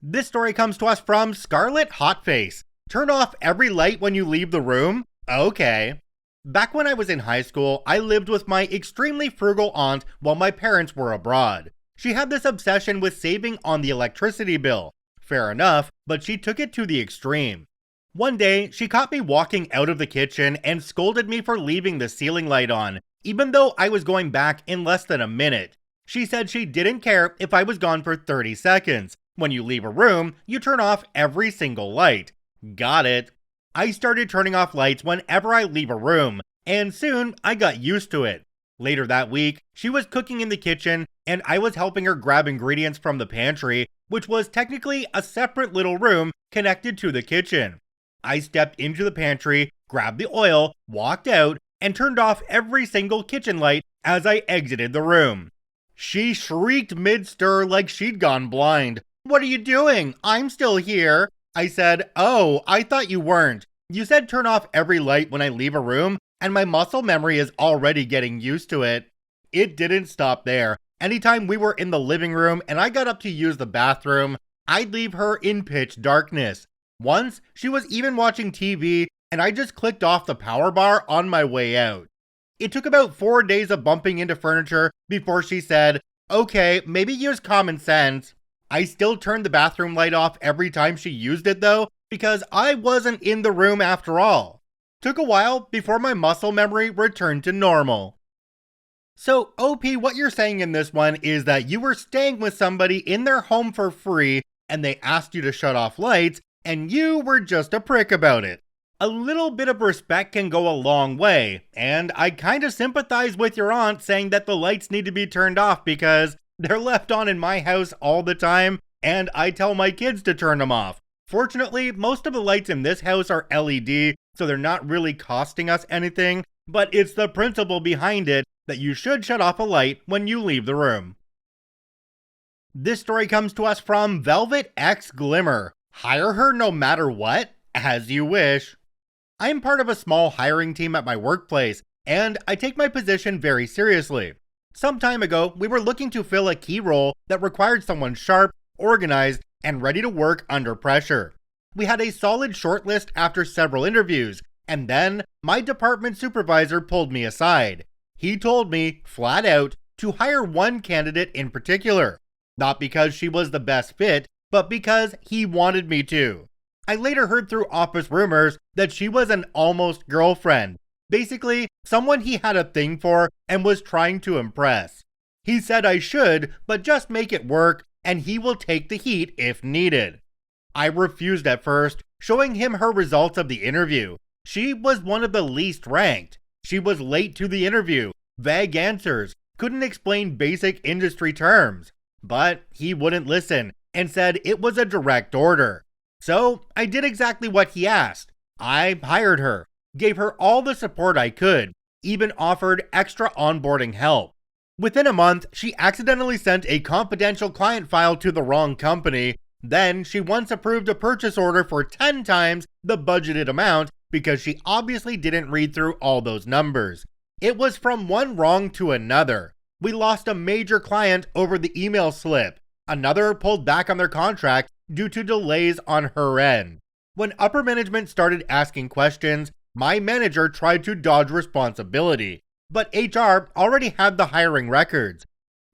This story comes to us from Scarlet Hotface. Turn off every light when you leave the room? Okay. Back when I was in high school, I lived with my extremely frugal aunt while my parents were abroad. She had this obsession with saving on the electricity bill. Fair enough, but she took it to the extreme. One day, she caught me walking out of the kitchen and scolded me for leaving the ceiling light on, even though I was going back in less than a minute. She said she didn't care if I was gone for 30 seconds. When you leave a room, you turn off every single light. Got it. I started turning off lights whenever I leave a room, and soon I got used to it. Later that week, she was cooking in the kitchen, and I was helping her grab ingredients from the pantry which was technically a separate little room connected to the kitchen. I stepped into the pantry, grabbed the oil, walked out, and turned off every single kitchen light as I exited the room. She shrieked mid-stir like she'd gone blind. "What are you doing? I'm still here." I said, "Oh, I thought you weren't. You said turn off every light when I leave a room, and my muscle memory is already getting used to it." It didn't stop there. Anytime we were in the living room and I got up to use the bathroom, I'd leave her in pitch darkness. Once, she was even watching TV and I just clicked off the power bar on my way out. It took about 4 days of bumping into furniture before she said, "Okay, maybe use common sense." I still turned the bathroom light off every time she used it though, because I wasn't in the room after all. Took a while before my muscle memory returned to normal. So, OP, what you're saying in this one is that you were staying with somebody in their home for free and they asked you to shut off lights and you were just a prick about it. A little bit of respect can go a long way, and I kind of sympathize with your aunt saying that the lights need to be turned off because they're left on in my house all the time and I tell my kids to turn them off. Fortunately, most of the lights in this house are LED, so they're not really costing us anything, but it's the principle behind it that you should shut off a light when you leave the room. This story comes to us from Velvet X Glimmer. Hire her no matter what? As you wish. I am part of a small hiring team at my workplace, and I take my position very seriously. Some time ago, we were looking to fill a key role that required someone sharp, organized, and ready to work under pressure. We had a solid shortlist after several interviews, and then my department supervisor pulled me aside. He told me, flat out, to hire one candidate in particular. Not because she was the best fit, but because he wanted me to. I later heard through office rumors that she was an almost girlfriend. Basically, someone he had a thing for and was trying to impress. He said I should, but just make it work, and he will take the heat if needed. I refused at first, showing him her results of the interview. She was one of the least ranked. She was late to the interview, vague answers, couldn't explain basic industry terms. But he wouldn't listen and said it was a direct order. So I did exactly what he asked. I hired her, gave her all the support I could, even offered extra onboarding help. Within a month, she accidentally sent a confidential client file to the wrong company. Then she once approved a purchase order for 10 times the budgeted amount because she obviously didn't read through all those numbers. It was from one wrong to another. We lost a major client over the email slip. Another pulled back on their contract due to delays on her end. When upper management started asking questions, my manager tried to dodge responsibility, but HR already had the hiring records.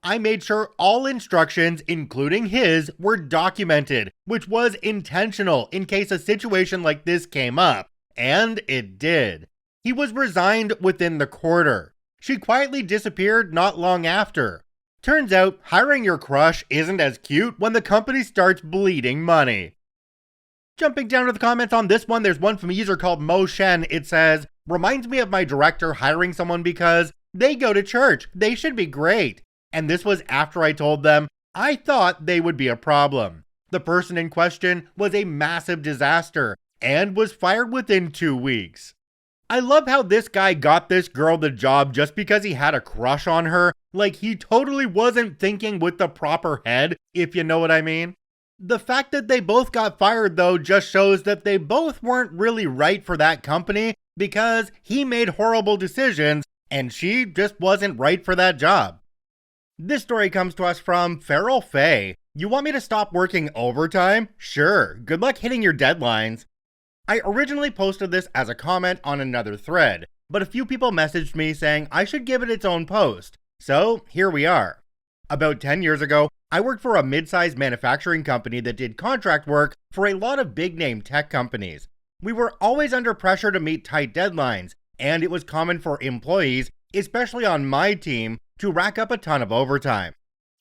I made sure all instructions, including his, were documented, which was intentional in case a situation like this came up, and it did. He was resigned within the quarter. She quietly disappeared not long after. Turns out, hiring your crush isn't as cute when the company starts bleeding money. Jumping down to the comments on this one, there's one from a user called Mo Shen. It says, "Reminds me of my director hiring someone because they go to church. They should be great." And this was after I told them I thought they would be a problem. The person in question was a massive disaster and was fired within 2 weeks. I love how this guy got this girl the job just because he had a crush on her. Like, he totally wasn't thinking with the proper head, if you know what I mean. The fact that they both got fired though just shows that they both weren't really right for that company because he made horrible decisions and she just wasn't right for that job. This story comes to us from Feral Faye. "You want me to stop working overtime? Sure. Good luck hitting your deadlines." I originally posted this as a comment on another thread, but a few people messaged me saying I should give it its own post. So here we are. About 10 years ago, I worked for a mid-sized manufacturing company that did contract work for a lot of big-name tech companies. We were always under pressure to meet tight deadlines, and it was common for employees, especially on my team, to rack up a ton of overtime.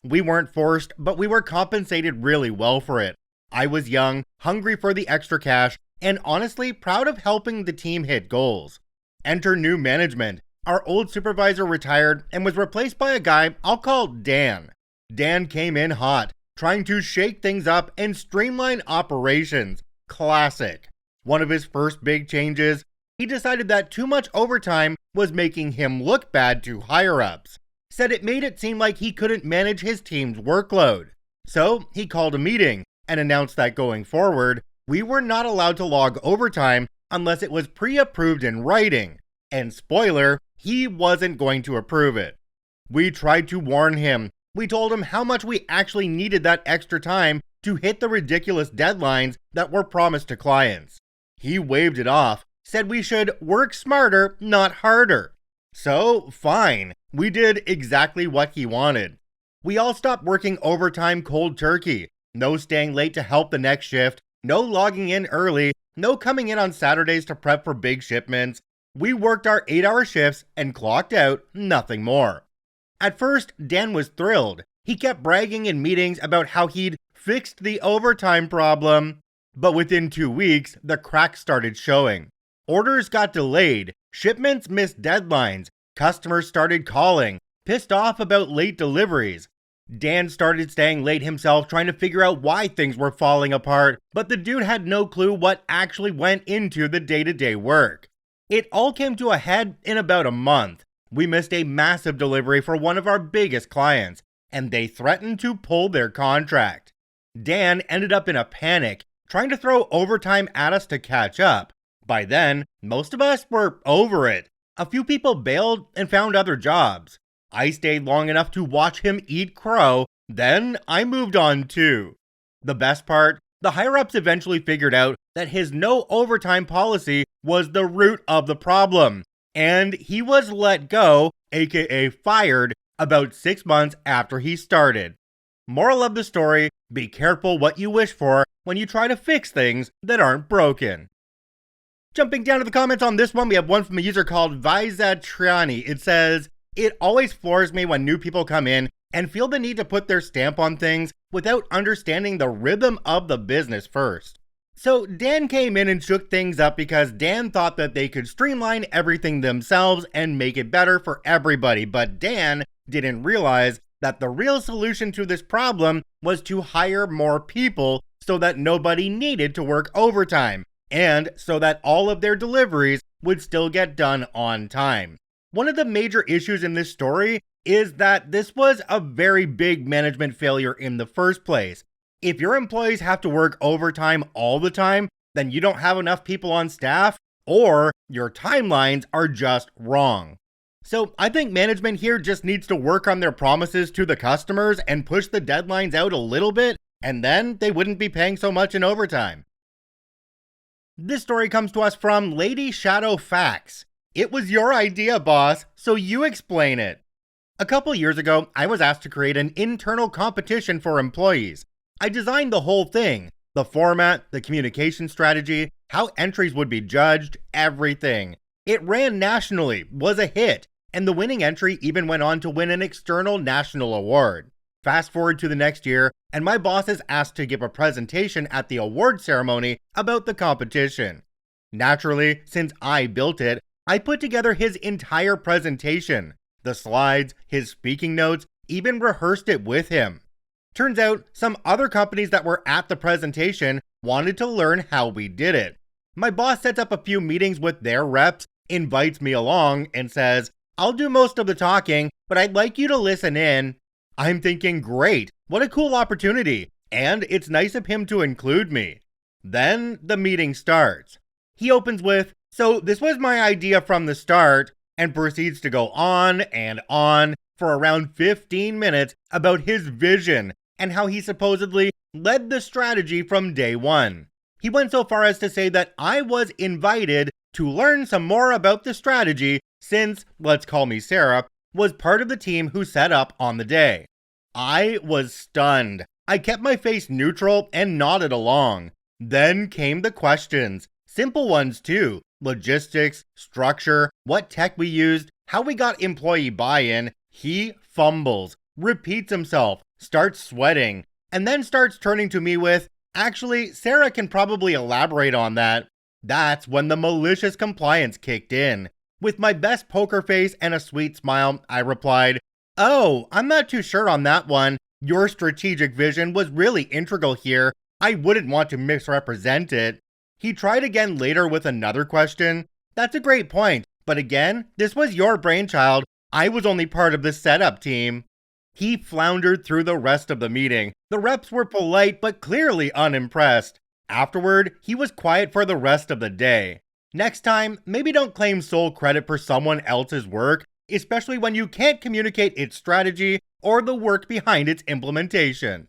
We weren't forced, but we were compensated really well for it. I was young, hungry for the extra cash, and honestly proud of helping the team hit goals. Enter new management. Our old supervisor retired and was replaced by a guy I'll call Dan. Dan came in hot, trying to shake things up and streamline operations. Classic. One of his first big changes, he decided that too much overtime was making him look bad to higher-ups. Said it made it seem like he couldn't manage his team's workload. So he called a meeting and announced that going forward, we were not allowed to log overtime unless it was pre-approved in writing. And spoiler, he wasn't going to approve it. We tried to warn him. We told him how much we actually needed that extra time to hit the ridiculous deadlines that were promised to clients. He waved it off, said we should work smarter, not harder. So, fine, we did exactly what he wanted. We all stopped working overtime cold turkey. No staying late to help the next shift, no logging in early, no coming in on Saturdays to prep for big shipments. We worked our 8-hour shifts and clocked out, nothing more. At first, Dan was thrilled. He kept bragging in meetings about how he'd fixed the overtime problem. But within 2 weeks, the cracks started showing. Orders got delayed, shipments missed deadlines, customers started calling, pissed off about late deliveries. Dan started staying late himself trying to figure out why things were falling apart, but the dude had no clue what actually went into the day-to-day work. It all came to a head in about a month. We missed a massive delivery for one of our biggest clients, and they threatened to pull their contract. Dan ended up in a panic, trying to throw overtime at us to catch up. By then, most of us were over it. A few people bailed and found other jobs. I stayed long enough to watch him eat crow, then I moved on too. The best part, the higher-ups eventually figured out that his no overtime policy was the root of the problem, and he was let go, aka fired, about 6 months after he started. Moral of the story, be careful what you wish for when you try to fix things that aren't broken. Jumping down to the comments on this one, we have one from a user called Vizatriani. It says, it always floors me when new people come in and feel the need to put their stamp on things without understanding the rhythm of the business first. So Dan came in and shook things up because Dan thought that they could streamline everything themselves and make it better for everybody, but Dan didn't realize that the real solution to this problem was to hire more people so that nobody needed to work overtime, and so that all of their deliveries would still get done on time. One of the major issues in this story is that this was a very big management failure in the first place. If your employees have to work overtime all the time, then you don't have enough people on staff, or your timelines are just wrong. So I think management here just needs to work on their promises to the customers and push the deadlines out a little bit, and then they wouldn't be paying so much in overtime. This story comes to us from Lady Shadow Facts. It was your idea, boss, so you explain it. A couple years ago, I was asked to create an internal competition for employees. I designed the whole thing, the format, the communication strategy, how entries would be judged, everything. It ran nationally, was a hit, and the winning entry even went on to win an external national award. Fast forward to the next year, and my boss is asked to give a presentation at the award ceremony about the competition. Naturally, since I built it, I put together his entire presentation, the slides, his speaking notes, even rehearsed it with him. Turns out, some other companies that were at the presentation wanted to learn how we did it. My boss sets up a few meetings with their reps, invites me along, and says, I'll do most of the talking, but I'd like you to listen in. I'm thinking, great, what a cool opportunity, and it's nice of him to include me. Then the meeting starts. He opens with, so this was my idea from the start, and proceeds to go on and on for around 15 minutes about his vision and how he supposedly led the strategy from day one. He went so far as to say that I was invited to learn some more about the strategy since, let's call me Sarah, was part of the team who set up on the day. I was stunned. I kept my face neutral and nodded along. Then came the questions. Simple ones too. Logistics, structure, what tech we used, how we got employee buy-in. He fumbles, repeats himself, starts sweating, and then starts turning to me with, actually, Sarah can probably elaborate on that. That's when the malicious compliance kicked in. With my best poker face and a sweet smile, I replied, oh, I'm not too sure on that one, Your strategic vision was really integral here. I wouldn't want to misrepresent it. He tried again later with another question. That's a great point, but again, this was your brainchild. I was only part of the setup team. He floundered through the rest of the meeting. The reps were polite but clearly unimpressed. Afterward, he was quiet for the rest of the day. Next time, maybe don't claim sole credit for someone else's work, especially when you can't communicate its strategy or the work behind its implementation.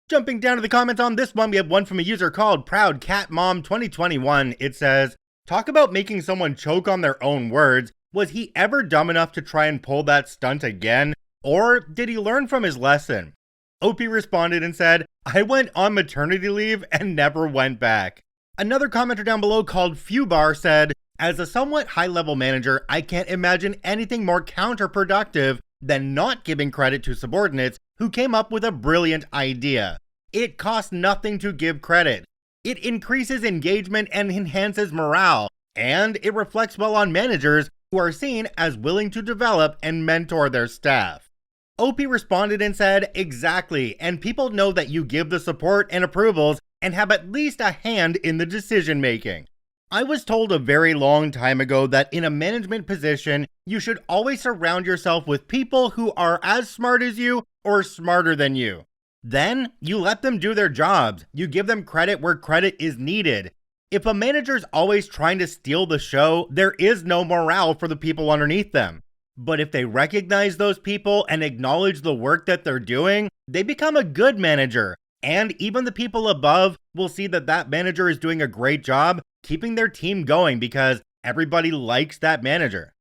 Jumping down to the comments on this one, we have one from a user called ProudCatMom2021. It says, talk about making someone choke on their own words. Was he ever dumb enough to try and pull that stunt again? Or did he learn from his lesson? OP responded and said, I went on maternity leave and never went back. Another commenter down below called Fewbar said, as a somewhat high-level manager, I can't imagine anything more counterproductive than not giving credit to subordinates who came up with a brilliant idea. It costs nothing to give credit. It increases engagement and enhances morale, and it reflects well on managers who are seen as willing to develop and mentor their staff. OP responded and said, exactly, and people know that you give the support and approvals and have at least a hand in the decision making. I was told a very long time ago that in a management position, you should always surround yourself with people who are as smart as you or smarter than you. Then, you let them do their jobs. You give them credit where credit is needed. If a manager's always trying to steal the show, there is no morale for the people underneath them. But if they recognize those people and acknowledge the work that they're doing, they become a good manager. And even the people above will see that that manager is doing a great job keeping their team going because everybody likes that manager.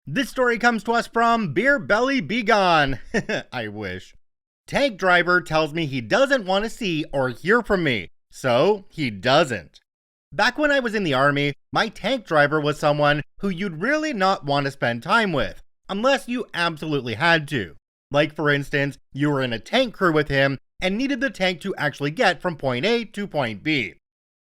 This story comes to us from Beer Belly Begone. I wish. Tank driver tells me he doesn't want to see or hear from me, so he doesn't. Back when I was in the army, my tank driver was someone who you'd really not want to spend time with, unless you absolutely had to. Like for instance, you were in a tank crew with him and needed the tank to actually get from point A to point B.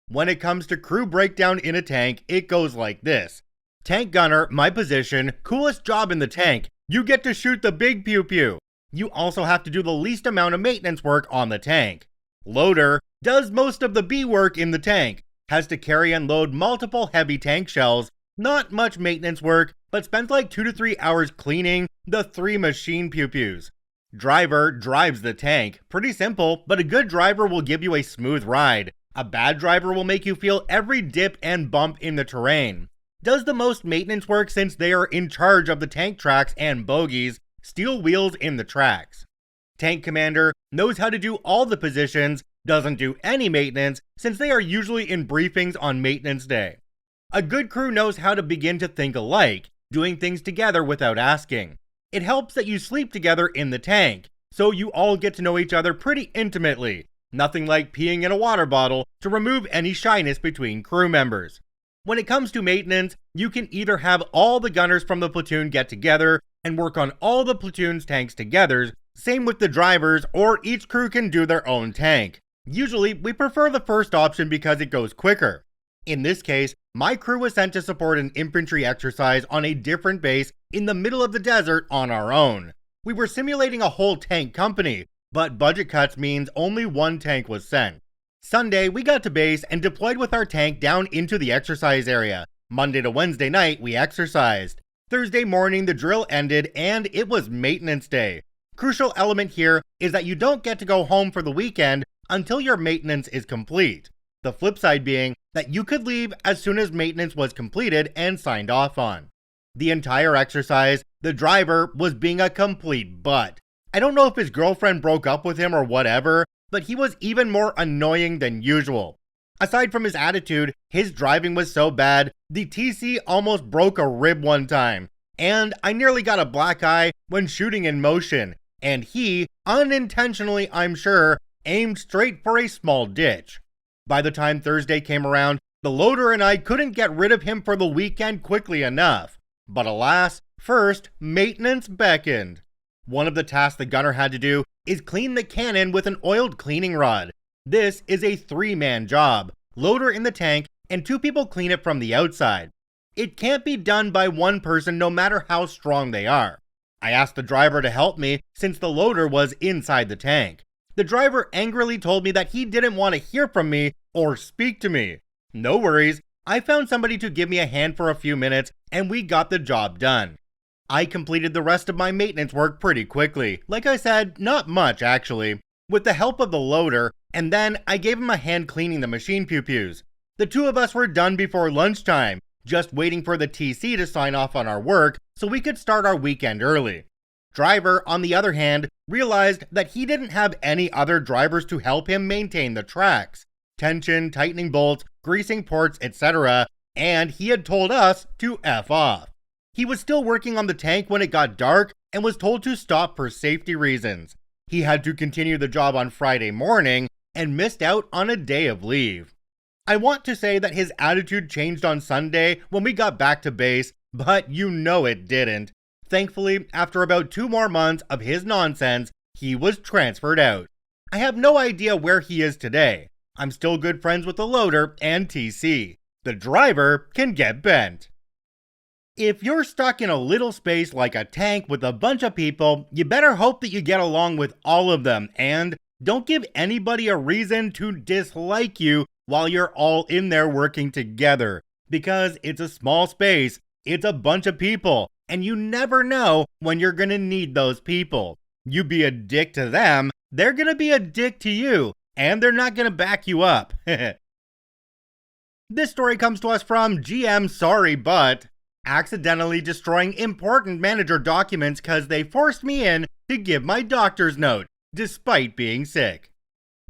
When it comes to crew breakdown in a tank, it goes like this. Tank gunner, my position, coolest job in the tank. You get to shoot the big pew-pew. You also have to do the least amount of maintenance work on the tank. Loader does most of the B work in the tank. Has to carry and load multiple heavy tank shells, not much maintenance work, but spends like 2 to 3 hours cleaning the 3 machine pew-pews. Driver drives the tank. Pretty simple, but a good driver will give you a smooth ride. A bad driver will make you feel every dip and bump in the terrain. Does the most maintenance work since they are in charge of the tank tracks and bogies, steel wheels in the tracks. Tank commander knows how to do all the positions, doesn't do any maintenance since they are usually in briefings on maintenance day. A good crew knows how to begin to think alike, doing things together without asking. It helps that you sleep together in the tank, so you all get to know each other pretty intimately. Nothing like peeing in a water bottle to remove any shyness between crew members. When it comes to maintenance, you can either have all the gunners from the platoon get together and work on all the platoon's tanks together, same with the drivers, or each crew can do their own tank. Usually, we prefer the first option because it goes quicker. In this case, my crew was sent to support an infantry exercise on a different base in the middle of the desert on our own. We were simulating a whole tank company, but budget cuts means only one tank was sent. Sunday, we got to base and deployed with our tank down into the exercise area. Monday to Wednesday night, we exercised. Thursday morning, the drill ended and it was maintenance day. Crucial element here is that you don't get to go home for the weekend until your maintenance is complete. The flip side being that you could leave as soon as maintenance was completed and signed off on. The entire exercise, the driver was being a complete butt. I don't know if his girlfriend broke up with him or whatever, but he was even more annoying than usual. Aside from his attitude, his driving was so bad, the TC almost broke a rib one time, and I nearly got a black eye when shooting in motion, and he, unintentionally I'm sure, aimed straight for a small ditch. By the time Thursday came around, the loader and I couldn't get rid of him for the weekend quickly enough. But alas, first, maintenance beckoned. One of the tasks the gunner had to do is clean the cannon with an oiled cleaning rod. This is a 3-man job, loader in the tank, and 2 people clean it from the outside. It can't be done by one person no matter how strong they are. I asked the driver to help me since the loader was inside the tank. The driver angrily told me that he didn't want to hear from me or speak to me. No worries, I found somebody to give me a hand for a few minutes and we got the job done. I completed the rest of my maintenance work pretty quickly. Like I said, not much actually, with the help of the loader, and then I gave him a hand cleaning the machine pew-pews. The two of us were done before lunchtime, just waiting for the TC to sign off on our work so we could start our weekend early. Driver, on the other hand, realized that he didn't have any other drivers to help him maintain the tracks. Tension, tightening bolts, greasing ports, etc., and he had told us to F off. He was still working on the tank when it got dark and was told to stop for safety reasons. He had to continue the job on Friday morning and missed out on a day of leave. I want to say that his attitude changed on Sunday when we got back to base, but you know it didn't. Thankfully, after about 2 more months of his nonsense, he was transferred out. I have no idea where he is today. I'm still good friends with the loader and TC. The driver can get bent. If you're stuck in a little space like a tank with a bunch of people, you better hope that you get along with all of them and don't give anybody a reason to dislike you while you're all in there working together. Because it's a small space, it's a bunch of people, and you never know when you're gonna need those people. You be a dick to them, they're gonna be a dick to you, and they're not gonna back you up. This story comes to us from GM Sorry But accidentally destroying important manager documents cause they forced me in to give my doctor's note, despite being sick.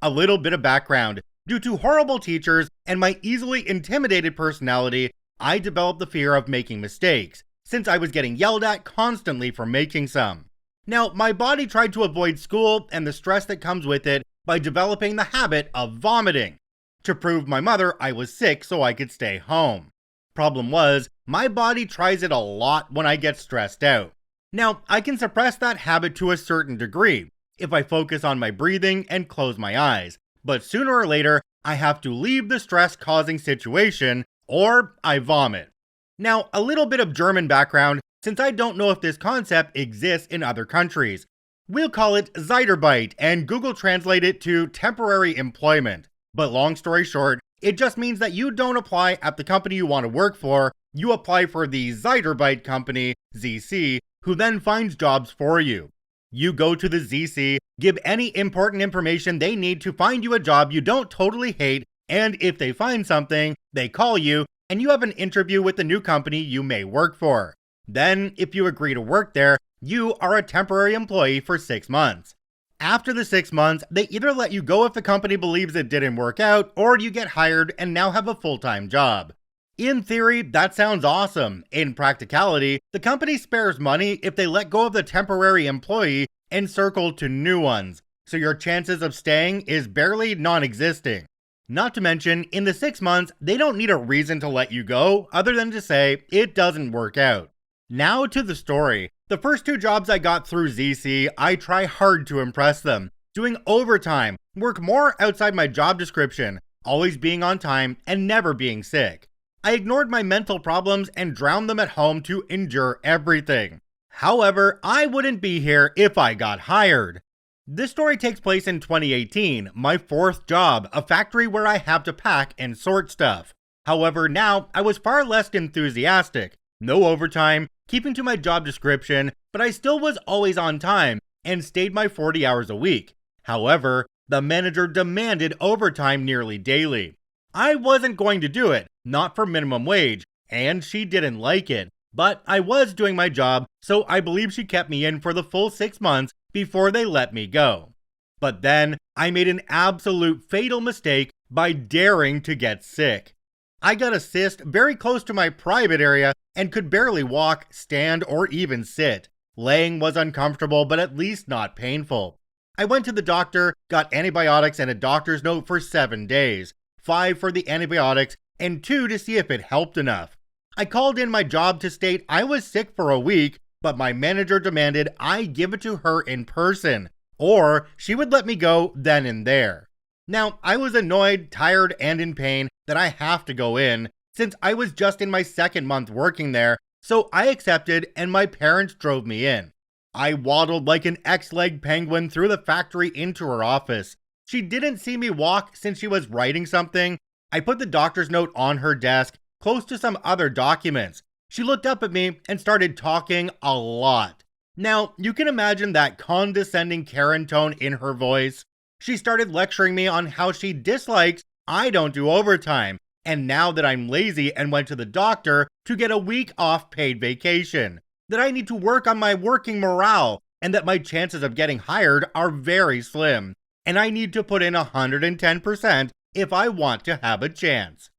A little bit of background. Due to horrible teachers and my easily intimidated personality, I developed the fear of making mistakes, since I was getting yelled at constantly for making some. Now, my body tried to avoid school and the stress that comes with it by developing the habit of vomiting, to prove my mother I was sick so I could stay home. Problem was, my body tries it a lot when I get stressed out. Now, I can suppress that habit to a certain degree, if I focus on my breathing and close my eyes, but sooner or later, I have to leave the stress-causing situation, or I vomit. Now, a little bit of German background, since I don't know if this concept exists in other countries. We'll call it Zeitarbeit, and Google translate it to temporary employment. But long story short, it just means that you don't apply at the company you want to work for, you apply for the Zeitarbeit company, ZC, who then finds jobs for you. You go to the ZC, give any important information they need to find you a job you don't totally hate, and if they find something, they call you, and you have an interview with the new company you may work for. Then, if you agree to work there, you are a temporary employee for 6 months. After the 6 months, they either let you go if the company believes it didn't work out, or you get hired and now have a full-time job. In theory, that sounds awesome. In practicality, the company spares money if they let go of the temporary employee and circle to new ones, so your chances of staying is barely non-existing. Not to mention, in the 6 months, they don't need a reason to let you go other than to say it doesn't work out. Now to the story. The first 2 jobs I got through ZC, I try hard to impress them. Doing overtime, work more outside my job description, always being on time, and never being sick. I ignored my mental problems and drowned them at home to endure everything. However, I wouldn't be here if I got hired. This story takes place in 2018, my 4th job, a factory where I have to pack and sort stuff. However, now I was far less enthusiastic. No overtime, keeping to my job description, but I still was always on time and stayed my 40 hours a week. However, the manager demanded overtime nearly daily. I wasn't going to do it, not for minimum wage, and she didn't like it. But I was doing my job, so I believe she kept me in for the full 6 months before they let me go. But then, I made an absolute fatal mistake by daring to get sick. I got a cyst very close to my private area and could barely walk, stand, or even sit. Laying was uncomfortable, but at least not painful. I went to the doctor, got antibiotics and a doctor's note for 7 days, 5 for the antibiotics, and 2 to see if it helped enough. I called in my job to state I was sick for a week, but my manager demanded I give it to her in person, or she would let me go then and there. Now, I was annoyed, tired, and in pain that I have to go in, since I was just in my 2nd month working there, so I accepted and my parents drove me in. I waddled like an X-legged penguin through the factory into her office. She didn't see me walk since she was writing something. I put the doctor's note on her desk, close to some other documents. She looked up at me and started talking a lot. Now, you can imagine that condescending Karen tone in her voice. She started lecturing me on how she dislikes I don't do overtime, and now that I'm lazy and went to the doctor to get a week off paid vacation, that I need to work on my working morale, and that my chances of getting hired are very slim, and I need to put in 110% if I want to have a chance.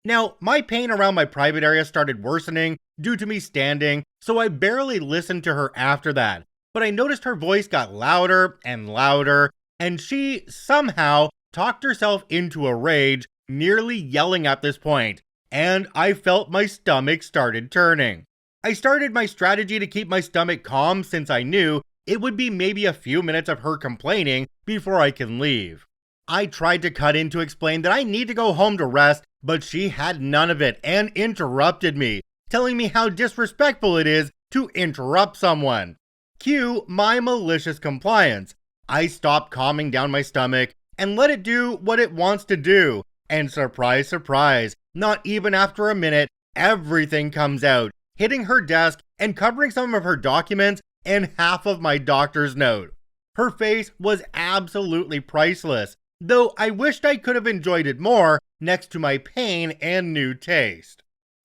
Now, my pain around my private area started worsening due to me standing, so I barely listened to her after that, but I noticed her voice got louder and louder, and she somehow talked herself into a rage, nearly yelling at this point, and I felt my stomach started turning. I started my strategy to keep my stomach calm since I knew it would be maybe a few minutes of her complaining before I can leave. I tried to cut in to explain that I need to go home to rest, but she had none of it and interrupted me, telling me how disrespectful it is to interrupt someone. Cue my malicious compliance. I stopped calming down my stomach and let it do what it wants to do. And surprise, surprise, not even after a minute, everything comes out, hitting her desk and covering some of her documents and half of my doctor's note. Her face was absolutely priceless, though I wished I could have enjoyed it more next to my pain and new taste.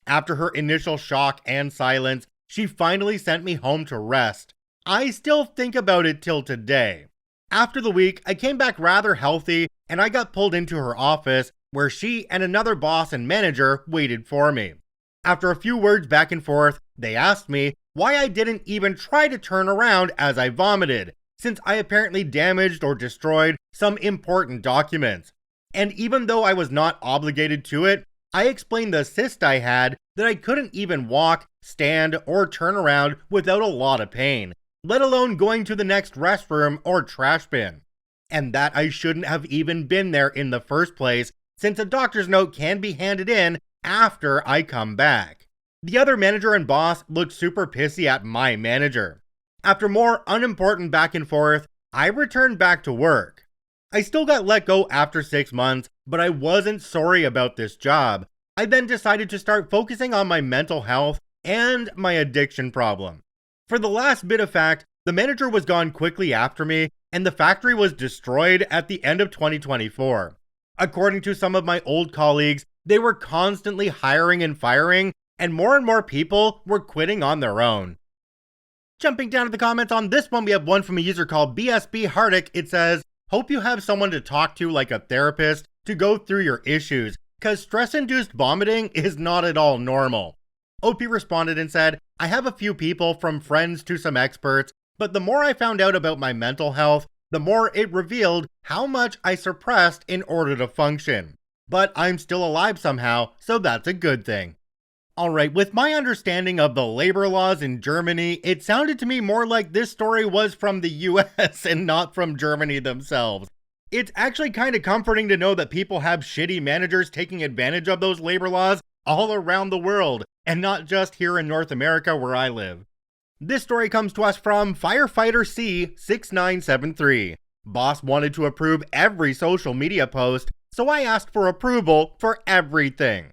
After her initial shock and silence, she finally sent me home to rest. I still think about it till today. After the week, I came back rather healthy and I got pulled into her office where she and another boss and manager waited for me. After a few words back and forth, they asked me why I didn't even try to turn around as I vomited, since I apparently damaged or destroyed some important documents. And even though I was not obligated to it, I explained the cyst I had that I couldn't even walk, stand, or turn around without a lot of pain, let alone going to the next restroom or trash bin. And that I shouldn't have even been there in the first place, since a doctor's note can be handed in after I come back. The other manager and boss looked super pissy at my manager. After more unimportant back and forth, I returned back to work. I still got let go after 6 months, but I wasn't sorry about this job. I then decided to start focusing on my mental health and my addiction problem. For the last bit of fact, the manager was gone quickly after me, and the factory was destroyed at the end of 2024. According to some of my old colleagues, they were constantly hiring and firing, and more people were quitting on their own. Jumping down to the comments on this one, we have one from a user called BSB Hardick. It says, "Hope you have someone to talk to like a therapist to go through your issues, cause stress-induced vomiting is not at all normal." OP responded and said, "I have a few people from friends to some experts, but the more I found out about my mental health, the more it revealed how much I suppressed in order to function. But I'm still alive somehow, so that's a good thing." Alright, with my understanding of the labor laws in Germany, it sounded to me more like this story was from the US and not from Germany themselves. It's actually kind of comforting to know that people have shitty managers taking advantage of those labor laws all around the world, and not just here in North America where I live. This story comes to us from Firefighter C6973. "Boss wanted to approve every social media post, so I asked for approval for everything."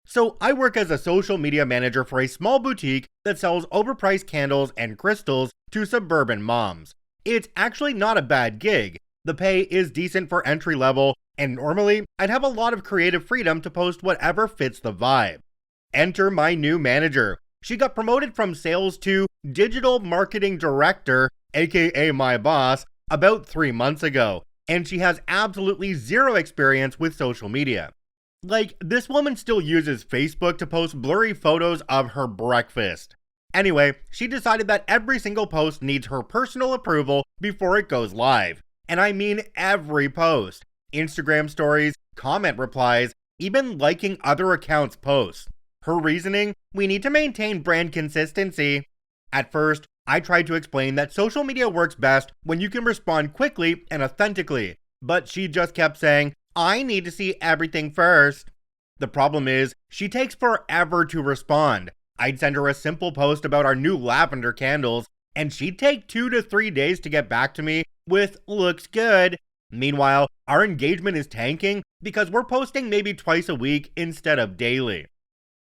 So I work as a social media manager for a small boutique that sells overpriced candles and crystals to suburban moms. It's actually not a bad gig. The pay is decent for entry level, and normally I'd have a lot of creative freedom to post whatever fits the vibe. Enter my new manager. She got promoted from sales to digital marketing director, aka my boss, about 3 months ago, and she has absolutely zero experience with social media. Like, this woman still uses Facebook to post blurry photos of her breakfast. Anyway, she decided that every single post needs her personal approval before it goes live. And I mean every post. Instagram stories, comment replies, even liking other accounts' posts. Her reasoning? We need to maintain brand consistency. At first, I tried to explain that social media works best when you can respond quickly and authentically, but she just kept saying, "I need to see everything first." The problem is, she takes forever to respond. I'd send her a simple post about our new lavender candles, and she'd take 2 to 3 days to get back to me with "looks good." Meanwhile, our engagement is tanking because we're posting maybe twice a week instead of daily.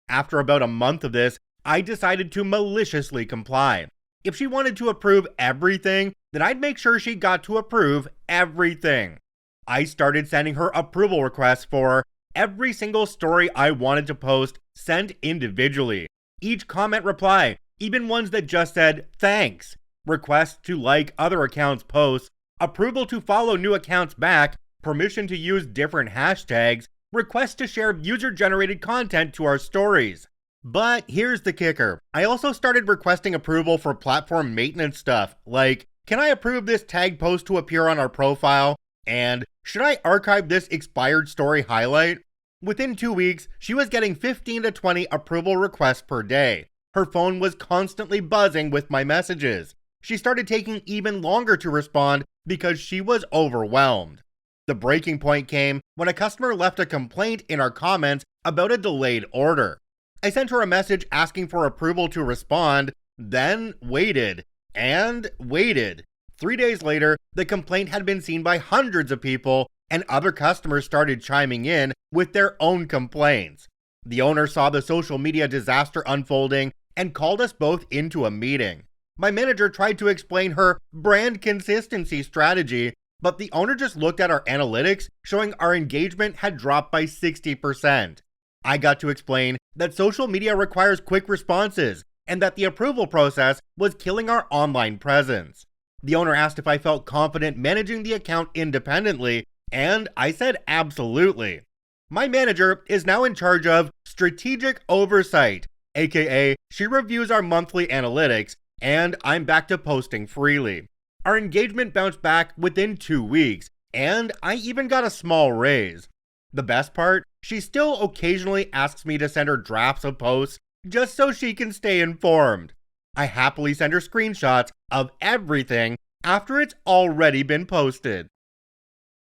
After about a month of this, I decided to maliciously comply. If she wanted to approve everything, then I'd make sure she got to approve everything. I started sending her approval requests for every single story I wanted to post sent individually. Each comment reply, even ones that just said thanks, requests to like other accounts' posts, approval to follow new accounts back, permission to use different hashtags, requests to share user-generated content to our stories. But here's the kicker. I also started requesting approval for platform maintenance stuff, like, can I approve this tag post to appear on our profile? And should I archive this expired story highlight? Within 2 weeks, she was getting 15 to 20 approval requests per day. Her phone was constantly buzzing with my messages. She started taking even longer to respond because she was overwhelmed. The breaking point came when a customer left a complaint in our comments about a delayed order. I sent her a message asking for approval to respond, then waited and waited. 3 days later, the complaint had been seen by hundreds of people, and other customers started chiming in with their own complaints. The owner saw the social media disaster unfolding and called us both into a meeting. My manager tried to explain her brand consistency strategy, but the owner just looked at our analytics showing our engagement had dropped by 60%. I got to explain that social media requires quick responses and that the approval process was killing our online presence. The owner asked if I felt confident managing the account independently, and I said absolutely. My manager is now in charge of strategic oversight, aka she reviews our monthly analytics, and I'm back to posting freely. Our engagement bounced back within 2 weeks, and I even got a small raise. The best part, she still occasionally asks me to send her drafts of posts just so she can stay informed. I happily send her screenshots of everything after it's already been posted.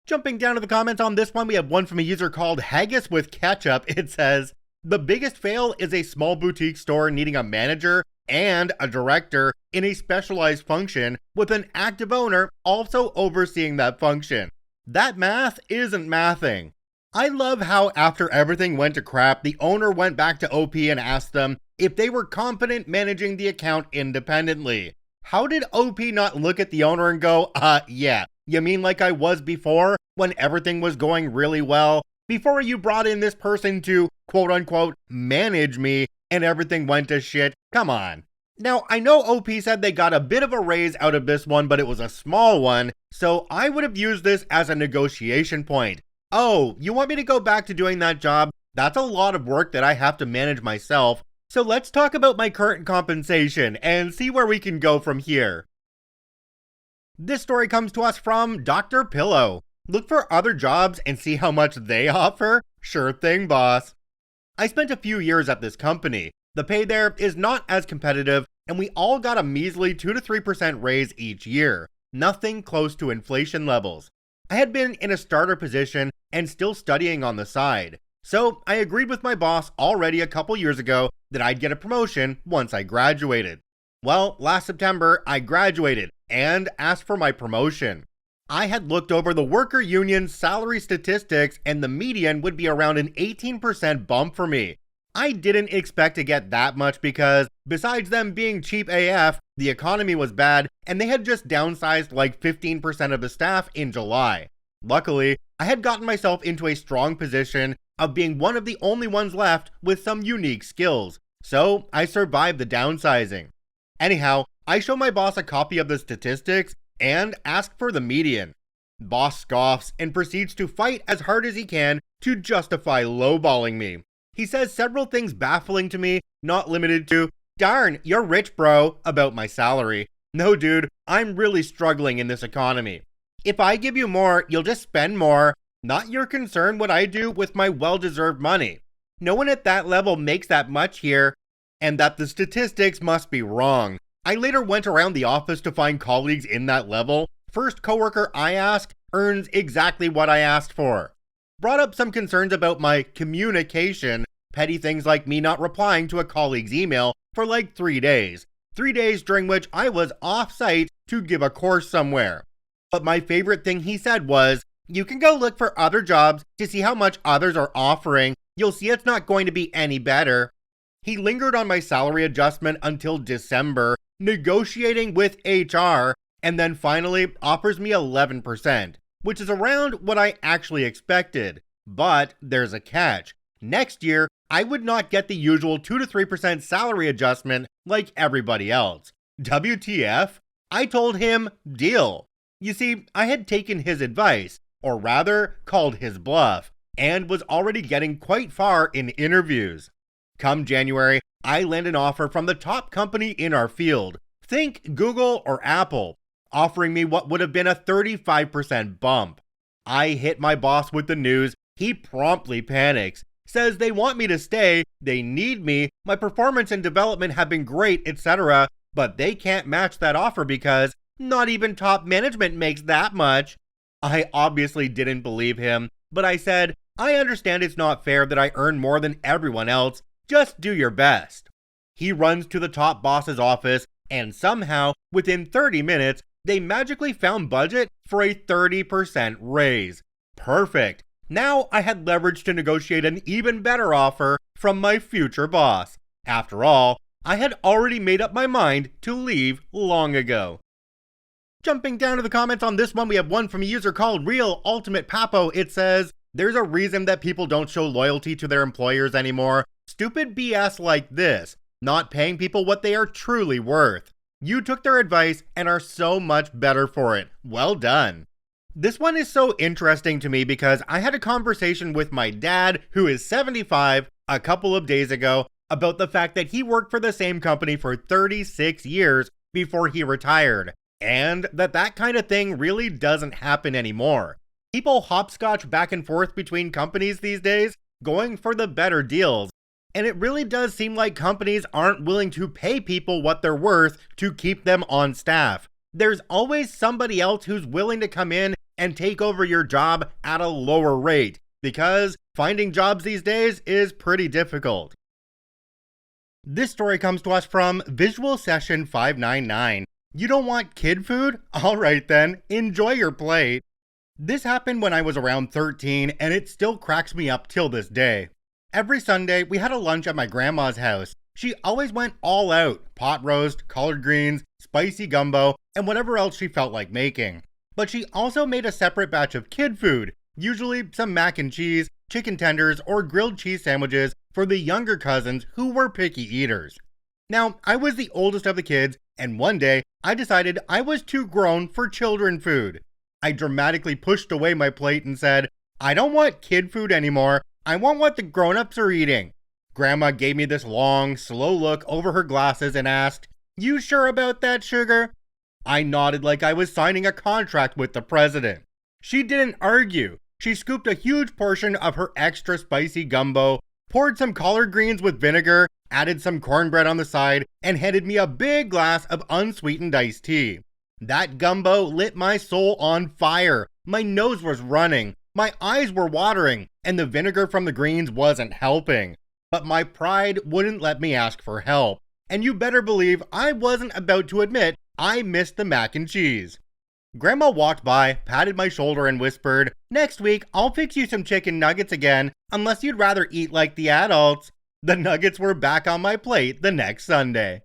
Jumping down to the comments on this one, we have one from a user called Haggis with Ketchup. It says, the biggest fail is a small boutique store needing a manager and a director in a specialized function with an active owner also overseeing that function. That math isn't mathing. I love how after everything went to crap, the owner went back to OP and asked them if they were competent managing the account independently. How did OP not look at the owner and go, yeah, you mean like I was before when everything was going really well? Before you brought in this person to quote unquote manage me and everything went to shit? Come on. Now, I know OP said they got a bit of a raise out of this one, but it was a small one, so I would have used this as a negotiation point. Oh, you want me to go back to doing that job? That's a lot of work that I have to manage myself. So let's talk about my current compensation and see where we can go from here. This story comes to us from Dr. Pillow. Look for other jobs and see how much they offer? Sure thing, boss. I spent a few years at this company. The pay there is not as competitive, and we all got a measly 2 to 3% raise each year. Nothing close to inflation levels. I had been in a starter position and still studying on the side, so I agreed with my boss already a couple years ago that I'd get a promotion once I graduated. Well, last September, I graduated and asked for my promotion. I had looked over the worker union's salary statistics and the median would be around an 18% bump for me. I didn't expect to get that much because, besides them being cheap AF, the economy was bad and they had just downsized like 15% of the staff in July. Luckily, I had gotten myself into a strong position of being one of the only ones left with some unique skills, so I survived the downsizing. Anyhow, I show my boss a copy of the statistics and ask for the median. Boss scoffs and proceeds to fight as hard as he can to justify lowballing me. He says several things baffling to me, not limited to, darn, you're rich bro, about my salary. No dude, I'm really struggling in this economy. If I give you more, you'll just spend more. Not your concern what I do with my well-deserved money. No one at that level makes that much here, and that the statistics must be wrong. I later went around the office to find colleagues in that level. First coworker I asked earns exactly what I asked for. Brought up some concerns about my communication, petty things like me not replying to a colleague's email for like 3 days. 3 days during which I was off-site to give a course somewhere. But my favorite thing he said was, "You can go look for other jobs to see how much others are offering. You'll see it's not going to be any better." He lingered on my salary adjustment until December, negotiating with HR, and then finally offers me 11%, which is around what I actually expected. But there's a catch. Next year, I would not get the usual 2 to 3% salary adjustment like everybody else. WTF? I told him, deal. You see, I had taken his advice, or rather, called his bluff, and was already getting quite far in interviews. Come January, I land an offer from the top company in our field. Think Google or Apple, offering me what would have been a 35% bump. I hit my boss with the news. He promptly panics, says they want me to stay, they need me, my performance and development have been great, etc., but they can't match that offer because not even top management makes that much. I obviously didn't believe him, but I said, I understand it's not fair that I earn more than everyone else, just do your best. He runs to the top boss's office, and somehow, within 30 minutes, they magically found budget for a 30% raise. Perfect. Now I had leverage to negotiate an even better offer from my future boss. After all, I had already made up my mind to leave long ago. Jumping down to the comments on this one, we have one from a user called Real Ultimate Papo. It says, "There's a reason that people don't show loyalty to their employers anymore. Stupid BS like this, not paying people what they are truly worth. You took their advice and are so much better for it. Well done." This one is so interesting to me because I had a conversation with my dad, who is 75, a couple of days ago about the fact that he worked for the same company for 36 years before he retired, and that kind of thing really doesn't happen anymore. People hopscotch back and forth between companies these days, going for the better deals, and it really does seem like companies aren't willing to pay people what they're worth to keep them on staff. There's always somebody else who's willing to come in and take over your job at a lower rate, because finding jobs these days is pretty difficult. This story comes to us from Visual Session 599. You don't want kid food? Alright then, enjoy your plate. This happened when I was around 13, and it still cracks me up till this day. Every Sunday, we had a lunch at my grandma's house. She always went all out, pot roast, collard greens, spicy gumbo, and whatever else she felt like making. But she also made a separate batch of kid food, usually some mac and cheese, chicken tenders, or grilled cheese sandwiches for the younger cousins who were picky eaters. Now, I was the oldest of the kids, and one day, I decided I was too grown for children food. I dramatically pushed away my plate and said, "I don't want kid food anymore, I want what the grown-ups are eating." Grandma gave me this long, slow look over her glasses and asked, "You sure about that, sugar?" I nodded like I was signing a contract with the president. She didn't argue. She scooped a huge portion of her extra spicy gumbo, poured some collard greens with vinegar, added some cornbread on the side, and handed me a big glass of unsweetened iced tea. That gumbo lit my soul on fire. My nose was running, my eyes were watering, and the vinegar from the greens wasn't helping. But my pride wouldn't let me ask for help. And you better believe I wasn't about to admit I missed the mac and cheese. Grandma walked by, patted my shoulder and whispered, "Next week, I'll fix you some chicken nuggets again, unless you'd rather eat like the adults." The nuggets were back on my plate the next Sunday.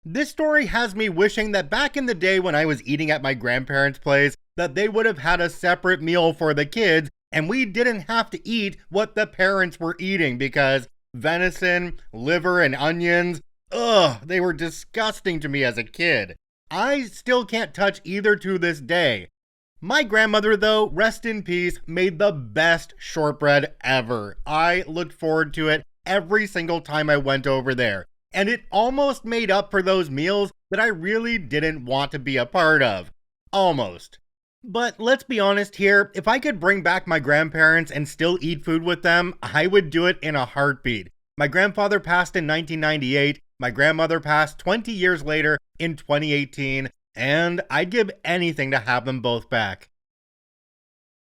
This story has me wishing that back in the day when I was eating at my grandparents' place, that they would have had a separate meal for the kids, and we didn't have to eat what the parents were eating because venison, liver, and onions, they were disgusting to me as a kid. I still can't touch either to this day. My grandmother, though, rest in peace, made the best shortbread ever. I looked forward to it every single time I went over there, and it almost made up for those meals that I really didn't want to be a part of. Almost. But let's be honest here, if I could bring back my grandparents and still eat food with them, I would do it in a heartbeat. My grandfather passed in 1998, my grandmother passed 20 years later in 2018, and I'd give anything to have them both back.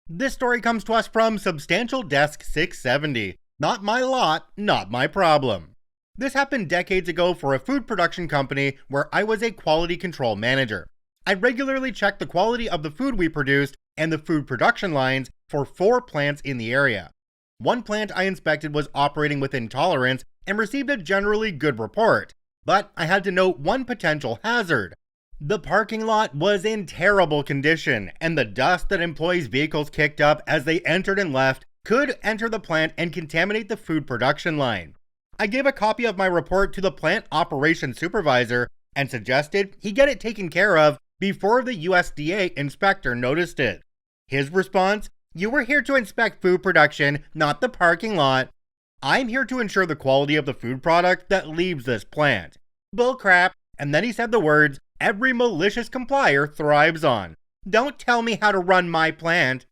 This story comes to us from Substantial Desk 670. Not my lot, not my problem. This happened decades ago for a food production company where I was a quality control manager. I regularly checked the quality of the food we produced and the food production lines for 4 plants in the area. One plant I inspected was operating within tolerance and received a generally good report, but I had to note one potential hazard. The parking lot was in terrible condition, and the dust that employees' vehicles kicked up as they entered and left could enter the plant and contaminate the food production line. I gave a copy of my report to the plant operations supervisor and suggested he get it taken care of before the USDA inspector noticed it. His response: "You were here to inspect food production, not the parking lot. I'm here to ensure the quality of the food product that leaves this plant." Bullcrap. And then he said the words every malicious complier thrives on. Don't tell me how to run my plant.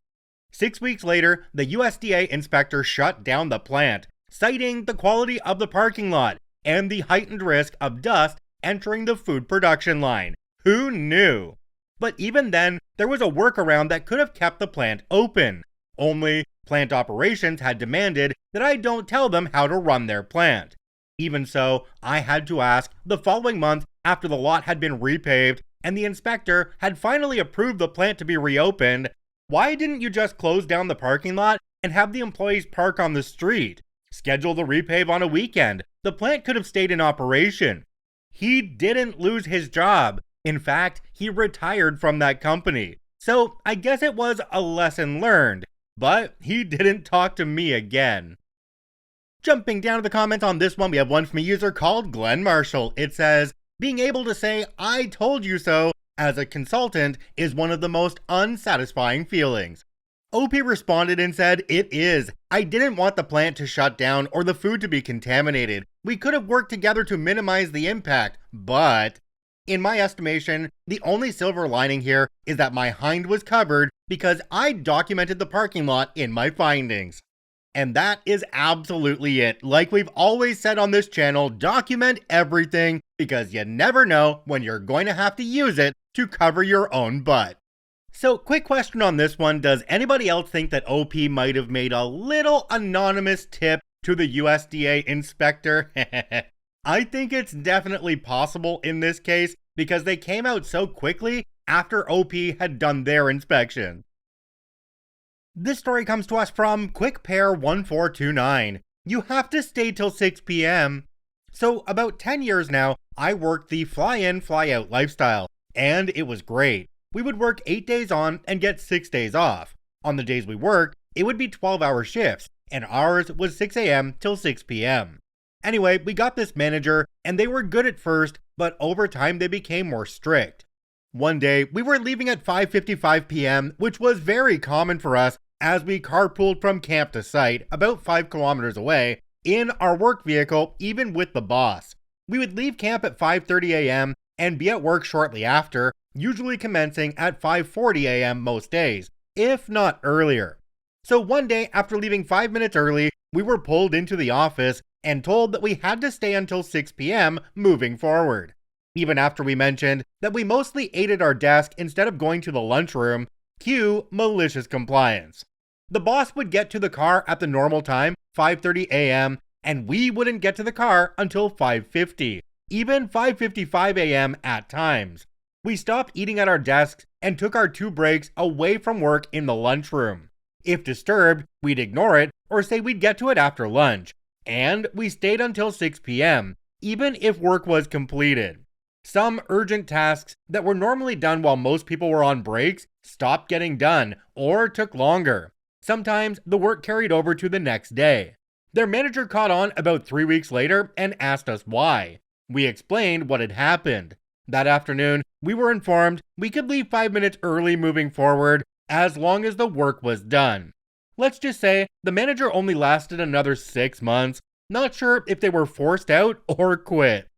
6 weeks later, the USDA inspector shut down the plant, citing the quality of the parking lot and the heightened risk of dust entering the food production line. Who knew? But even then, there was a workaround that could have kept the plant open. Only, plant operations had demanded that I don't tell them how to run their plant. Even so, I had to ask the following month after the lot had been repaved and the inspector had finally approved the plant to be reopened, why didn't you just close down the parking lot and have the employees park on the street? Schedule the repave on a weekend. The plant could have stayed in operation. He didn't lose his job. In fact, he retired from that company. So I guess it was a lesson learned, but he didn't talk to me again. Jumping down to the comments on this one, we have one from a user called Glenn Marshall. It says, being able to say, "I told you so," as a consultant is one of the most unsatisfying feelings. OP responded and said, "It is. I didn't want the plant to shut down or the food to be contaminated. We could have worked together to minimize the impact, but in my estimation, the only silver lining here is that my hind was covered because I documented the parking lot in my findings." And that is absolutely it. Like we've always said on this channel, document everything because you never know when you're going to have to use it to cover your own butt. So, quick question on this one. Does anybody else think that OP might have made a little anonymous tip to the USDA inspector? I think it's definitely possible in this case because they came out so quickly after OP had done their inspection. This story comes to us from QuickPair1429. You have to stay till 6 p.m. So about 10 years now, I worked the fly-in, fly-out lifestyle, and it was great. We would work 8 days on and get 6 days off. On the days we worked, it would be 12-hour shifts, and ours was 6 a.m. till 6 p.m. Anyway, we got this manager, and they were good at first, but over time they became more strict. One day, we were leaving at 5:55 p.m., which was very common for us as we carpooled from camp to site, about 5 kilometers away, in our work vehicle, even with the boss. We would leave camp at 5:30 a.m. and be at work shortly after, usually commencing at 5:40 a.m. most days, if not earlier. So one day, after leaving 5 minutes early, we were pulled into the office and told that we had to stay until 6 p.m. moving forward. Even after we mentioned that we mostly ate at our desk instead of going to the lunchroom, cue malicious compliance. The boss would get to the car at the normal time, 5:30 a.m., and we wouldn't get to the car until 5:50, even 5:55 a.m. at times. We stopped eating at our desks and took our 2 breaks away from work in the lunchroom. If disturbed, we'd ignore it or say we'd get to it after lunch. And we stayed until 6 p.m., even if work was completed. Some urgent tasks that were normally done while most people were on breaks stopped getting done or took longer. Sometimes the work carried over to the next day. Their manager caught on about 3 weeks later and asked us why. We explained what had happened. That afternoon, we were informed we could leave 5 minutes early moving forward as long as the work was done. Let's just say the manager only lasted another 6 months. Not sure if they were forced out or quit.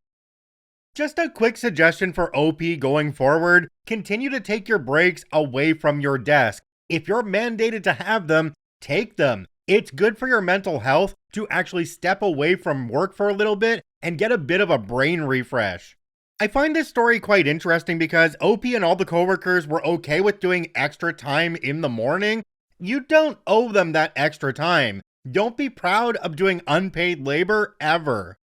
Just a quick suggestion for OP going forward, continue to take your breaks away from your desk. If you're mandated to have them, take them. It's good for your mental health to actually step away from work for a little bit and get a bit of a brain refresh. I find this story quite interesting because OP and all the coworkers were okay with doing extra time in the morning. You don't owe them that extra time. Don't be proud of doing unpaid labor ever.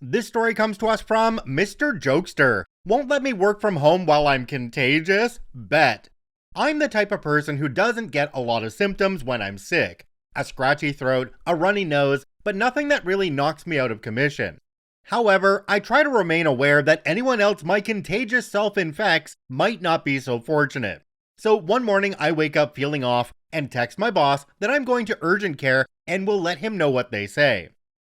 This story comes to us from Mr. Jokester. Won't let me work from home while I'm contagious? Bet. I'm the type of person who doesn't get a lot of symptoms when I'm sick. A scratchy throat, a runny nose, but nothing that really knocks me out of commission. However, I try to remain aware that anyone else my contagious self infects might not be so fortunate. So one morning I wake up feeling off and text my boss that I'm going to urgent care and will let him know what they say.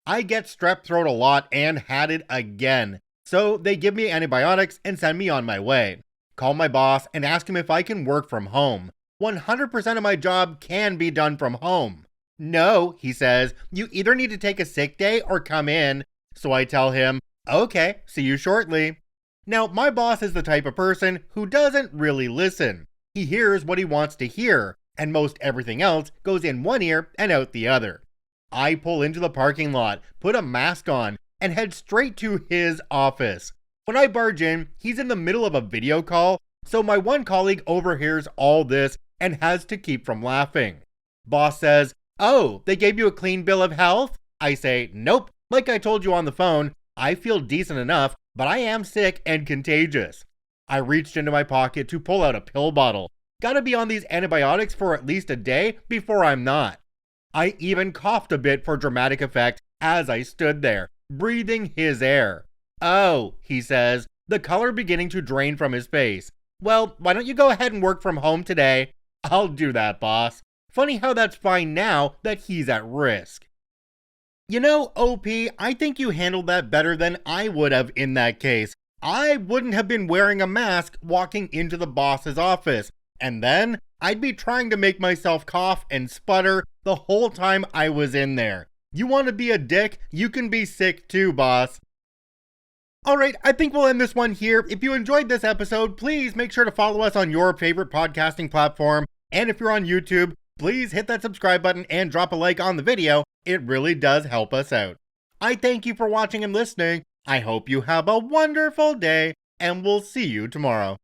I get strep throat a lot and had it again, so they give me antibiotics and send me on my way. Call my boss and ask him if I can work from home. 100% of my job can be done from home. No, he says, you either need to take a sick day or come in. So I tell him, okay, see you shortly. Now, my boss is the type of person who doesn't really listen. He hears what he wants to hear, and most everything else goes in one ear and out the other. I pull into the parking lot, put a mask on, and head straight to his office. When I barge in, he's in the middle of a video call, so my one colleague overhears all this and has to keep from laughing. Boss says, oh, they gave you a clean bill of health? I say, nope. Like I told you on the phone, I feel decent enough, but I am sick and contagious. I reached into my pocket to pull out a pill bottle. Gotta be on these antibiotics for at least a day before I'm not. I even coughed a bit for dramatic effect as I stood there, breathing his air. Oh, he says, the color beginning to drain from his face. Well, why don't you go ahead and work from home today? I'll do that, boss. Funny how that's fine now that he's at risk. You know, OP, I think you handled that better than I would have in that case. I wouldn't have been wearing a mask walking into the boss's office, and then I'd be trying to make myself cough and sputter the whole time I was in there. You want to be a dick? You can be sick too, boss. Alright, I think we'll end this one here. If you enjoyed this episode, please make sure to follow us on your favorite podcasting platform. And if you're on YouTube, please hit that subscribe button and drop a like on the video. It really does help us out. I thank you for watching and listening. I hope you have a wonderful day, and we'll see you tomorrow.